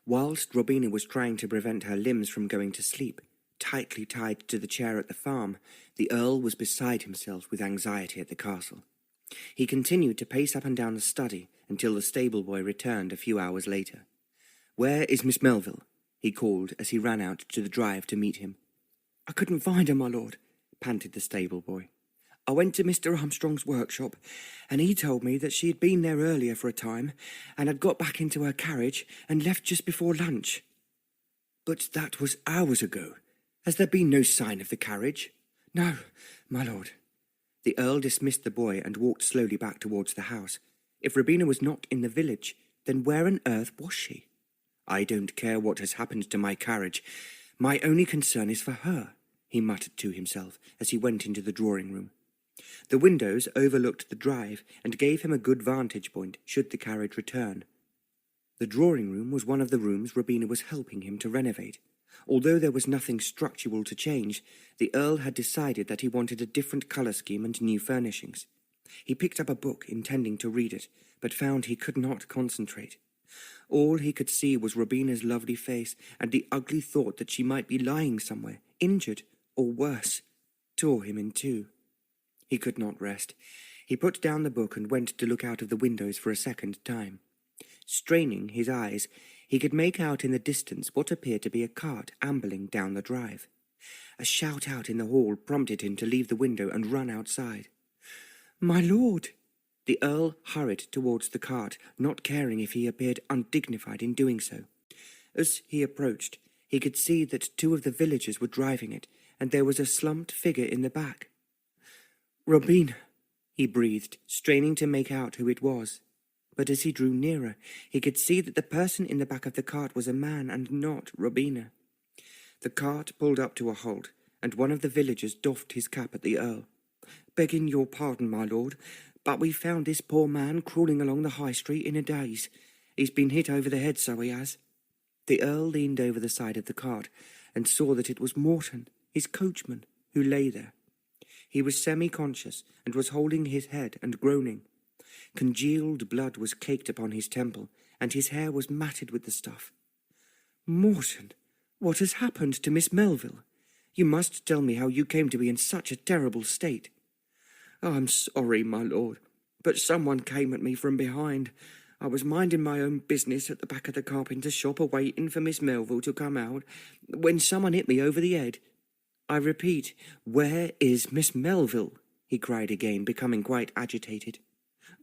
Whilst Robina was trying to prevent her limbs from going to sleep, tightly tied to the chair at the farm, the Earl was beside himself with anxiety at the castle. He continued to pace up and down the study until the stable-boy returned a few hours later. "Where is Miss Melville?" he called as he ran out to the drive to meet him. "I couldn't find her, my lord," panted the stable-boy. "I went to Mr. Armstrong's workshop, and he told me that she had been there earlier for a time, and had got back into her carriage and left just before lunch." "But that was hours ago. Has there been no sign of the carriage?" "No, my lord." The Earl dismissed the boy and walked slowly back towards the house. If Robina was not in the village, then where on earth was she? "I don't care what has happened to my carriage. My only concern is for her," he muttered to himself as he went into the drawing-room. The windows overlooked the drive and gave him a good vantage point should the carriage return. The drawing-room was one of the rooms Robina was helping him to renovate. Although there was nothing structural to change, the Earl had decided that he wanted a different colour scheme and new furnishings. He picked up a book, intending to read it, but found he could not concentrate. All he could see was Robina's lovely face, and the ugly thought that she might be lying somewhere, injured, or worse, tore him in two. He could not rest. He put down the book and went to look out of the windows for a second time. Straining his eyes, he could make out in the distance what appeared to be a cart ambling down the drive. A shout out in the hall prompted him to leave the window and run outside. "My lord!" The Earl hurried towards the cart, not caring if he appeared undignified in doing so. As he approached, he could see that two of the villagers were driving it, and there was a slumped figure in the back. "Robina," he breathed, straining to make out who it was. But as he drew nearer, he could see that the person in the back of the cart was a man and not Robina. The cart pulled up to a halt, and one of the villagers doffed his cap at the Earl. "Begging your pardon, my lord, but we found this poor man crawling along the high street in a daze. He's been hit over the head, so he has." The Earl leaned over the side of the cart and saw that it was Morton, his coachman, who lay there. He was semi-conscious and was holding his head and groaning. Congealed blood was caked upon his temple, and his hair was matted with the stuff. "Morton, what has happened to Miss Melville? You must tell me how you came to be in such a terrible state." "I'm sorry, my lord, but someone came at me from behind. I was minding my own business at the back of the carpenter's shop, awaiting for Miss Melville to come out, when someone hit me over the head. I repeat, where is Miss Melville?" he cried again, becoming quite agitated.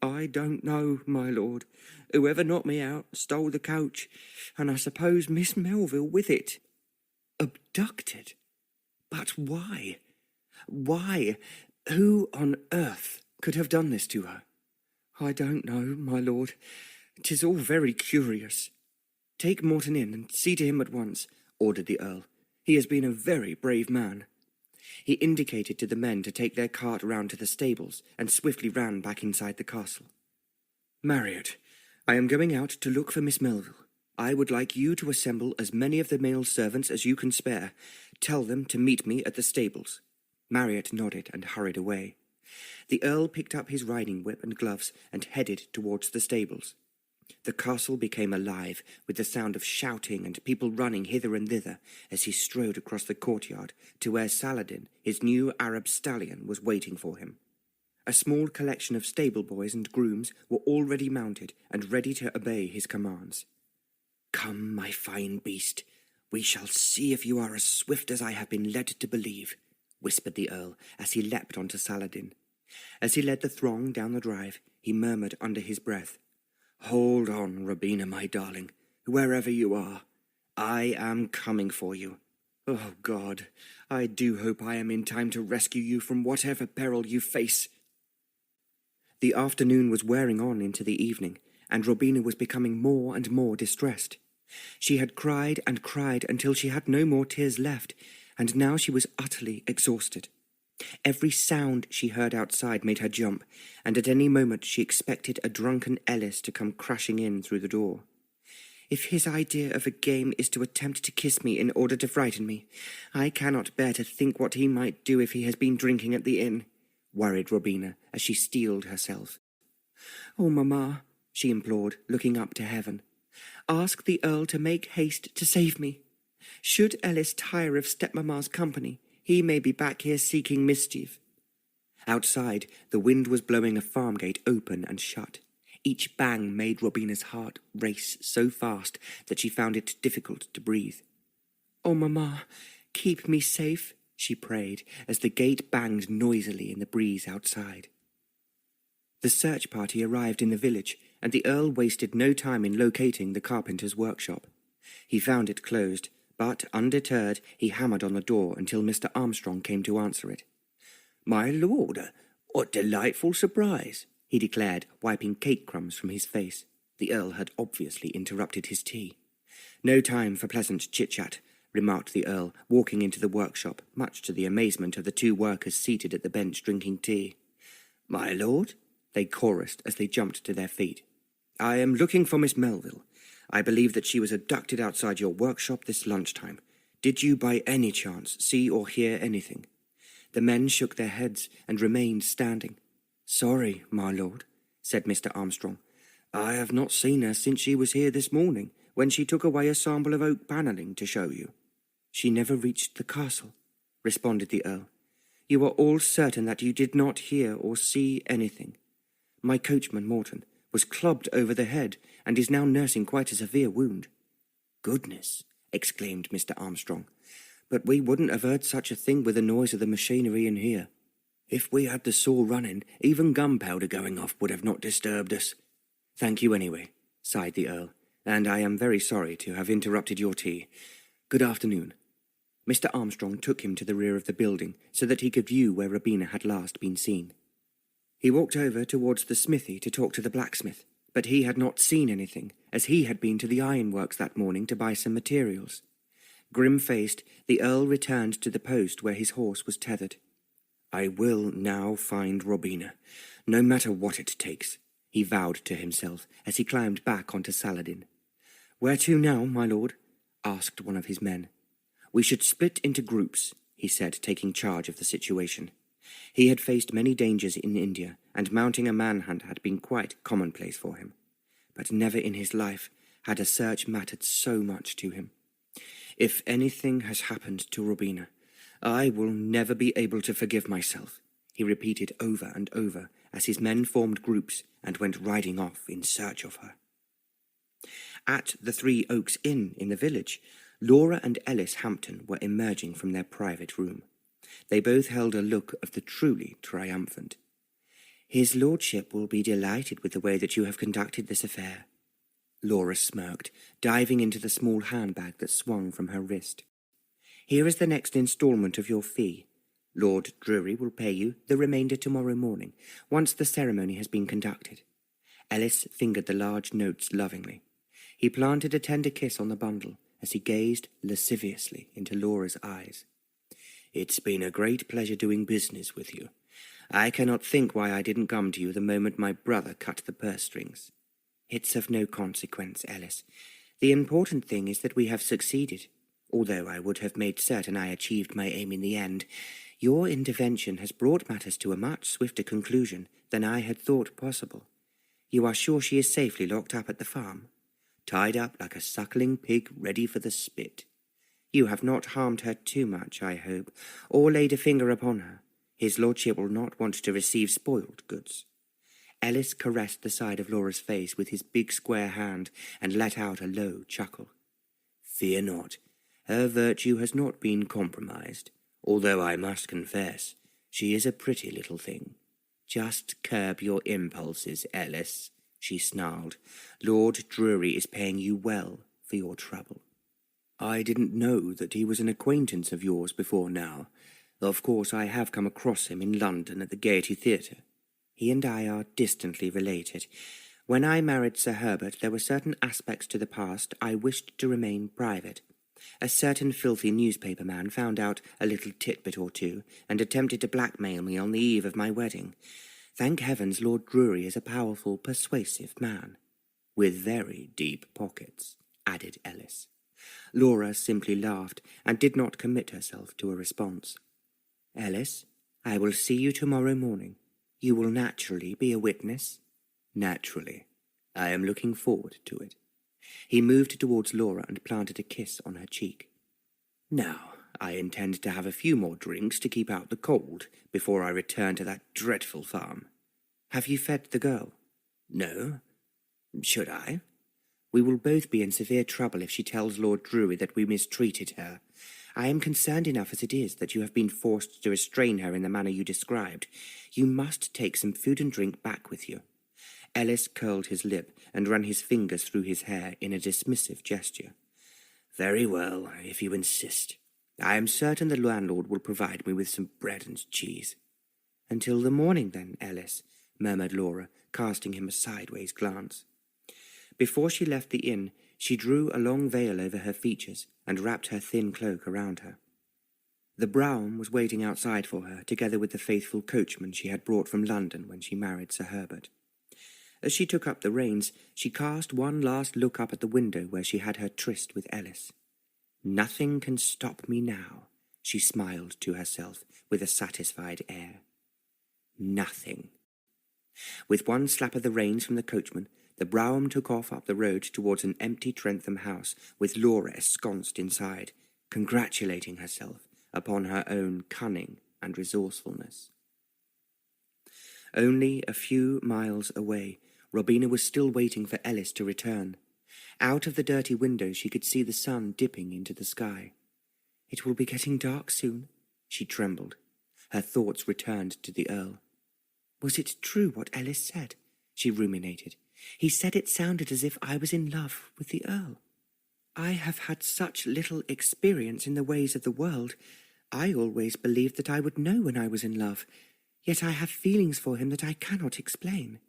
"I don't know, my lord. Whoever knocked me out stole the coach, and I suppose Miss Melville with it." Abducted? But why? Why? Who on earth could have done this to her? "I don't know, my lord. 'Tis all very curious." "Take Morton in and see to him at once," ordered the Earl. "He has been a very brave man." He indicated to the men to take their cart round to the stables, and swiftly ran back inside the castle. "Marriott, I am going out to look for Miss Melville. I would like you to assemble as many of the male servants as you can spare. Tell them to meet me at the stables." Marriott nodded and hurried away. The Earl picked up his riding whip and gloves and headed towards the stables. The castle became alive with the sound of shouting and people running hither and thither as he strode across the courtyard to where Saladin, his new Arab stallion, was waiting for him. A small collection of stable boys and grooms were already mounted and ready to obey his commands. "Come, my fine beast, we shall see if you are as swift as I have been led to believe," whispered the Earl as he leapt onto Saladin. As he led the throng down the drive, he murmured under his breath, "Hold on, Robina, my darling, wherever you are. I am coming for you. Oh, God, I do hope I am in time to rescue you from whatever peril you face." The afternoon was wearing on into the evening, and Robina was becoming more and more distressed. She had cried and cried until she had no more tears left, and now she was utterly exhausted. Every sound she heard outside made her jump, and at any moment she expected a drunken Ellis to come crashing in through the door. "If his idea of a game is to attempt to kiss me in order to frighten me, I cannot bear to think what he might do if he has been drinking at the inn," worried Robina as she steeled herself. "Oh, mamma," she implored, looking up to heaven, "ask the Earl to make haste to save me. Should Ellis tire of stepmamma's company, he may be back here seeking mischief." Outside, the wind was blowing a farm gate open and shut. Each bang made Robina's heart race so fast that she found it difficult to breathe. "Oh, mamma, keep me safe," she prayed, as the gate banged noisily in the breeze outside. The search party arrived in the village, and the Earl wasted no time in locating the carpenter's workshop. He found it closed, but, undeterred, he hammered on the door until Mr. Armstrong came to answer it. "My lord, what delightful surprise," he declared, wiping cake crumbs from his face. The Earl had obviously interrupted his tea. "No time for pleasant chit-chat," remarked the Earl, walking into the workshop, much to the amazement of the two workers seated at the bench drinking tea. "My lord?" they chorused as they jumped to their feet. "I am looking for Miss Melville. I believe that she was abducted outside your workshop this lunchtime. Did you by any chance see or hear anything?" The men shook their heads and remained standing. "Sorry, my lord," said Mr. Armstrong. "I have not seen her since she was here this morning, when she took away a sample of oak panelling to show you." "She never reached the castle," responded the Earl. "You are all certain that you did not hear or see anything. My coachman, Morton, was clubbed over the head and is now nursing quite a severe wound." "Goodness!" exclaimed Mr. Armstrong. "But we wouldn't have heard such a thing with the noise of the machinery in here. If we had the saw running, even gunpowder going off would have not disturbed us." "Thank you anyway," sighed the Earl, "and I am very sorry to have interrupted your tea. Good afternoon." Mr. Armstrong took him to the rear of the building so that he could view where Robina had last been seen. He walked over towards the smithy to talk to the blacksmith, but he had not seen anything, as he had been to the ironworks that morning to buy some materials. Grim-faced, the Earl returned to the post where his horse was tethered. "I will now find Robina, no matter what it takes," he vowed to himself as he climbed back onto Saladin. "Where to now, my lord?" asked one of his men. "We should split into groups," he said, taking charge of the situation. He had faced many dangers in India, and mounting a manhunt had been quite commonplace for him. But never in his life had a search mattered so much to him. "If anything has happened to Robina, I will never be able to forgive myself," he repeated over and over as his men formed groups and went riding off in search of her. At the Three Oaks Inn in the village, Laura and Ellis Hampton were emerging from their private room. They both held a look of the truly triumphant. "His lordship will be delighted with the way that you have conducted this affair." Laura smirked, diving into the small handbag that swung from her wrist. "Here is the next instalment of your fee. Lord Drury will pay you the remainder tomorrow morning, once the ceremony has been conducted." Ellis fingered the large notes lovingly. He planted a tender kiss on the bundle as he gazed lasciviously into Laura's eyes. "It's been a great pleasure doing business with you. I cannot think why I didn't come to you the moment my brother cut the purse strings." "It's of no consequence, Ellis. The important thing is that we have succeeded. Although I would have made certain I achieved my aim in the end, your intervention has brought matters to a much swifter conclusion than I had thought possible. You are sure she is safely locked up at the farm?" "Tied up like a suckling pig ready for the spit." "You have not harmed her too much, I hope, or laid a finger upon her. His lordship will not want to receive spoiled goods." Ellis caressed the side of Laura's face with his big square hand and let out a low chuckle. "Fear not. Her virtue has not been compromised, although I must confess, she is a pretty little thing." "Just curb your impulses, Ellis," she snarled. "Lord Drury is paying you well for your trouble." "I didn't know that he was an acquaintance of yours before now. Of course, I have come across him in London at the Gaiety Theatre. He and I are distantly related. When I married Sir Herbert, there were certain aspects to the past I wished to remain private. A certain filthy newspaper man found out a little titbit or two and attempted to blackmail me on the eve of my wedding. Thank heavens Lord Drury is a powerful, persuasive man." "With very deep pockets," added Ellis. Laura simply laughed and did not commit herself to a response. "Ellis, I will see you tomorrow morning. You will naturally be a witness?" "Naturally. I am looking forward to it." He moved towards Laura and planted a kiss on her cheek. "Now, I intend to have a few more drinks to keep out the cold before I return to that dreadful farm." "Have you fed the girl?" "No. Should I?" "We will both be in severe trouble if she tells Lord Drury that we mistreated her. I am concerned enough as it is that you have been forced to restrain her in the manner you described. You must take some food and drink back with you." Ellis curled his lip and ran his fingers through his hair in a dismissive gesture. "Very well, if you insist. I am certain the landlord will provide me with some bread and cheese." "Until the morning, then, Ellis," murmured Laura, casting him a sideways glance. Before she left the inn, she drew a long veil over her features and wrapped her thin cloak around her. The brougham was waiting outside for her, together with the faithful coachman she had brought from London when she married Sir Herbert. As she took up the reins, she cast one last look up at the window where she had her tryst with Ellis. Nothing can stop me now, she smiled to herself with a satisfied air. Nothing. With one slap of the reins from the coachman, the brougham took off up the road towards an empty Trentham house, with Laura ensconced inside, congratulating herself upon her own cunning and resourcefulness. Only a few miles away, Robina was still waiting for Ellis to return. Out of the dirty window she could see the sun dipping into the sky. It will be getting dark soon, she trembled. Her thoughts returned to the Earl. Was it true what Ellis said? She ruminated. He said it sounded as if I was in love with the Earl. I have had such little experience in the ways of the world. I always believed that I would know when I was in love, yet I have feelings for him that I cannot explain.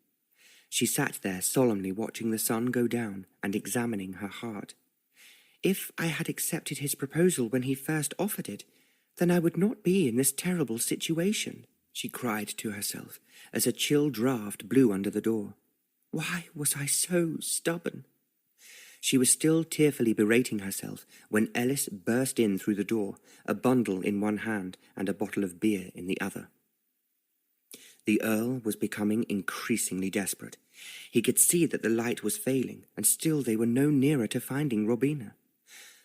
She sat there solemnly watching the sun go down and examining her heart. If I had accepted his proposal when he first offered it, then I would not be in this terrible situation, she cried to herself, as a chill draught blew under the door. Why was I so stubborn? She was still tearfully berating herself when Ellis burst in through the door, a bundle in one hand and a bottle of beer in the other. The Earl was becoming increasingly desperate. He could see that the light was failing, and still they were no nearer to finding Robina.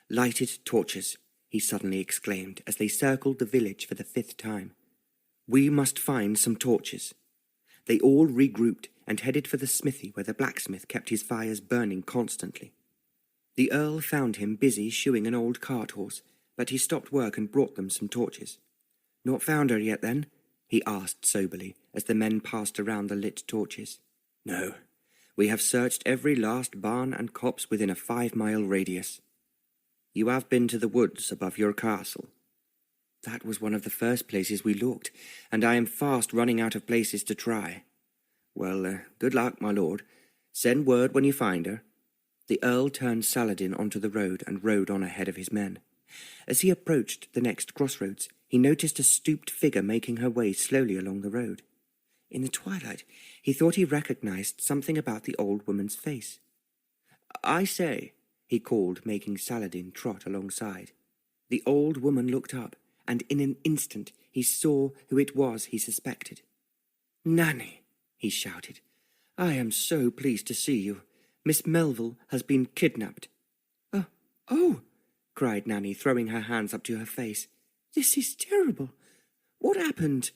Lighted torches, he suddenly exclaimed as they circled the village for the 5th time. We must find some torches. They all regrouped and headed for the smithy where the blacksmith kept his fires burning constantly. The Earl found him busy shoeing an old cart horse, but he stopped work and brought them some torches. Not found her yet, then? He asked soberly as the men passed around the lit torches. No, we have searched every last barn and copse within a 5-mile radius. You have been to the woods above your castle? That was one of the first places we looked, and I am fast running out of places to try. Well, good luck, my lord. Send word when you find her. The Earl turned Saladin onto the road and rode on ahead of his men. As he approached the next crossroads, he noticed a stooped figure making her way slowly along the road. In the twilight, he thought he recognized something about the old woman's face. I say, he called, making Saladin trot alongside. The old woman looked up, and in an instant he saw who it was he suspected. Nanny, he shouted, I am so pleased to see you. Miss Melville has been kidnapped. Oh, cried Nanny, throwing her hands up to her face. This is terrible. What happened?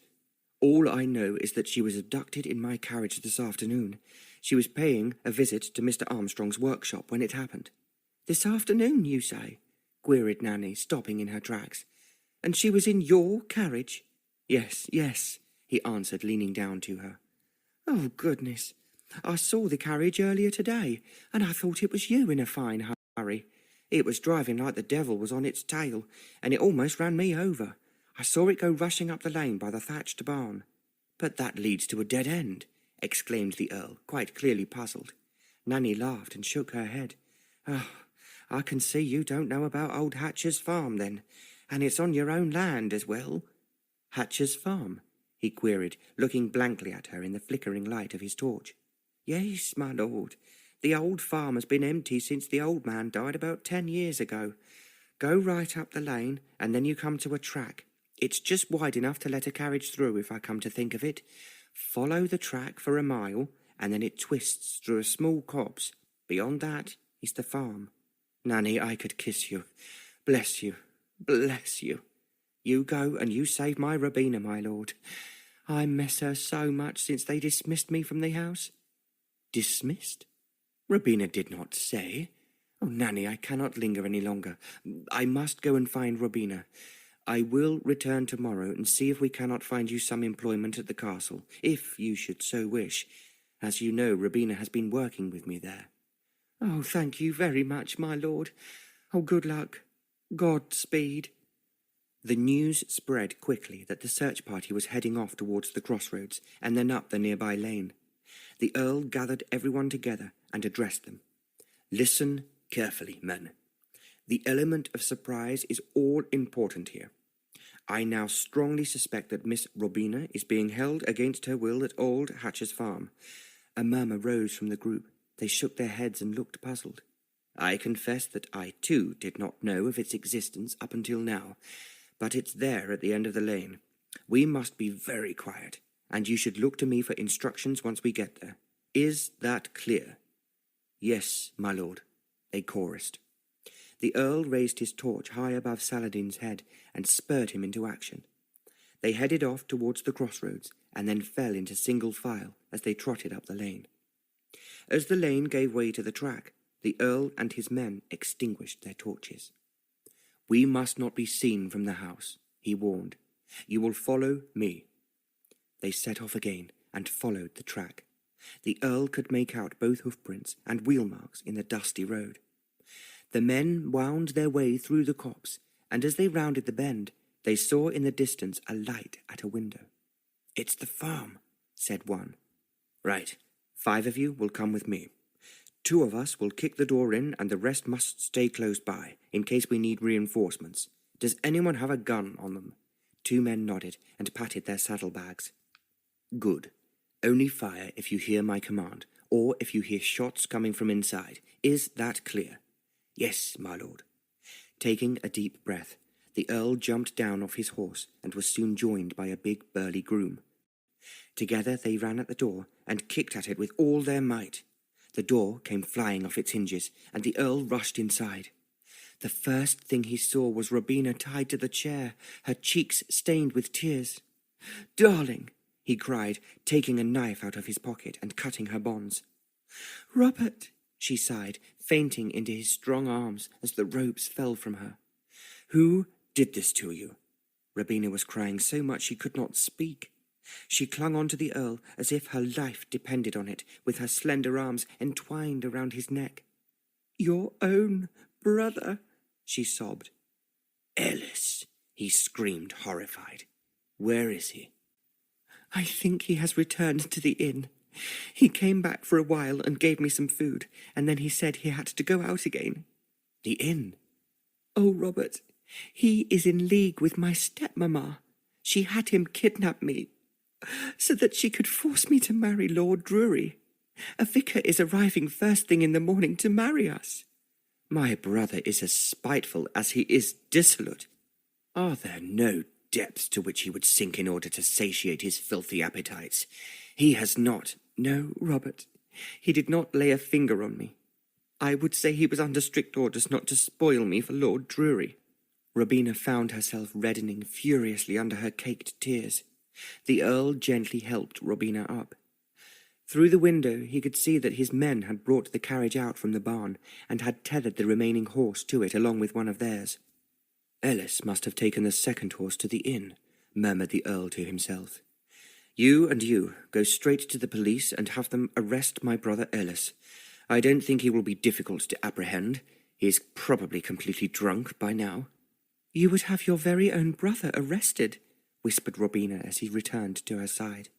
All I know is that she was abducted in my carriage this afternoon. She was paying a visit to Mr. Armstrong's workshop when it happened. This afternoon, you say? Queried Nanny, stopping in her tracks. And she was in your carriage? Yes, he answered, leaning down to her. Oh, goodness. I saw the carriage earlier today, and I thought it was you in a fine hurry. It was driving like the devil was on its tail, and it almost ran me over. I saw it go rushing up the lane by the thatched barn. But that leads to a dead end, exclaimed the Earl, quite clearly puzzled. Nanny laughed and shook her head. Oh, I can see you don't know about old Hatcher's farm, then, and it's on your own land as well. Hatcher's farm? He queried, looking blankly at her in the flickering light of his torch. Yes, my lord. The old farm has been empty since the old man died about 10 years ago. Go right up the lane, and then you come to a track. It's just wide enough to let a carriage through, if I come to think of it. Follow the track for a mile, and then it twists through a small copse. Beyond that is the farm. Nanny, I could kiss you. Bless you. Bless you. You go and you save my Robina, my lord. I miss her so much since they dismissed me from the house. Dismissed? Robina did not say. Oh, Nanny, I cannot linger any longer. I must go and find Robina. I will return tomorrow and see if we cannot find you some employment at the castle, if you should so wish. As you know, Robina has been working with me there. Oh, thank you very much, my lord. Oh, good luck. Godspeed. The news spread quickly that the search party was heading off towards the crossroads and then up the nearby lane. The Earl gathered everyone together and addressed them. Listen carefully, men. The element of surprise is all important here. I now strongly suspect that Miss Robina is being held against her will at old Hatcher's farm. A murmur rose from the group. They shook their heads and looked puzzled. I confess that I, too, did not know of its existence up until now, but it's there at the end of the lane. We must be very quiet, and you should look to me for instructions once we get there. Is that clear?" "Yes, my lord," they chorused. The Earl raised his torch high above Saladin's head and spurred him into action. They headed off towards the crossroads and then fell into single file as they trotted up the lane. As the lane gave way to the track, the Earl and his men extinguished their torches. "We must not be seen from the house," he warned. "You will follow me." They set off again and followed the track. The Earl could make out both hoofprints and wheel marks in the dusty road. The men wound their way through the copse, and as they rounded the bend, they saw in the distance a light at a window. "It's the farm," said one. "Right, 5 of you will come with me. 2 of us will kick the door in, and the rest must stay close by, in case we need reinforcements. Does anyone have a gun on them?" 2 men nodded and patted their saddlebags. "Good. Only fire if you hear my command, or if you hear shots coming from inside. Is that clear?" "Yes, my lord." Taking a deep breath, the Earl jumped down off his horse and was soon joined by a big burly groom. Together they ran at the door and kicked at it with all their might. The door came flying off its hinges, and the Earl rushed inside. The first thing he saw was Robina tied to the chair, her cheeks stained with tears. "Darling!" he cried, taking a knife out of his pocket and cutting her bonds. "Robert!" she sighed, fainting into his strong arms as the ropes fell from her. "Who did this to you?" Robina was crying so much she could not speak. She clung on to the Earl as if her life depended on it, with her slender arms entwined around his neck. "Your own brother," she sobbed. "Ellis!" he screamed, horrified. "Where is he?" "I think he has returned to the inn. He came back for a while and gave me some food, and then he said he had to go out again." "The inn?" "Oh, Robert, he is in league with my stepmamma. She had him kidnap me so that she could force me to marry Lord Drury. A vicar is arriving first thing in the morning to marry us." "My brother is as spiteful as he is dissolute. Are there no depths to which he would sink in order to satiate his filthy appetites? He has not—" "No, Robert, he did not lay a finger on me. I would say he was under strict orders not to spoil me for Lord Drury." Robina found herself reddening furiously under her caked tears. The Earl gently helped Robina up. Through the window he could see that his men had brought the carriage out from the barn and had tethered the remaining horse to it along with one of theirs. "Ellis must have taken the second horse to the inn," murmured the Earl to himself. "You and you go straight to the police and have them arrest my brother Ellis. I don't think he will be difficult to apprehend. He is probably completely drunk by now." "You would have your very own brother arrested," whispered Robina as he returned to her side.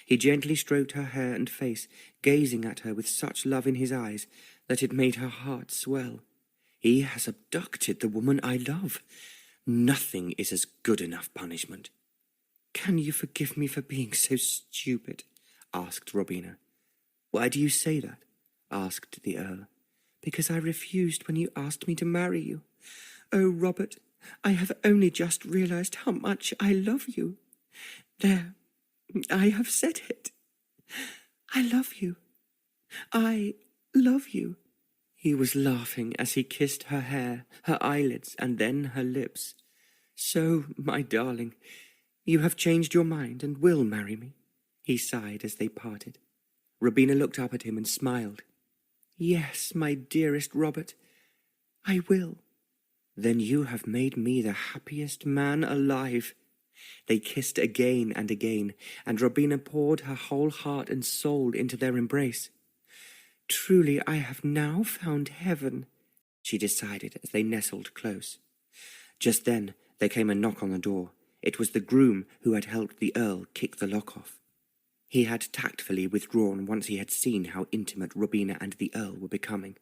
He gently stroked her hair and face, gazing at her with such love in his eyes that it made her heart swell. "He has abducted the woman I love. Nothing is as good enough punishment." "Can you forgive me for being so stupid?" asked Robina. "Why do you say that?" asked the Earl. "Because I refused when you asked me to marry you. Oh, Robert, I have only just realized how much I love you. There, I have said it. I love you. I love you." He was laughing as he kissed her hair, her eyelids, and then her lips. "So, my darling, you have changed your mind and will marry me?" he sighed as they parted. Robina looked up at him and smiled. "Yes, my dearest Robert, I will." "Then you have made me the happiest man alive." They kissed again and again, and Robina poured her whole heart and soul into their embrace. "Truly, I have now found heaven," she decided as they nestled close. Just then there came a knock on the door. It was the groom who had helped the Earl kick the lock off. He had tactfully withdrawn once he had seen how intimate Robina and the Earl were becoming.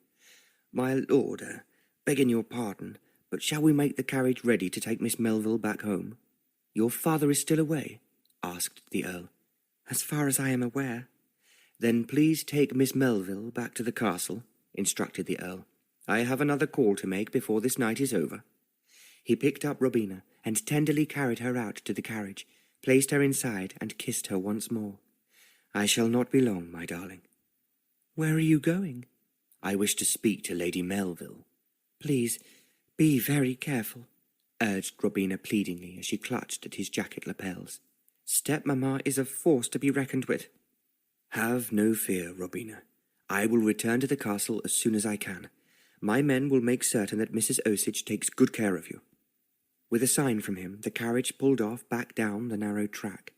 "My lord, begging your pardon, but shall we make the carriage ready to take Miss Melville back home?" "Your father is still away?" asked the Earl. "As far as I am aware." "Then please take Miss Melville back to the castle," instructed the Earl. I have another call to make before this night is over." He picked up Robina and tenderly carried her out to the carriage, placed her inside and kissed her once more. "I shall not be long, my darling." "Where are you going?" "I wish to speak to Lady Melville." "Please, be very careful," urged Robina pleadingly as she clutched at his jacket lapels. "Stepmamma is a force to be reckoned with." "Have no fear, Robina. I will return to the castle as soon as I can. My men will make certain that Mrs. Osage takes good care of you." With a sign from him, the carriage pulled off back down the narrow track.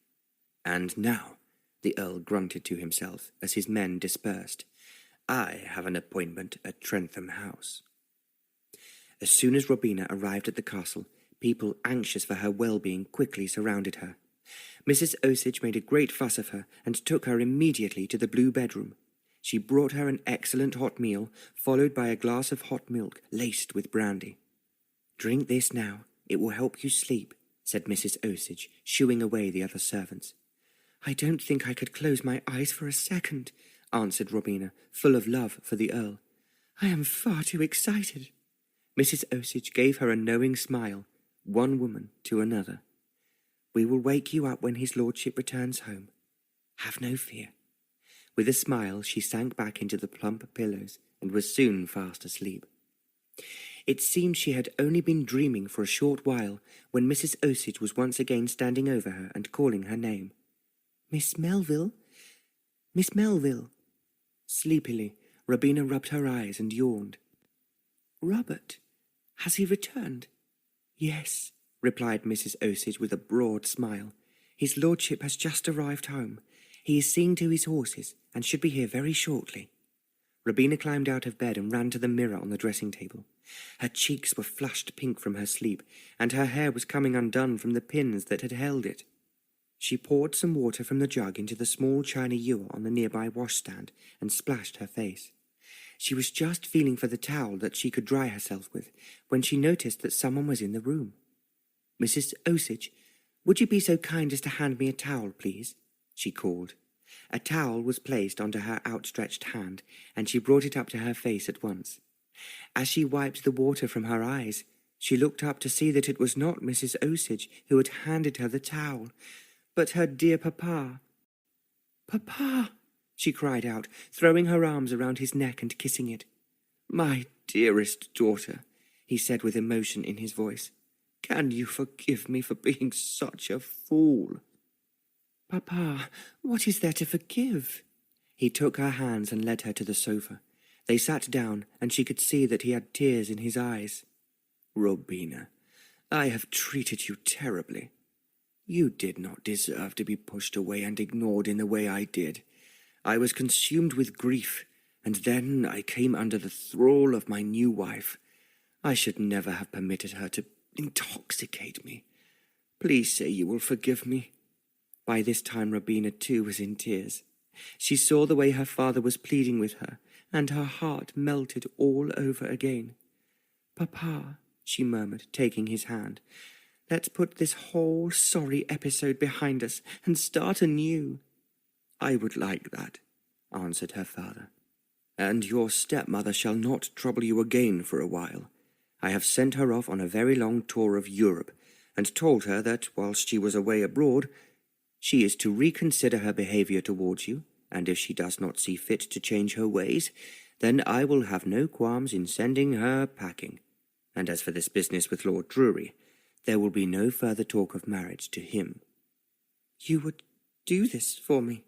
"And now," the Earl grunted to himself as his men dispersed, "I have an appointment at Trentham House." As soon as Robina arrived at the castle, people anxious for her well-being quickly surrounded her. Mrs. Osage made a great fuss of her and took her immediately to the blue bedroom. She brought her an excellent hot meal, followed by a glass of hot milk laced with brandy. "Drink this now. It will help you sleep," said Mrs. Osage, shooing away the other servants. "I don't think I could close my eyes for a second," answered Robina, full of love for the Earl. "I am far too excited." Mrs. Osage gave her a knowing smile, one woman to another. "We will wake you up when his lordship returns home. Have no fear." With a smile, she sank back into the plump pillows and was soon fast asleep. It seemed she had only been dreaming for a short while when Mrs. Osage was once again standing over her and calling her name. "Miss Melville? Miss Melville?" Sleepily, Robina rubbed her eyes and yawned. "Robert, has he returned?" "Yes," replied Mrs. Osage with a broad smile. "His lordship has just arrived home. He is seeing to his horses and should be here very shortly." Robina climbed out of bed and ran to the mirror on the dressing table. Her cheeks were flushed pink from her sleep, and her hair was coming undone from the pins that had held it. She poured some water from the jug into the small china ewer on the nearby washstand and splashed her face. She was just feeling for the towel that she could dry herself with when she noticed that someone was in the room. "Mrs. Osage, would you be so kind as to hand me a towel, please?" she called. A towel was placed onto her outstretched hand, and she brought it up to her face at once. As she wiped the water from her eyes, she looked up to see that it was not Mrs. Osage who had handed her the towel, but her dear papa. "Papa!" she cried out, throwing her arms around his neck and kissing it. "My dearest daughter," he said with emotion in his voice, "can you forgive me for being such a fool?" "Papa, what is there to forgive?" He took her hands and led her to the sofa. They sat down, and she could see that he had tears in his eyes. "Robina, I have treated you terribly. You did not deserve to be pushed away and ignored in the way I did. I was consumed with grief, and then I came under the thrall of my new wife. I should never have permitted her to intoxicate me. Please say you will forgive me." By this time Robina too was in tears. She saw the way her father was pleading with her, and her heart melted all over again. "Papa," she murmured, taking his hand, "let's put this whole sorry episode behind us and start anew." "I would like that," answered her father. "And your stepmother shall not trouble you again for a while. I have sent her off on a very long tour of Europe, and told her that, whilst she was away abroad, she is to reconsider her behaviour towards you, and if she does not see fit to change her ways, then I will have no qualms in sending her packing. And as for this business with Lord Drury, there will be no further talk of marriage to him." "You would do this for me?"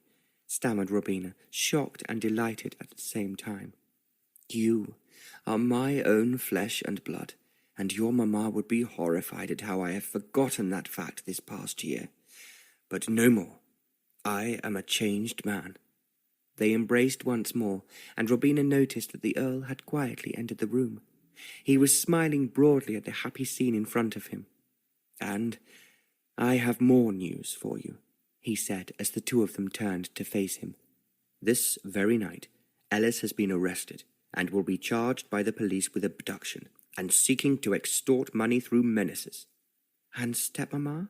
stammered Robina, shocked and delighted at the same time. "You are my own flesh and blood, and your mamma would be horrified at how I have forgotten that fact this past year. But no more. I am a changed man." They embraced once more, and Robina noticed that the Earl had quietly entered the room. He was smiling broadly at the happy scene in front of him. "And I have more news for you," he said as the two of them turned to face him. "This very night, Ellis has been arrested and will be charged by the police with abduction and seeking to extort money through menaces." "And stepmamma?"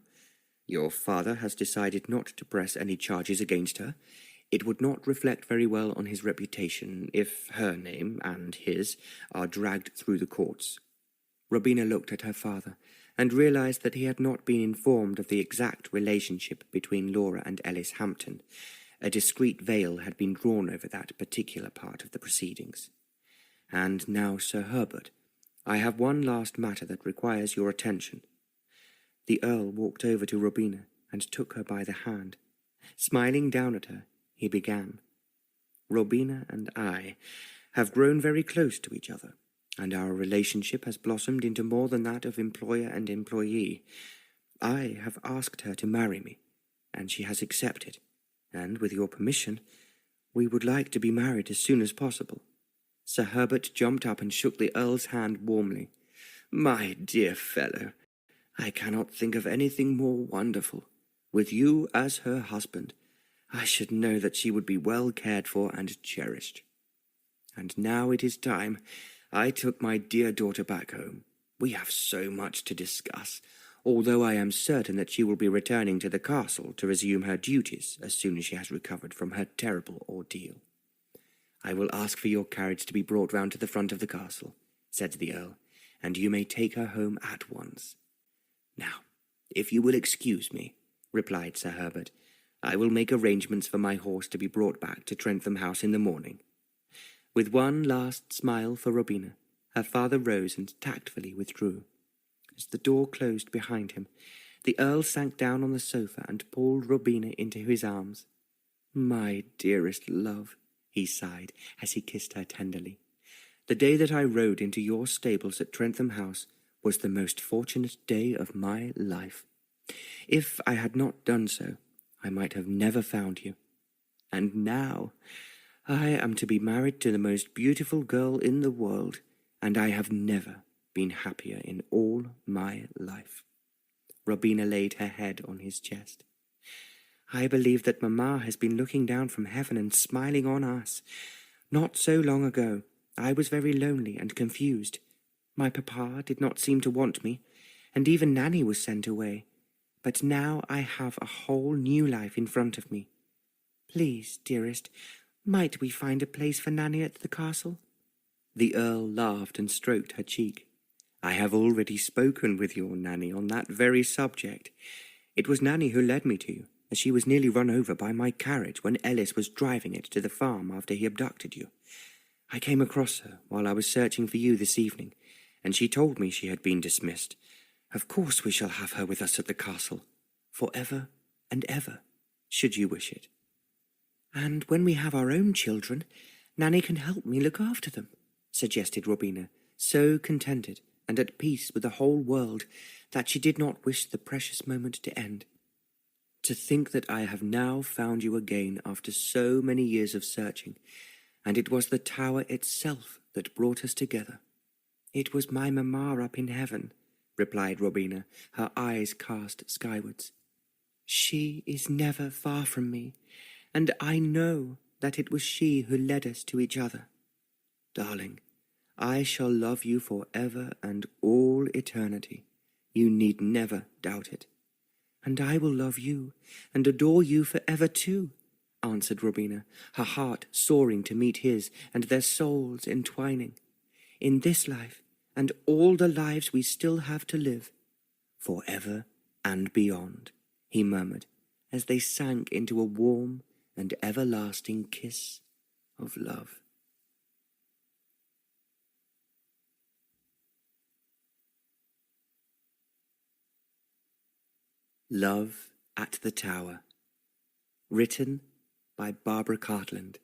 "Your father has decided not to press any charges against her. It would not reflect very well on his reputation if her name and his are dragged through the courts. Robina looked at her father and realized that he had not been informed of the exact relationship between Laura and Ellis Hampton. A discreet veil had been drawn over that particular part of the proceedings. And now, Sir Herbert, I have one last matter that requires your attention. The Earl walked over to Robina and took her by the hand. Smiling down at her, he began. Robina and I have grown very close to each other, and our relationship has blossomed into more than that of employer and employee. I have asked her to marry me, and she has accepted, and with your permission, we would like to be married as soon as possible. Sir Herbert jumped up and shook the Earl's hand warmly. My dear fellow, I cannot think of anything more wonderful. With you as her husband, I should know that she would be well cared for and cherished. And now it is time I took my dear daughter back home. We have so much to discuss, although I am certain that she will be returning to the castle to resume her duties as soon as she has recovered from her terrible ordeal. I will ask for your carriage to be brought round to the front of the castle, said the Earl, and you may take her home at once. Now, if you will excuse me, replied Sir Herbert, I will make arrangements for my horse to be brought back to Trentham House in the morning. With one last smile for Robina, her father rose and tactfully withdrew. As the door closed behind him, the Earl sank down on the sofa and pulled Robina into his arms. My dearest love, he sighed as he kissed her tenderly. The day that I rode into your stables at Trentham House was the most fortunate day of my life. If I had not done so, I might have never found you. And now I am to be married to the most beautiful girl in the world, and I have never been happier in all my life. Robina laid her head on his chest. I believe that Mamma has been looking down from heaven and smiling on us. Not so long ago, I was very lonely and confused. My papa did not seem to want me, and even Nanny was sent away. But now I have a whole new life in front of me. Please, dearest, might we find a place for Nanny at the castle? The Earl laughed and stroked her cheek. I have already spoken with your Nanny on that very subject. It was Nanny who led me to you, as she was nearly run over by my carriage when Ellis was driving it to the farm after he abducted you. I came across her while I was searching for you this evening, and she told me she had been dismissed. Of course we shall have her with us at the castle, for ever and ever, should you wish it. And when we have our own children, Nanny can help me look after them, suggested Robina, so contented and at peace with the whole world that she did not wish the precious moment to end. To think that I have now found you again after so many years of searching, and it was the tower itself that brought us together. It was my mamma up in heaven, replied Robina, her eyes cast skywards. She is never far from me, and I know that it was she who led us to each other. Darling, I shall love you forever and all eternity. You need never doubt it. And I will love you and adore you forever too, answered Robina, her heart soaring to meet his and their souls entwining. In this life and all the lives we still have to live, forever and beyond, he murmured, as they sank into a warm and everlasting kiss of love. Love at the Tower. Written by Barbara Cartland.